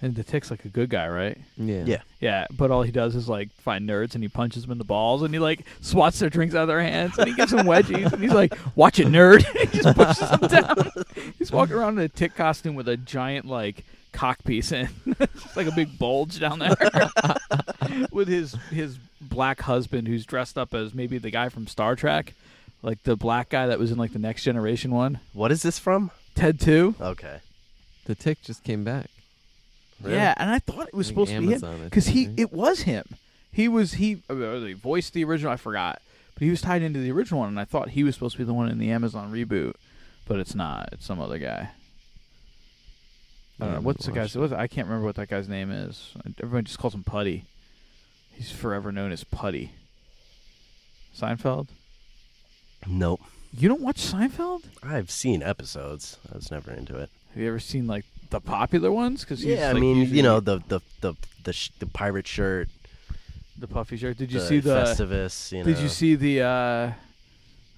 And the Tick's like a good guy, right? Yeah. Yeah. Yeah, but all he does is like find nerds and he punches them in the balls and he like swats their drinks out of their hands and he gives them wedgies and he's like, "Watch it, nerd!" He just pushes them down. He's walking around in a Tick costume with a giant like cock piece in, just like a big bulge down there, with his black husband who's dressed up as maybe the guy from Star Trek, like the black guy that was in like the Next Generation one. What is this from? Ted 2. Okay. The Tick just came back. Really? Yeah, and I thought it was I think supposed to be him Amazon, I because think, right? it was him. He voiced the original. I forgot, but he was tied into the original one, and I thought he was supposed to be the one in the Amazon reboot, but it's not. It's some other guy. I don't know what's the guy's. I can't remember what that guy's name is. Everyone just calls him Putty. He's forever known as Putty. Seinfeld. Nope. You don't watch Seinfeld? I've seen episodes. I was never into it. Have you ever seen like the popular ones? Cause Yeah, I like, mean, usually the pirate shirt. the puffy shirt. Did you the see the? Festivus? Did you see the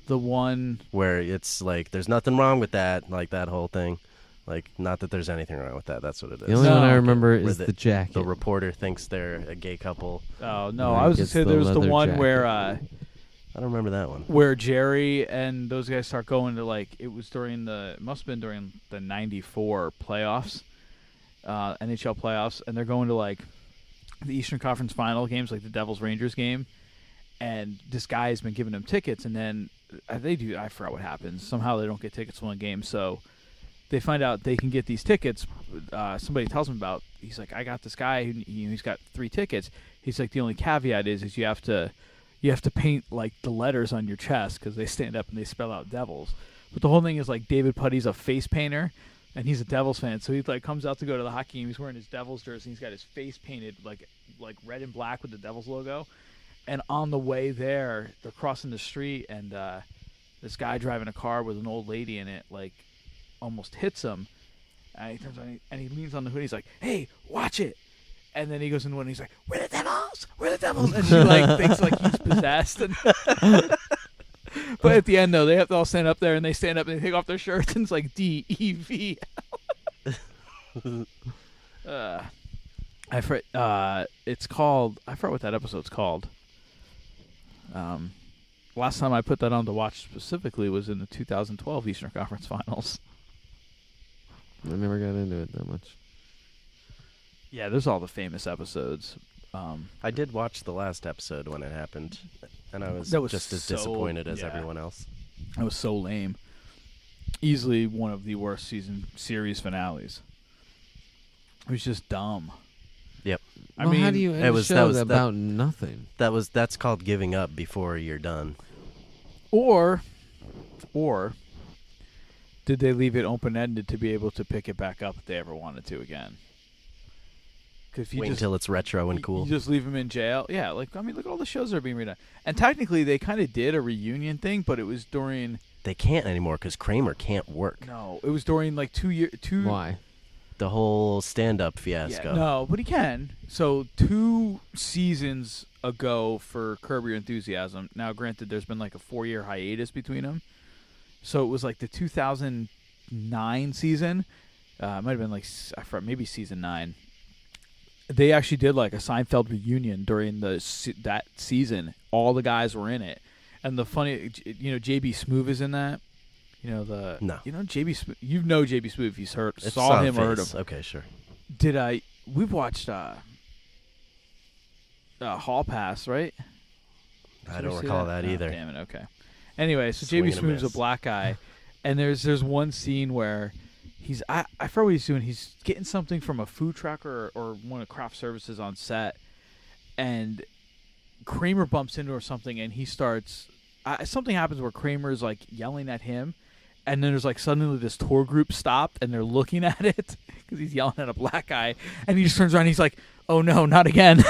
one? where it's like there's nothing wrong with that, like that whole thing. Like, not that there's anything wrong with that. That's what it is. The only No. one I remember Where is the jacket. The reporter thinks they're a gay couple. Oh no, Right, I was gonna gets say the there was the leather one jacket. where I don't remember that one. Jerry and those guys start going to like it was it must have been during the '94 playoffs, NHL playoffs, and they're going to like the Eastern Conference Final games, like the Devils Rangers game, and this guy has been giving them tickets, and then I forgot what happens. Somehow they don't get tickets to one game, so they find out they can get these tickets. Somebody tells them about. He's like, I got this guy. He's got 3 tickets. He's like, the only caveat is you have to paint like the letters on your chest because they stand up and they spell out Devils. But the whole thing is like David Putty's a face painter, and he's a Devils fan. So he like comes out to go to the hockey game. He's wearing his Devils jersey. He's got his face painted like red and black with the Devils logo. And on the way there, they're crossing the street, and this guy driving a car with an old lady in it like almost hits him. And he turns on and he leans on the hood. He's like, "Hey, watch it!" And then he goes in one and he's like, "We're the Devils! We're the Devils!" And she like thinks like he's possessed. And but at the end though, they have to all stand up there and they stand up and they take off their shirts and it's like DEV. It's called. I forgot what that episode's called. Last time I put that on to watch specifically was in the 2012 Eastern Conference Finals. I never got into it that much. Yeah, there's all the famous episodes. I did watch the last episode when it happened, and I was, That was just as so- disappointed as yeah. everyone else. It was so lame. Easily one of the worst series finales. It was just dumb. Yep. I Well, mean, how do you end it a was- that show was- that- about nothing? That's called giving up before you're done. or did they leave it open-ended to be able to pick it back up if they ever wanted to again? Because you Wait just until it's retro and cool. you just leave him in jail. Yeah, like I mean, look at all the shows that are being redone. And technically, they kind of did a reunion thing, but it was during. They can't anymore because Kramer can't work. No, it was during like 2 years. Why? The whole stand-up fiasco. No, but he can. So 2 seasons ago for Curb Your Enthusiasm. Now, granted, there's been like a 4-year hiatus between them. So it was like the 2009 season. It might have been like maybe season 9. They actually did like a Seinfeld reunion during that season. All the guys were in it, and the funny, JB Smoove is in that. No. JB Smoove. You know JB Smoove. If you saw him or heard him. Okay, sure. We've watched Hall Pass, right? I don't recall that either. Damn it. Okay. Anyway, so JB Smoove's a black guy, and there's one scene where I forget what he's doing. He's getting something from a food truck or one of craft services on set, and Kramer bumps into or something, and he starts. Something happens where Kramer's like yelling at him, and then there's like suddenly this tour group stopped, and they're looking at it because he's yelling at a black guy, and he just turns around, and he's like, "Oh no, not again."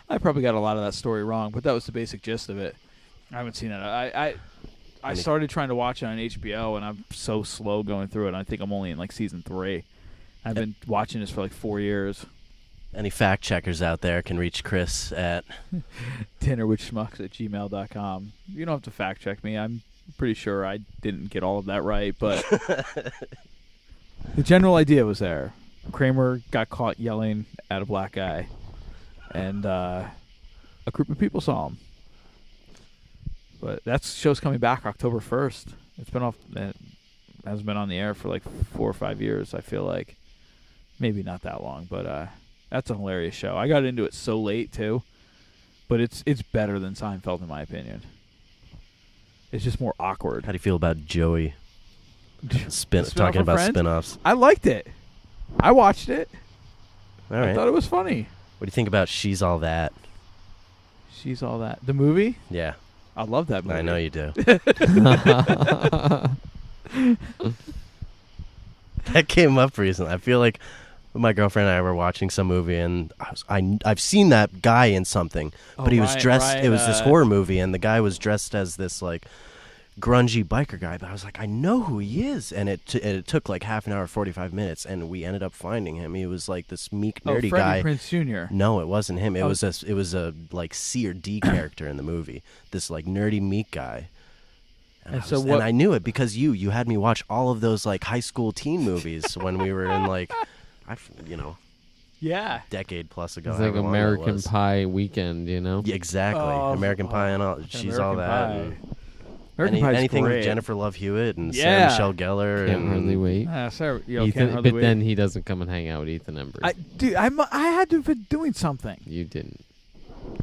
I probably got a lot of that story wrong, but that was the basic gist of it. I haven't seen it. I started trying to watch it on HBO, and I'm so slow going through it. I think I'm only in like season 3. I've been watching this for like 4 years. Any fact checkers out there can reach Chris at dinnerwithschmucks@gmail.com. You don't have to fact check me. I'm pretty sure I didn't get all of that right, but the general idea was there. Kramer got caught yelling at a black guy, and a group of people saw him. But that show's coming back October 1st. It's been off. It hasn't been on the air for like 4 or 5 years. I feel like maybe not that long, but that's a hilarious show. I got into it so late too, but it's better than Seinfeld in my opinion. It's just more awkward. How do you feel about Joey talking about spin-offs? I liked it. I watched it. All right. I thought it was funny. What do you think about She's All That? She's All That. The movie? Yeah. I love that movie. I know you do. That came up recently. I feel like my girlfriend and I were watching some movie, and I've seen that guy in something, but he was dressed. It was this horror movie, and the guy was dressed as this like grungy biker guy. But I was like, I know who he is, and it took like half an hour, 45 minutes, and we ended up finding him. He was like this meek, nerdy guy. Freddie Prinze Jr. No, it wasn't him. It was a like C or D character in the movie. This like nerdy, meek guy. And I knew it because you had me watch all of those like high school teen movies when we were in like. Decade plus ago. It's like American Pie weekend, Yeah, exactly. American Pie and all. She's All That. Anything with Jennifer Love Hewitt and Sarah Michelle Gellar. Can't hardly wait. But then he doesn't come and hang out with Ethan Embry. I had to have been doing something. You didn't.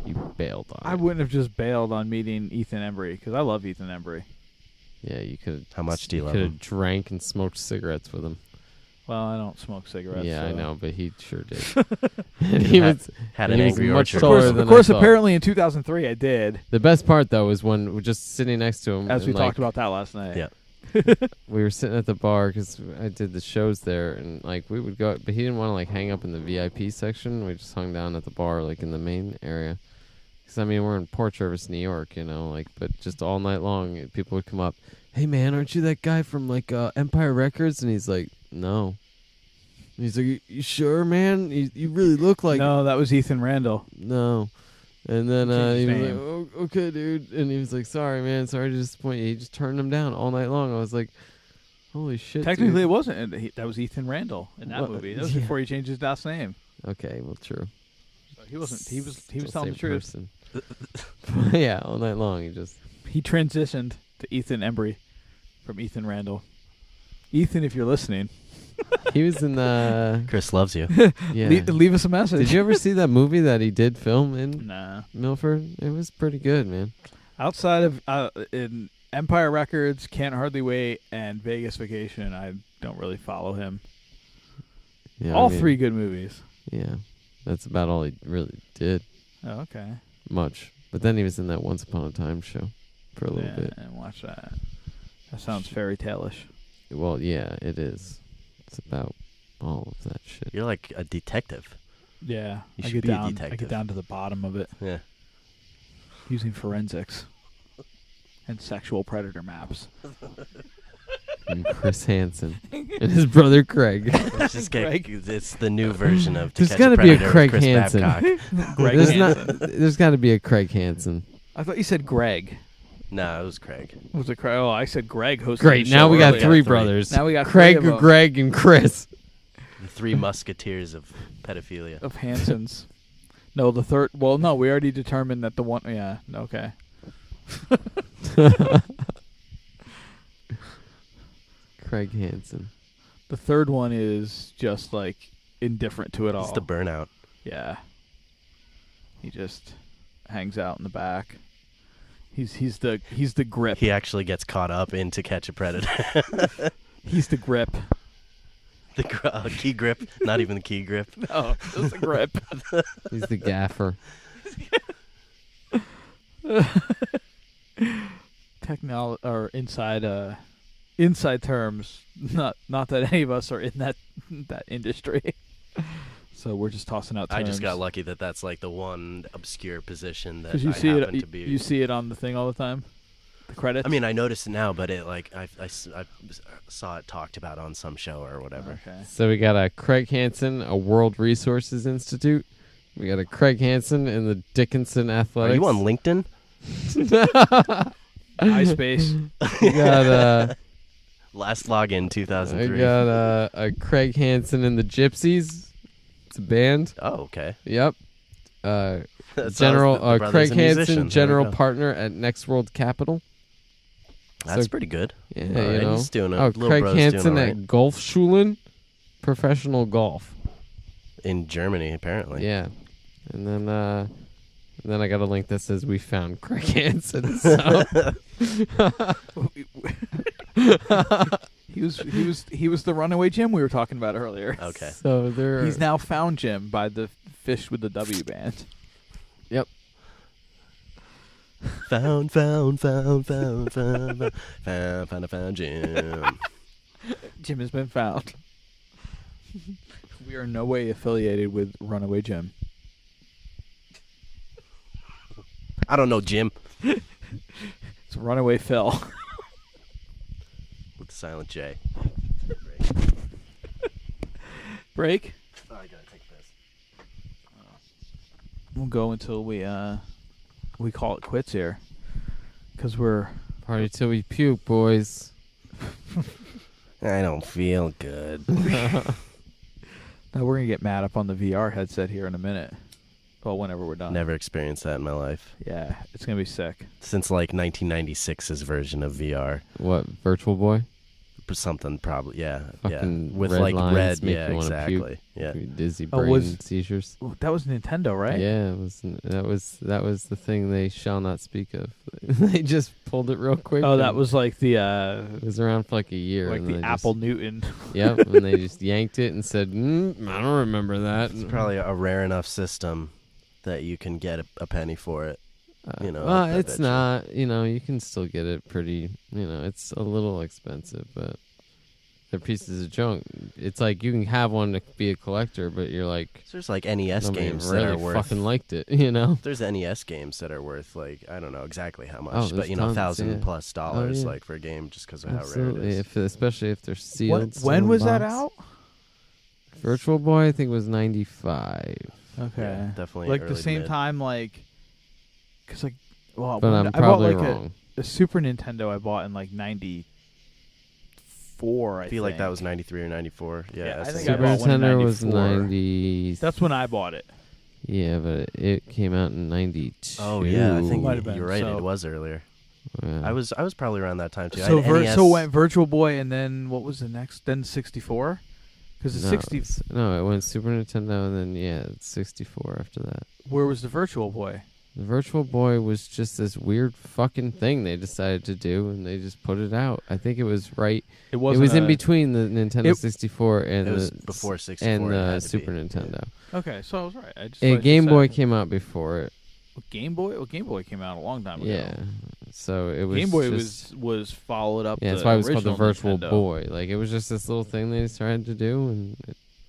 You bailed on I wouldn't have just bailed on meeting Ethan Embry because I love Ethan Embry. Yeah, you could. How much do you love him? You could have drank and smoked cigarettes with him. Well, I don't smoke cigarettes. Yeah, so. I know, but he sure did. And he had an angry orchard. Of course, apparently in 2003 I did. The best part, though, was when we're just sitting next to him. As we talked about that last night. Yeah. We were sitting at the bar because I did the shows there, and like we would go, but he didn't want to like hang up in the VIP section. We just hung down at the bar, like in the main area. Because I mean, we're in Port Jervis, New York, but just all night long, people would come up. Hey man, aren't you that guy from like Empire Records? And he's like, no. And he's like, you sure, man? You really look like... No, that was Ethan Randall. No. And then he was like, oh, okay, dude. And he was like, sorry, man. Sorry to disappoint you. He just turned him down all night long. I was like, holy shit, Technically, dude. It wasn't. That was Ethan Randall in that movie. That was before he changed his last name. Okay, well, true. So he wasn't. He was telling the truth. Yeah, all night long. He transitioned to Ethan Embry from Ethan Randall. Ethan, if you're listening. He was in the... Chris loves you. Yeah. Leave us a message. Did you ever see that movie that he did film in Milford? It was pretty good, man. Outside of in Empire Records, Can't Hardly Wait, and Vegas Vacation, I don't really follow him. Yeah, all three good movies. Yeah. That's about all he really did. Oh, okay. Much. But then he was in that Once Upon a Time show for a little bit. And watch that. That sounds fairy tale-ish. Well, yeah, it is. It's about all of that shit. You're like a detective. Yeah, You I should get be a down. I detective. get down to the bottom of it Yeah. using forensics and sexual predator maps. And Chris Hansen and his brother Craig. Let's just get, it's the new version of To There's Catch gotta a be a Predator with Craig Chris Hansen. Babcock. Greg Hansen. There's got to be a Craig Hansen. I thought you said Greg. No, it was Craig. Was it Craig? Oh, I said Greg hosted. Great. the Now show we got earlier. three Three. brothers. Now we got Craig, three of 'em. Greg, and Chris. The three musketeers of pedophilia. Of Hansons. No, the third. Well, no, we already determined that the one. Yeah. Okay. Craig Hansen. The third one is just like indifferent to it all. It's the burnout. Yeah. He just hangs out in the back. He's the grip. He actually gets caught up in To Catch a Predator. He's the grip. The key grip, not even the key grip. Oh, just the grip. He's the gaffer. Technology or inside terms. Not that any of us are in that industry. So we're just tossing out terms. I just got lucky that that's like the one obscure position that Because you I see happen it, to be. you see it on the thing all the time. The credits. I mean, I noticed it now, but it like I saw it talked about on some show or whatever. Okay. So we got a Craig Hansen, a World Resources Institute. We got a Craig Hansen in the Dickinson Are Athletics. you on LinkedIn? MySpace. We got Last login I 2003. got a Craig Hansen in the Gypsies. It's a band. Oh, okay. Yep. That sounds- General the brother's Craig a musician. Hansen, There we general go. partner at Next World Capital. That's So- pretty good. Yeah, All right, you know. he's doing Oh, little Craig bro's Hansen doing all at right. Golfschulen, professional golf. In Germany, apparently. Yeah, and then I got a link that says we found Craig Hansen. So He was the runaway Jim we were talking about earlier. Okay. so there. He's now found Jim by the Fish with the W band. Yep. Found Jim. Jim has been found. We are in no way affiliated with Runaway Jim. I don't know, Jim. It's Runaway Phil. With the silent J. Break. Oh, I gotta take this. We'll go until we call it quits here, because we're Party till we puke, boys. I don't feel good. now we're gonna get mad up on the VR headset here in a minute. Well, whenever we're done. Never experienced that in my life. Yeah, it's gonna be sick. Since like 1996's version of VR. What, Virtual Boy? Something probably, yeah. Fucking Yeah. With red like lines red, make yeah, you wanna exactly. puke. Yeah. Dizzy Oh, brain seizures. Ooh, that was Nintendo, right? Yeah, that was the thing they shall not speak of. They just pulled it real quick. Oh, that and was like the it was around for like a year. like and the they Apple Newton. Just, yep, and they just yanked it and said, "I don't remember that." It's probably a rare enough system that you can get a penny for it. You know, well, I it's bet you. not. You know, you can still get it pretty. You know, it's a little expensive, but they're pieces of junk. It's like you can have one to be a collector, but you're like, So there's like NES nobody games really that are worth. fucking liked it. You know, There's NES games that are worth like I don't know exactly how much, Oh, but there's you know, tons, $1,000 yeah. plus dollars yeah. like for a game just because of how rare it absolutely. is. Especially if they're sealed. When still was in that box. out? Virtual Boy, I think was 95. Okay, Yeah, definitely like early the same mid. time, like, cause like, well, But when I'm I bought probably like wrong. a Super Nintendo. I bought in like '94. I feel like that was 93 or 94. Yeah, Yeah, I that's think the I Super bought one in Nintendo was 94. 90. That's when I bought it. Yeah, but it came out in 92. Oh yeah, I think Might have been, you're right. so- It was earlier. Yeah. I was probably around that time too. I So had NES. so went Virtual Boy, and then what was the next? Then 64, because the no, 60. No, it went Super Nintendo, and then it's 64 after that. Where was the Virtual Boy? The Virtual Boy was just this weird fucking thing they decided to do, and they just put it out. I think it was right. It It wasn't. was in between the Nintendo It- 64 and It was the before 64 and it the had to Super be. Nintendo. Okay, so I was right. I just A thought you Game said- Boy came out before it. Game Boy. Well, Game Boy came out a long time ago. Yeah, so it was Game Boy just, was followed up. Yeah, that's the why it was called the original Virtual Nintendo. Boy. Like it was just this little thing they decided to do, and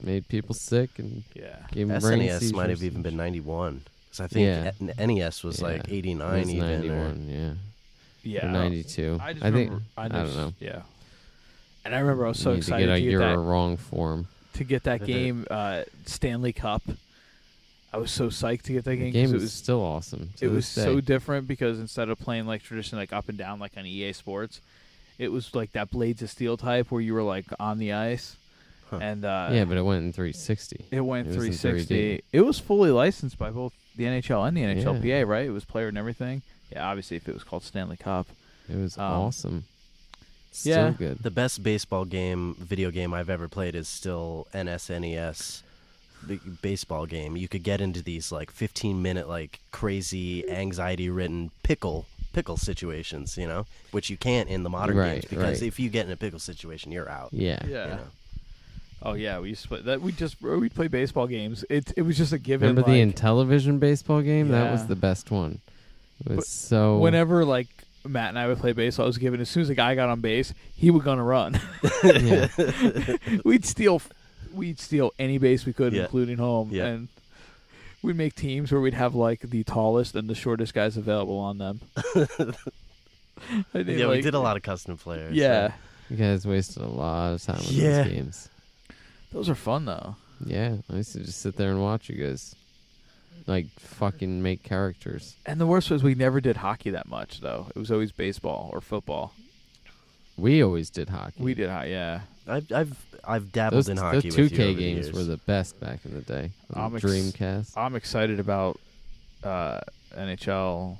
made people sick and Yeah. gave them brain SNES might have seizures even and been shit. 91. Because I think NES was Yeah. like It 89 was even. 91, yeah. Yeah. Or 92. I just think, remember, I don't know. Yeah. And I remember I was so you need excited to to get get a that. Euro wrong form. To get that game, Stanley Cup. I was so psyched to get that The game game because is it was still awesome. it was so different because instead of playing like traditionally like up and down like on EA Sports, it was like that Blades of Steel type where you were like on the ice, and yeah, but it went in 360. it went it was in 360. 3D. It was fully licensed by both the NHL and the NHLPA, Yeah. right? It was player and everything. Yeah, obviously if it was called Stanley Cup. It was awesome. Yeah. Still good. The best baseball video game I've ever played is still NSNES. The baseball game. You could get into these like 15-minute like crazy anxiety-ridden pickle situations, you know, which you can't in the modern games because if you get in a pickle situation, you're out. Yeah. Yeah. You know? Oh yeah, we used to play that. We'd play baseball games. It was just a given. Remember the like, Intellivision baseball game? That Yeah. was the best one. It was But so. whenever like Matt and I would play baseball, I was given as soon as a guy got on base, he would gonna run. Yeah. We'd steal any base we could, Yeah. including home, Yeah. and we'd make teams where we'd have like the tallest and the shortest guys available on them. We did a lot of custom players. Yeah, You guys wasted a lot of time on Yeah. those games. those are fun though. Yeah, I used to just sit there and watch you guys, like fucking make characters. And the worst was we never did hockey that much though. It was always baseball or football. We always did hockey. We did yeah. I've dabbled in hockey. Those with 2K you over the games years. were the best back in the day. I'm Dreamcast. I'm excited about NHL.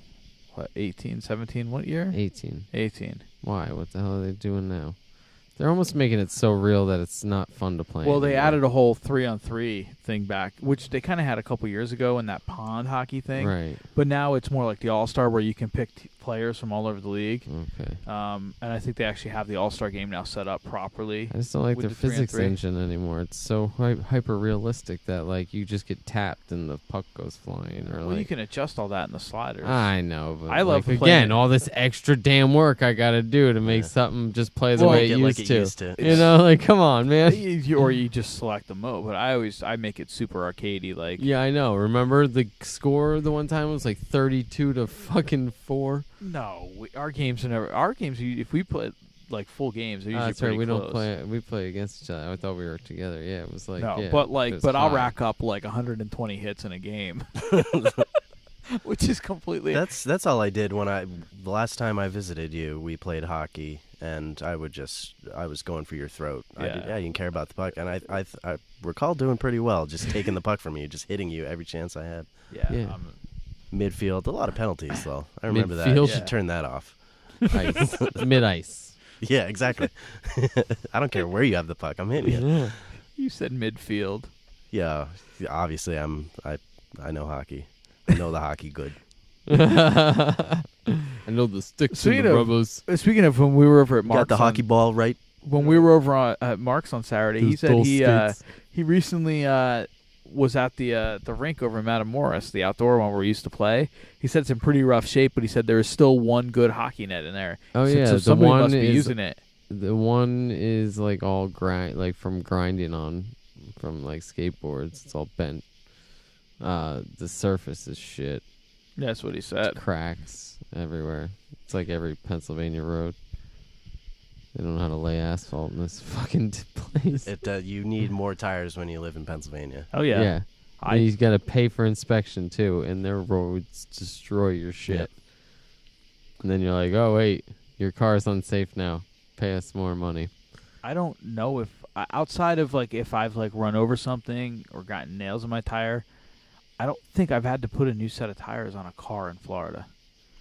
What 18, 17? What year? 18. 18. Why? What the hell are they doing now? They're almost making it so real that it's not fun to play. Well, they anymore. added a whole 3-on-3 thing back, which they kind of had a couple years ago in that pond hockey thing. Right. But now it's more like the All-Star where you can pick players from all over the league. Okay. And I think they actually have the All-Star game now set up properly. I just don't like with their the 3-on-3. physics engine anymore. It's so hyper realistic that like you just get tapped and the puck goes flying. Or Well, you like can adjust all that in the sliders. I know, but I love like, playing again it. all this extra damn work I got to do to make something just play the Well, way it Make it used like it to. used to. You know, like come on, man. Or you just select the mode. But I make it super arcadey. Like Yeah, I know. Remember the score the one time was like 32-4. no, our games are never. Our games, if we play like full games, they're usually That's right. pretty We close. don't play. We play against each other. I thought we were together. Yeah, it was like No, yeah, but it was I'll high. rack up like 120 hits in a game, which is completely. That's all I did the last time I visited you. We played hockey, and I was going for your throat. Yeah. You didn't care about the puck, and I recall doing pretty well, just taking the puck from you, just hitting you every chance I had. Yeah. Midfield, a lot of penalties though. I remember that. Midfield? You Yeah. should turn that off. Ice. Mid ice. Yeah, exactly. I don't care where you have the puck. I'm hitting you. Yeah. You said midfield. Yeah, obviously I know hockey. I know the hockey good. I know the sticks Speaking and the of- rubbers. Speaking of when we were over at Mark's, Got the hockey ball right. when we were over at Mark's on Saturday, he Those said dull he skates. he recently was at the rink over in Matamoros, the outdoor one where we used to play. He said it's in pretty rough shape, but he said there is still one good hockey net in there. Oh He said, yeah, so the somebody one must be is using it. the one is like all from grinding on from like skateboards. It's all bent. The surface is shit. That's what he said. Cracks everywhere. It's like every Pennsylvania road. They don't know how to lay asphalt in this fucking place. You need more tires when you live in Pennsylvania. Oh yeah. And you got to pay for inspection too, and their roads destroy your shit. Yep. And then you're like, oh wait, your car's unsafe now. Pay us more money. I don't know if outside of like if I've like run over something or gotten nails in my tire, I don't think I've had to put a new set of tires on a car in Florida.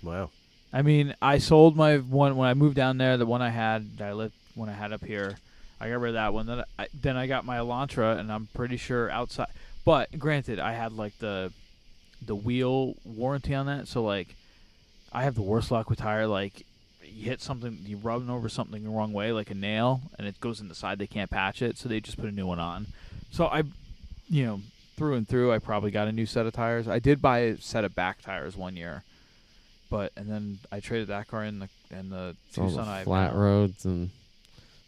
Wow. I mean, I sold my one when I moved down there. The one I had that I lived when I had up here, I got rid of that one. Then I got my Elantra, and I'm pretty sure outside. But granted, I had like the wheel warranty on that, so like I have the worst luck with tire. Like you hit something, you rub over something the wrong way, like a nail, and it goes in the side. They can't patch it, so they just put a new one on. So I, through and through, I probably got a new set of tires. I did buy a set of back tires one year. And then I traded that car in the It's all Tucson. the I have flat now. roads and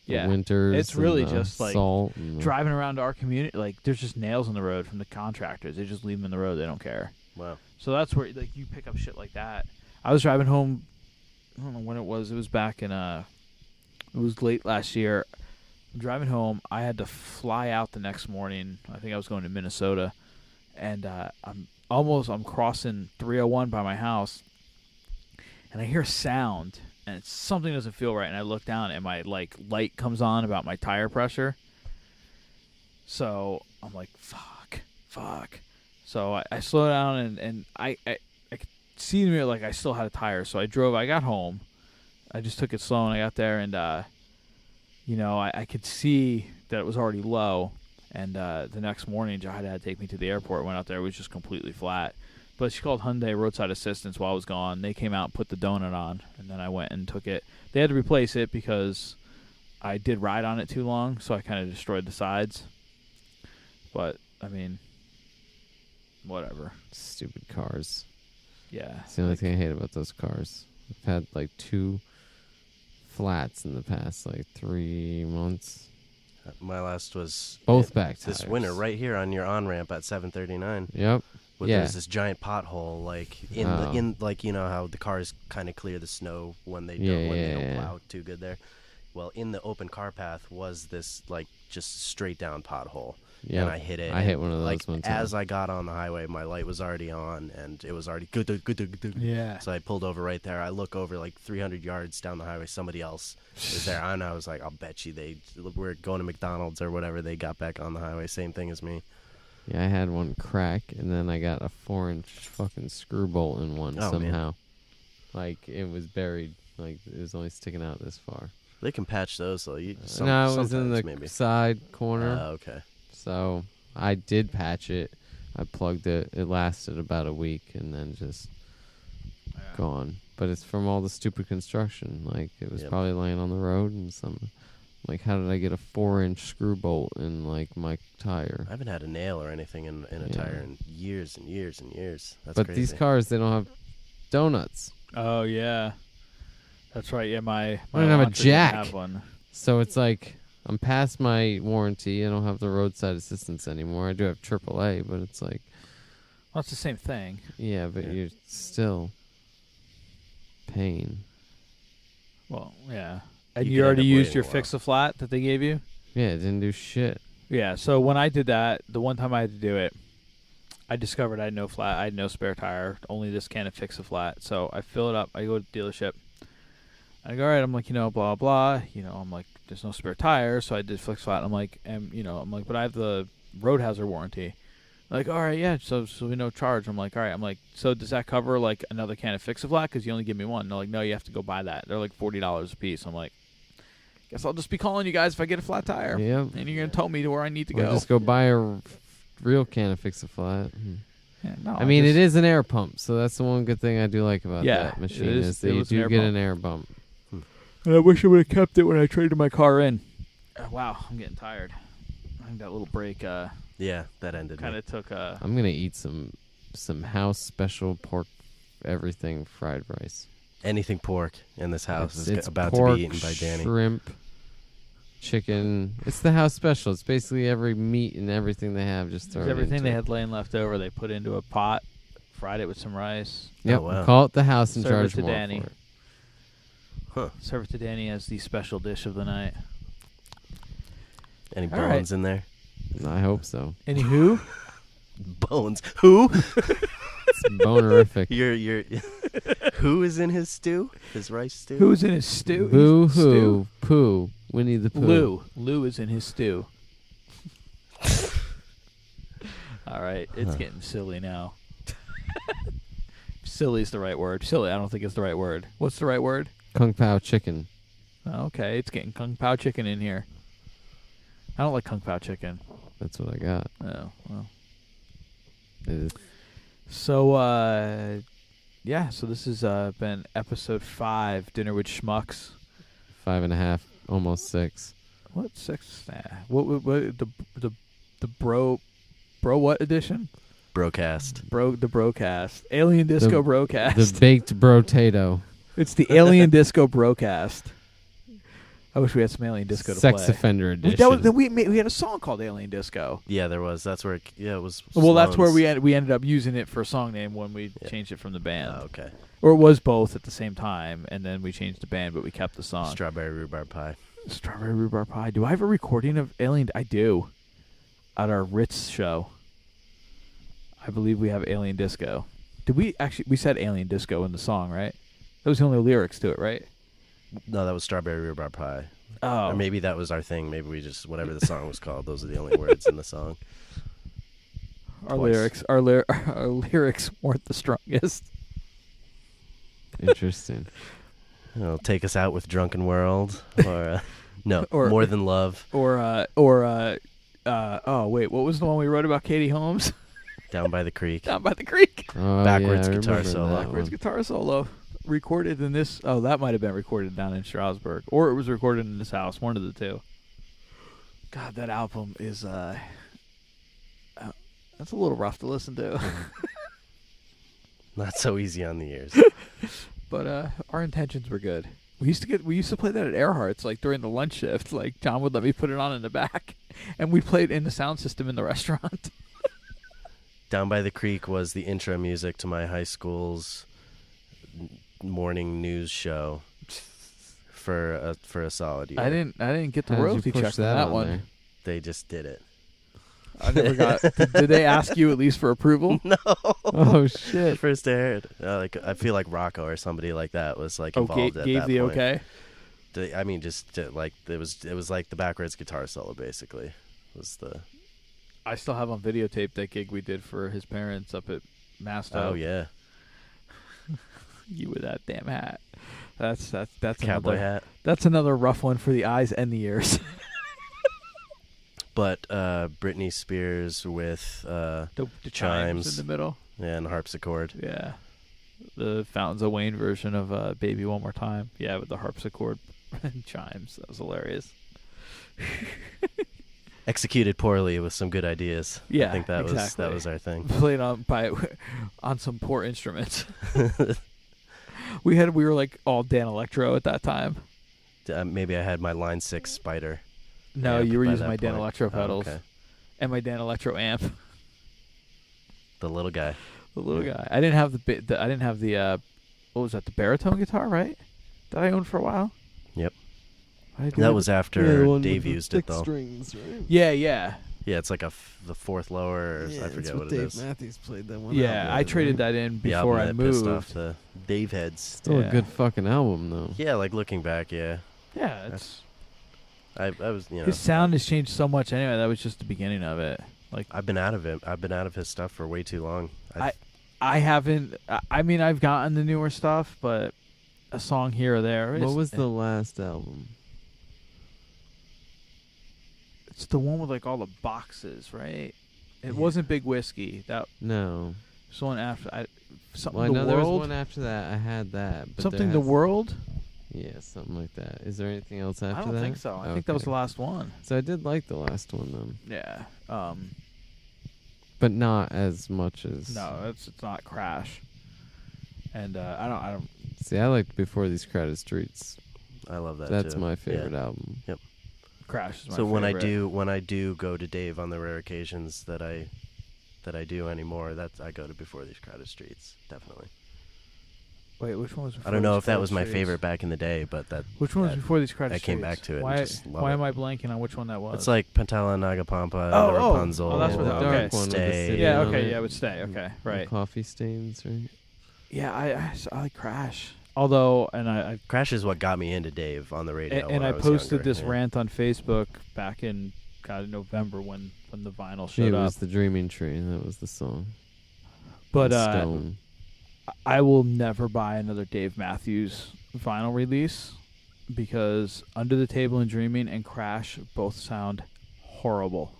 Yeah. winters. It's really and the just, like, salt and the- driving around our community, like, there's just nails in the road from the contractors. They just leave them in the road. They don't care. Wow. So that's where, like, you pick up shit like that. I was driving home. I don't know when it was. It was back in it was late last year. I'm driving home. I had to fly out the next morning. I think I was going to Minnesota, and I'm crossing 301 by my house, and I hear a sound, and something doesn't feel right. And I look down, and my light comes on about my tire pressure. So I'm like, fuck. So I slow down, and I could see in the mirror like I still had a tire. So I drove. I got home. I just took it slow, and I got there, and I could see that it was already low. And the next morning, Jahaira had to take me to the airport. Went out there, it was just completely flat. But she called Hyundai Roadside Assistance while I was gone. They came out and put the donut on, and then I went and took it. They had to replace it because I did ride on it too long, so I kind of destroyed the sides. But, I mean, whatever. stupid cars. Yeah. It's the only thing I hate about those cars. I've had like 2 flats in the past 3 months. My last was Both back tires. this winter, right here on your on ramp at 739. Yep. Where Yeah. there's this giant pothole, in how the cars kind of clear the snow when they don't plow too good there. Well, in the open car path was this just straight down pothole. Yep. And I hit it. I hit one of those like, one time. as I got on the highway, my light was already on, and it was already good. Yeah. So I pulled over right there. I look over 300 yards down the highway. Somebody else is there, and I was like, I'll bet you they were going to McDonald's or whatever. They got back on the highway. Same thing as me. Yeah, I had one crack, and then I got a 4-inch fucking screw bolt in one somehow. Man. It was buried. It was only sticking out this far. They can patch those, though. No, it was in the maybe. side corner. Okay. So I did patch it. I plugged it. It lasted about a week, and then just gone. But it's from all the stupid construction. It was probably laying on the road, and how did I get a 4-inch screw bolt in my tire? I haven't had a nail or anything in a tire in years and years and years. That's but crazy. these cars, they don't have donuts. Oh, yeah. That's right. Yeah, my I don't have a Elantra didn't jack. have one. So it's I'm past my warranty. I don't have the roadside assistance anymore. I do have AAA, but it's Well, it's the same thing. yeah, but you're still paying. Well, yeah. And You you could already end up used waiting your a while. Fix-A-Flat that they gave you? Yeah, it didn't do shit. Yeah, so when I did that, the one time I had to do it, I discovered I had no flat. I had no spare tire, only this can of Fix-A-Flat. So I fill it up. I go to the dealership. I go, all right, I'm blah, blah. I'm like, there's no spare tire, so I did Fix-A-Flat. I'm like, but I have the road hazard warranty. Like, all right, yeah, so we no charge. I'm like, all right. So does that cover, another can of Fix-A-Flat? Because you only give me one. They're like, no, you have to go buy that. They're like $40 a piece. I'm like, guess I'll just be calling you guys if I get a flat tire. Yep. And you're going to tow me to where I need to Or go. just go buy a real can of Fix-A-Flat. Yeah, no, I mean, it is an air pump, so that's the one good thing I do like about Yeah, that machine it is- is that it you was an do air get pump. an air bump. And I wish I would have kept it when I traded my car in. Wow, I'm getting tired. I think that little break Yeah, that ended. kind of took I'm gonna eat some house special pork everything fried rice. Anything pork in this house It's is about pork, to be eaten by Danny. Shrimp, chicken. It's the house special. It's basically every meat and everything they have. Just thrown everything into they it. had laying left over. They put into a pot, fried it with some rice, Yep. Oh, wow. Call it the house and Serve it charge to more Danny. for it. Huh. serve it to Danny as the special dish of the night. Any All right. bones in there? I hope so. Anywho, Bones. Who? It's bonerific. You're who is in his stew? His rice stew? who's in his stew? Boo Stew? hoo poo. Winnie the Pooh. Lou is in his stew. All right, it's Huh. getting silly now. Silly's the right word. Silly, I don't think it's the right word. What's the right word? Kung Pao chicken. Okay, it's getting Kung Pao chicken in here. I don't like Kung Pao chicken. That's what I got. Oh, well. It is. So, yeah, so this has been episode 5, Dinner with Schmucks. 5.5, almost 6. What, 6? Nah. What the bro what edition? Brocast. The Brocast. Alien Disco Brocast. The baked brotato. It's the Alien Disco Brocast. I wish we had some Alien Disco to Sex play. Offender Edition. That was, we had a song called Alien Disco. Yeah, there was. That's where. It was. Well, that's where Sloan's. we ended up using it for a song name when we Yeah. changed it from the band. Oh, okay. Or it was both at the same time, and then we changed the band, but we kept the song. Strawberry rhubarb pie. Strawberry rhubarb pie. Do I have a recording of Alien? I do. At our Ritz show. I believe we have Alien Disco. Did we actually? We said Alien Disco in the song, right? That was the only lyrics to it, right? No, that was strawberry rhubarb pie. Oh. Or maybe that was our thing. Maybe we just whatever the song was called. Those are the only words in the song. Our Twice. our lyrics weren't the strongest. Interesting. Take us out with Drunken World, or no, Or- More Than Love. Oh wait, what was the one we wrote about Katie Holmes? Down by the Creek. Down by the creek. Oh, Backwards yeah, I guitar remember solo. that Backwards one. guitar solo. Recorded in this. Oh, that might have been recorded down in Strasbourg, or it was recorded in this house. One of the two. God, that album is that's a little rough to listen to. Not so easy on the ears. But our intentions were good. We used to play that at Earhart's, like during the lunch shift. Like John would let me put it on in the back, and we played in the sound system in the restaurant. Down by the Creek was the intro music to my high school's morning news show for a solid year. I didn't get the How'd you royalty push check on that that on one. there? They just did it. I never got. Did they ask you at least for approval? No. Oh shit! First I heard, I feel like Rocco or somebody like that was like Oh, involved at gave that the point. okay. I mean, just like it was like the backwards guitar solo basically was the. I still have on videotape that gig we did for his parents up at Masto. Oh yeah, You with that damn hat. That's cowboy another, hat. That's another rough one for the eyes and the ears. But Britney Spears with the chimes in the middle. and harpsichord. Yeah. The Fountains of Wayne version of Baby One More Time. Yeah, with the harpsichord and chimes. That was hilarious. Executed poorly with some good ideas. Yeah, I think that exactly. was our thing. Played on some poor instruments. we were like all Dan Electro at that time. Maybe I had my Line 6 Spider. No, amp you were by using that my Dan point. Electro Oh, pedals okay. and my Dan Electro amp. The little guy. The little guy. I didn't have I didn't have the what was that? The baritone guitar, right? That I owned for a while. Yep. I did That it- was after Dave used it though. Strings, right? Yeah, yeah, Yeah, it's like the fourth lower. Or I forget what it Dave is. Matthews played that one. yeah. I traded that in The before album I that pissed off moved. the Dave heads. Still Yeah. a good fucking album though. Yeah, like looking back, yeah. Yeah, it's I was his sound has changed so much. Anyway, that was just the beginning of it. Like I've been out of it. I've been out of his stuff for way too long. I haven't. I mean, I've gotten the newer stuff, but a song here or there. What was the last album? It's the one with like all the boxes, right? It wasn't Big Whiskey. That No. was the one after. Something Well, I know the there was world. one after that. I had that. But Something there the has- world. Yeah, something like that. Is there anything else after I that? don't think so. I think that was the Okay. last one. So I did like the last one then, Yeah. but not as much as. No, it's not Crash. And I don't. See, I liked Before These Crowded Streets. I love that. That's too. my favorite Yeah. album. Crash is my So when favorite. when I do go to Dave on the rare occasions that I do anymore, I go to Before These Crowded Streets, definitely. Wait, which one was? Before I don't know These if that was my Crowded Streets? favorite back in the day, but Which one was that- before these credits? I came back to it and Why? just love Why it. am I blanking on which one that was? it's like Pantala Nagapampa, Oh, the oh. Rapunzel, Oh, that's what the that- dark okay. one with the Stay. city yeah. on Okay. it. Yeah. It would stay. Okay. The Right. Coffee Stains, right? Yeah. I like Crash. Although, and I Crash is what got me into Dave on the radio. and when I was posted younger, this yeah. rant on Facebook back in November when the vinyl It showed up. was The Dreaming Tree. That was the song. But Stone. I will never buy another Dave Matthews vinyl release because Under the Table and Dreaming and Crash both sound horrible.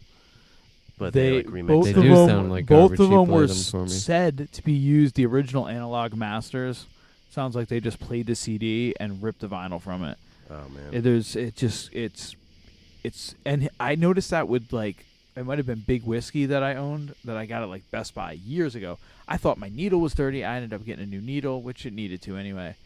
But they like remixed both They of do them, sound like both garbage. of You them played were them for me. said to be used the original analog masters. Sounds like they just played the CD and ripped the vinyl from it. Oh man. It's and I noticed that with like it might have been Big Whiskey that I owned that I got at like Best Buy years ago. I thought my needle was dirty. I ended up getting a new needle, which it needed to anyway.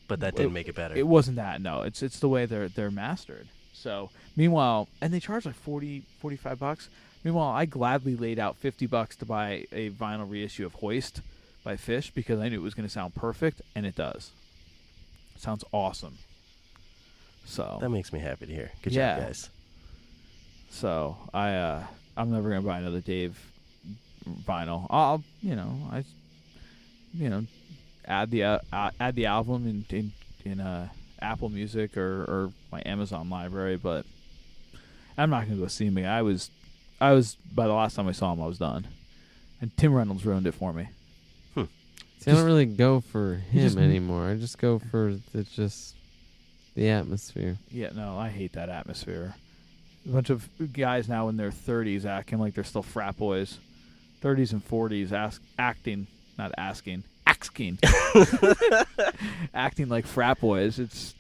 But that didn't make it better. It wasn't that. No, it's the way they're mastered. So meanwhile, and they charge like $45. Meanwhile, I gladly laid out $50 to buy a vinyl reissue of Hoist by Fish because I knew it was going to sound perfect, and it does. It sounds awesome. So That makes me happy to hear. Good Yeah. job, guys. So I'm never going to buy another Dave vinyl. I'll add the album in Apple Music or my Amazon library, but I'm not going to go see him. I was by the last time I saw him, I was done, and Tim Reynolds ruined it for me. See, I don't really go for him anymore. I just go for the atmosphere. Yeah, no, I hate that atmosphere. A bunch of guys now in their 30s acting like they're still frat boys. 30s and 40s acting like frat boys. It's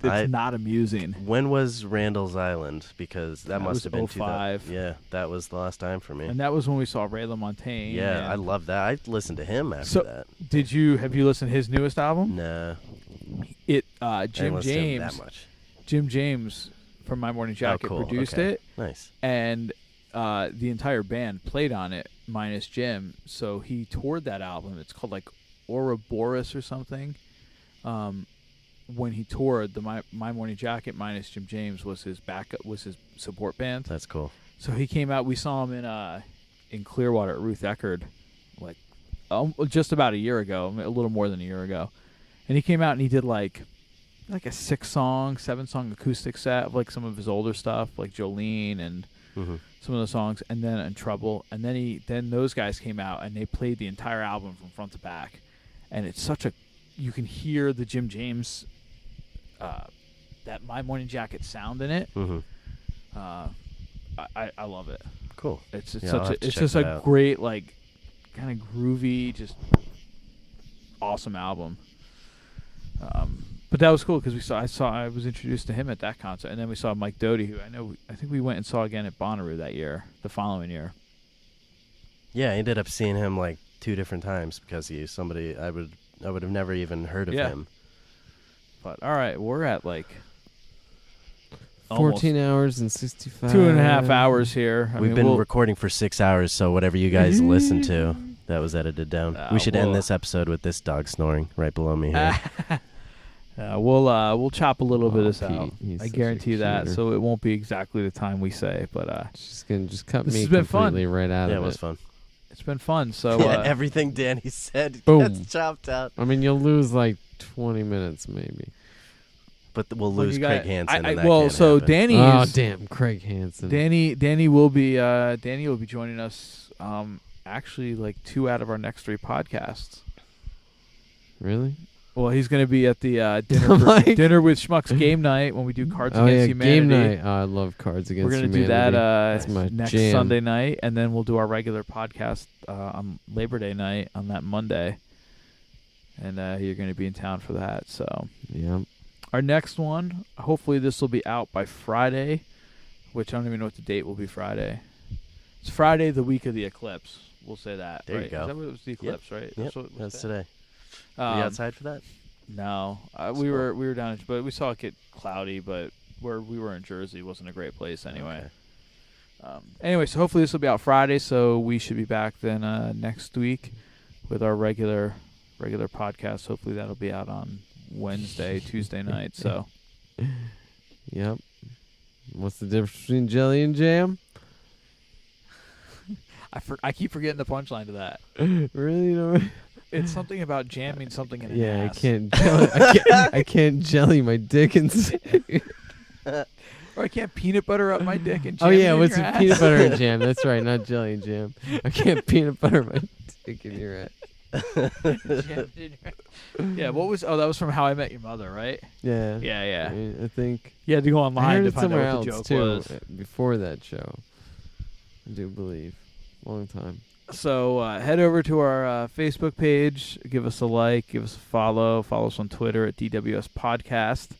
not amusing. When was Randall's Island? Because that must was have been 05. Yeah, that was the last time for me. And that was when we saw Ray LaMontagne. Yeah, I love that. I listened to him after that. Have you listened to his newest album? Nah. Jim I didn't listen to him James. that much. Jim James from My Morning Jacket cool. produced Okay. it. Nice. And the entire band played on it, minus Jim. So he toured that album. It's called like Ouroboros or something. When he toured, the My Morning Jacket minus Jim James was his support band. That's cool. So he came out. We saw him in Clearwater at Ruth Eckerd, like just about a year ago, a little more than a year ago. And he came out and he did like a 7-song acoustic set of like some of his older stuff, like Jolene and some of the songs, and then In Trouble. And then those guys came out and they played the entire album from front to back. And it's you can hear the Jim James, that My Morning Jacket sound in it. I love it. Cool. It's I'll have to check just that a out. great, like, kind of groovy, just awesome album. But that was cool because I was introduced to him at that concert, and then we saw Mike Doty, who I think we went and saw again at Bonnaroo the following year. Yeah, I ended up seeing him like 2 different times because he's somebody I would have never even heard of him. But all right, we're at like 14 hours and 65. 2.5 hours here. We've been recording for 6 hours, so whatever you guys listen to, that was edited down. We should end this episode with this dog snoring right below me here. We'll chop a little bit of this Pete, out. he's I such a guarantee that. cuter. So it won't be exactly the time we say, but She's gonna just cut This me has been fun. completely right out Yeah, of it was it. fun. it's been fun. So Everything Danny said Boom. gets chopped out. I mean, you'll lose like 20 minutes maybe. But we'll lose Craig Hansen. and that well, can't so happen. Danny Oh is damn, Craig Hansen. Danny will be joining us. Actually, like 2 out of our next 3 podcasts. Really? Well, he's going to be at the Like- dinner with Schmucks game night when we do Cards Oh yeah, Against Humanity. game night. Oh, I love Cards Against We're Humanity. to do that That's my next jam. Sunday night, and then we'll do our regular podcast on Labor Day night on that Monday. And you're going to be in town for that. So Yeah. our next one, hopefully this will be out by Friday, which I don't even know what the date will be Friday. It's Friday, the week of the eclipse. We'll say that. There you right? go. Is that what it was? The eclipse, right? Yep, what it was that's said. today. Are you outside for that? No, we were down, but we saw it get cloudy. But where we were in Jersey wasn't a great place anyway. Okay. Anyway, so hopefully this will be out Friday, so we should be back then next week with our regular podcast. Hopefully that'll be out on Wednesday, Tuesday night. So Yep. What's the difference between jelly and jam? I keep forgetting the punchline to that. Really? You know? It's something about jamming something in an Yeah, ass. I can't. I can't jelly my dick and. Or I can't peanut butter up my dick and jam Oh it yeah, in what's your it? ass. Peanut butter and jam. That's right, not jelly and jam. I can't peanut butter my dick in your ass. Yeah, what was? Oh, that was from How I Met Your Mother, right? Yeah. Yeah. I think. You had to go I online heard to it find somewhere out what the else joke too. was. Before that show, I do believe. Long time. So head over to our Facebook page, give us a like, give us a follow us on Twitter at DWS Podcast,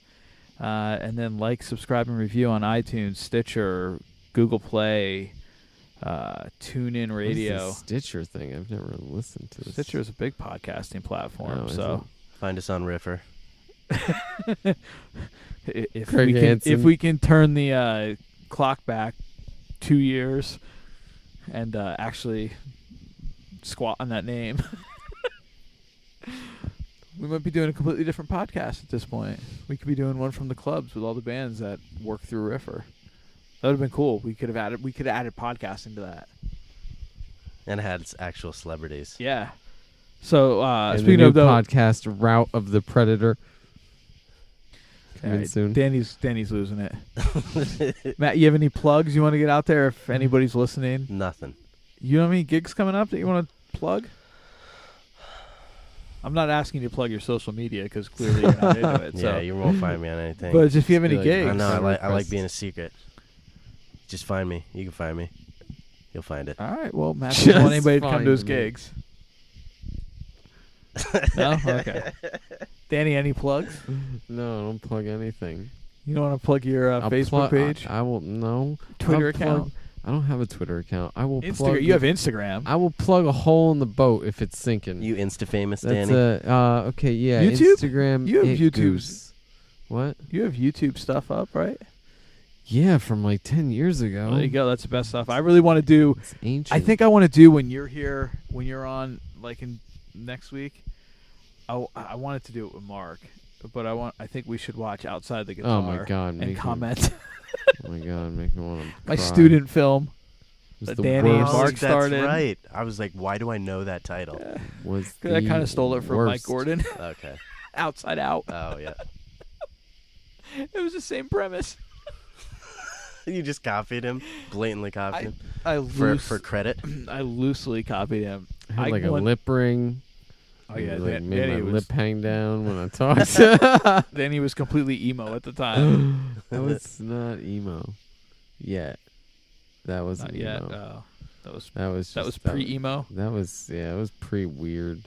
and then like, subscribe, and review on iTunes, Stitcher, Google Play, TuneIn Radio. What's this Stitcher thing? I've never listened to this. Stitcher is a big podcasting platform. Oh, is so it? Find us on Riffer. if Craig we can, Hansen. if we can turn the clock back 2 years and actually squat on that name, we might be doing a completely different podcast at this point. We could be doing one from the clubs with all the bands that work through Riffer. That would have been cool. We could have added podcasting to that. And had actual celebrities. Yeah. So And speaking the new of though, podcast, Route of the Predator. Coming Alright, soon. Danny's losing it. Matt, you have any plugs you want to get out there if anybody's listening? Nothing. You know any gigs coming up that you want to plug? I'm not asking you to plug your social media because clearly you're not into it. Yeah, So. you won't find me on anything. But if you have any Like, gigs, I know. I Friend like requests. being a secret. Just find me. You can find me. You'll find it. all right. Well, Matt doesn't want Just anybody to come to his find me. gigs. No, okay. Danny, any plugs? No, I don't plug anything. You don't want to plug your I'll Facebook plug- page, I will no Twitter I'll plug- account, I don't have a Twitter account. I will plug. Instagram. You have Instagram. I will plug a hole in the boat if it's sinking. You Insta famous, That's Danny. okay. Yeah, YouTube? Instagram. You have it YouTube. Goose. What? You have YouTube stuff up, right? Yeah, from like 10 years ago. There you go. That's the best stuff. I really want to do. It's ancient. I think I want to do when you're here, when you're on, like in next week. I wanted to do it with Mark, but I think we should watch Outside the Guitar. Oh my God! And comment. Oh my God! Make me want to. My student film. was that the Danny and worst. Mark that's started. right. I was like, why do I know that title? Was I the kind of stole it from Mike worst. Gordon. Okay. Outside Out. Oh, yeah. It was the same premise. You just copied him? Blatantly copied him? I For credit? I loosely copied him. I had like a went- lip ring. Oh yeah, like Dan- made Danny my was lip hang down when I talked. Danny was completely emo at the time. That was not emo yet. That wasn't Not yet. emo. That was That was that was just- pre-emo. That was it was pre weird.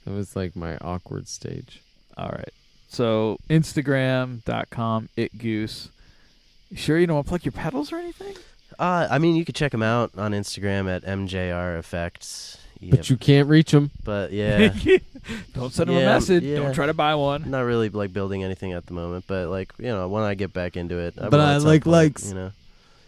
That was like my awkward stage. All right. So Instagram.com itgoose. You sure you don't want to plug your pedals or anything? I mean, you could check him out on Instagram at MJR Effects. But you can't reach them. But yeah, Don't send him a Yeah, message. yeah. Don't try to buy one. not really like building anything at the moment. But like, you know, when I get back into it, But will I at some like point, likes. You know.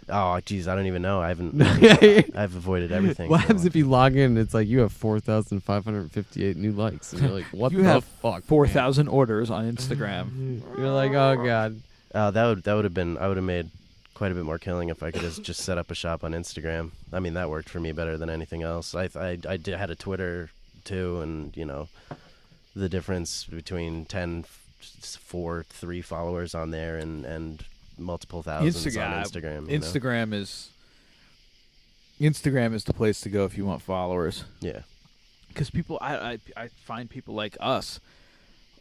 Oh, geez, I don't even know. I haven't. What I've avoided everything. happens if you log in and it's like you have 4,558 new likes and you're like, what You the have fuck? 4,000 orders on Instagram. man? You're like, oh God. That would have been. I would have made quite a bit more killing if I could have just set up a shop on Instagram. I mean, that worked for me better than anything else. I had a Twitter too, and you know, the difference between 10, 4, 3 followers on there and multiple thousands on Instagram. You know? Instagram is the place to go if you want followers. Yeah. Because people, I find people like us.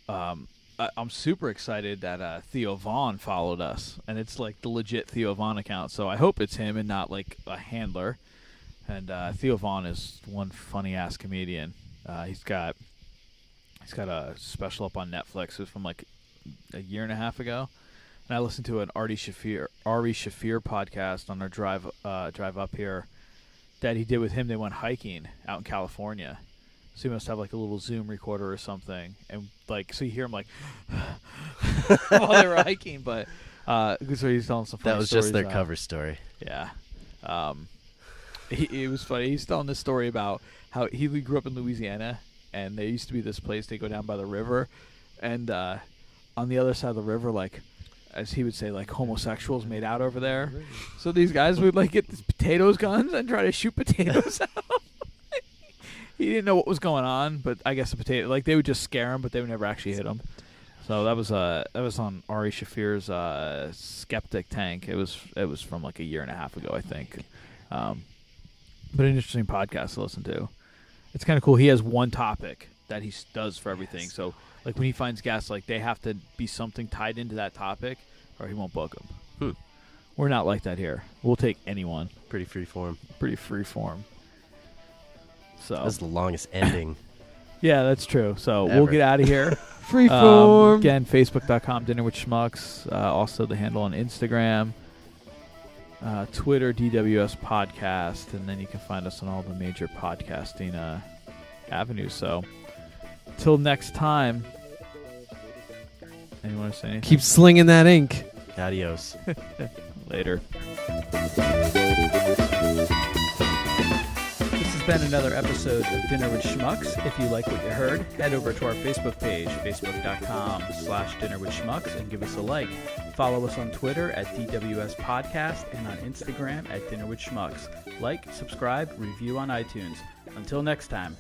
I'm super excited that Theo Vaughn followed us, and it's like the legit Theo Vaughn account. So I hope it's him and not like a handler. And Theo Vaughn is one funny ass comedian. He's got a special up on Netflix. It was from like a year and a half ago. And I listened to an Ari Shafir podcast on our drive up here that he did with him. They went hiking out in California. So he must have like a little Zoom recorder or something, and like so you hear him like while they were hiking. But so he's telling some funny That was just stories their about- cover story. Yeah, it was funny. He's telling this story about how he grew up in Louisiana, and there used to be this place they go down by the river, and on the other side of the river, like as he would say, like homosexuals made out over there. So these guys would like get these potatoes guns and try to shoot potatoes out. He didn't know what was going on, but I guess the potato, like they would just scare him, but they would never actually hit him. So that was on Ari Shafir's Skeptic Tank. It was from like a year and a half ago, I think. But an interesting podcast to listen to. It's kind of cool. He has one topic that he does for everything. So like when he finds guests, like they have to be something tied into that topic, or he won't book them. We're not like that here. We'll take anyone. Pretty free form. Pretty free form. So That's the longest ending. yeah, that's true. So Ever. we'll get out of here. Freeform. Again, Facebook.com, Dinner with Schmucks. Also the handle on Instagram. Twitter, DWS Podcast. And then you can find us on all the major podcasting avenues. So until next time, Anyone want to say anything? Keep slinging that ink. Adios. Later. This has been another episode of Dinner with Schmucks. If you like what you heard, head over to our Facebook page, facebook.com/Dinner with Schmucks, and give us a like. Follow us on Twitter at DWS Podcast and on Instagram at Dinner with Schmucks. Like, subscribe, review on iTunes. Until next time.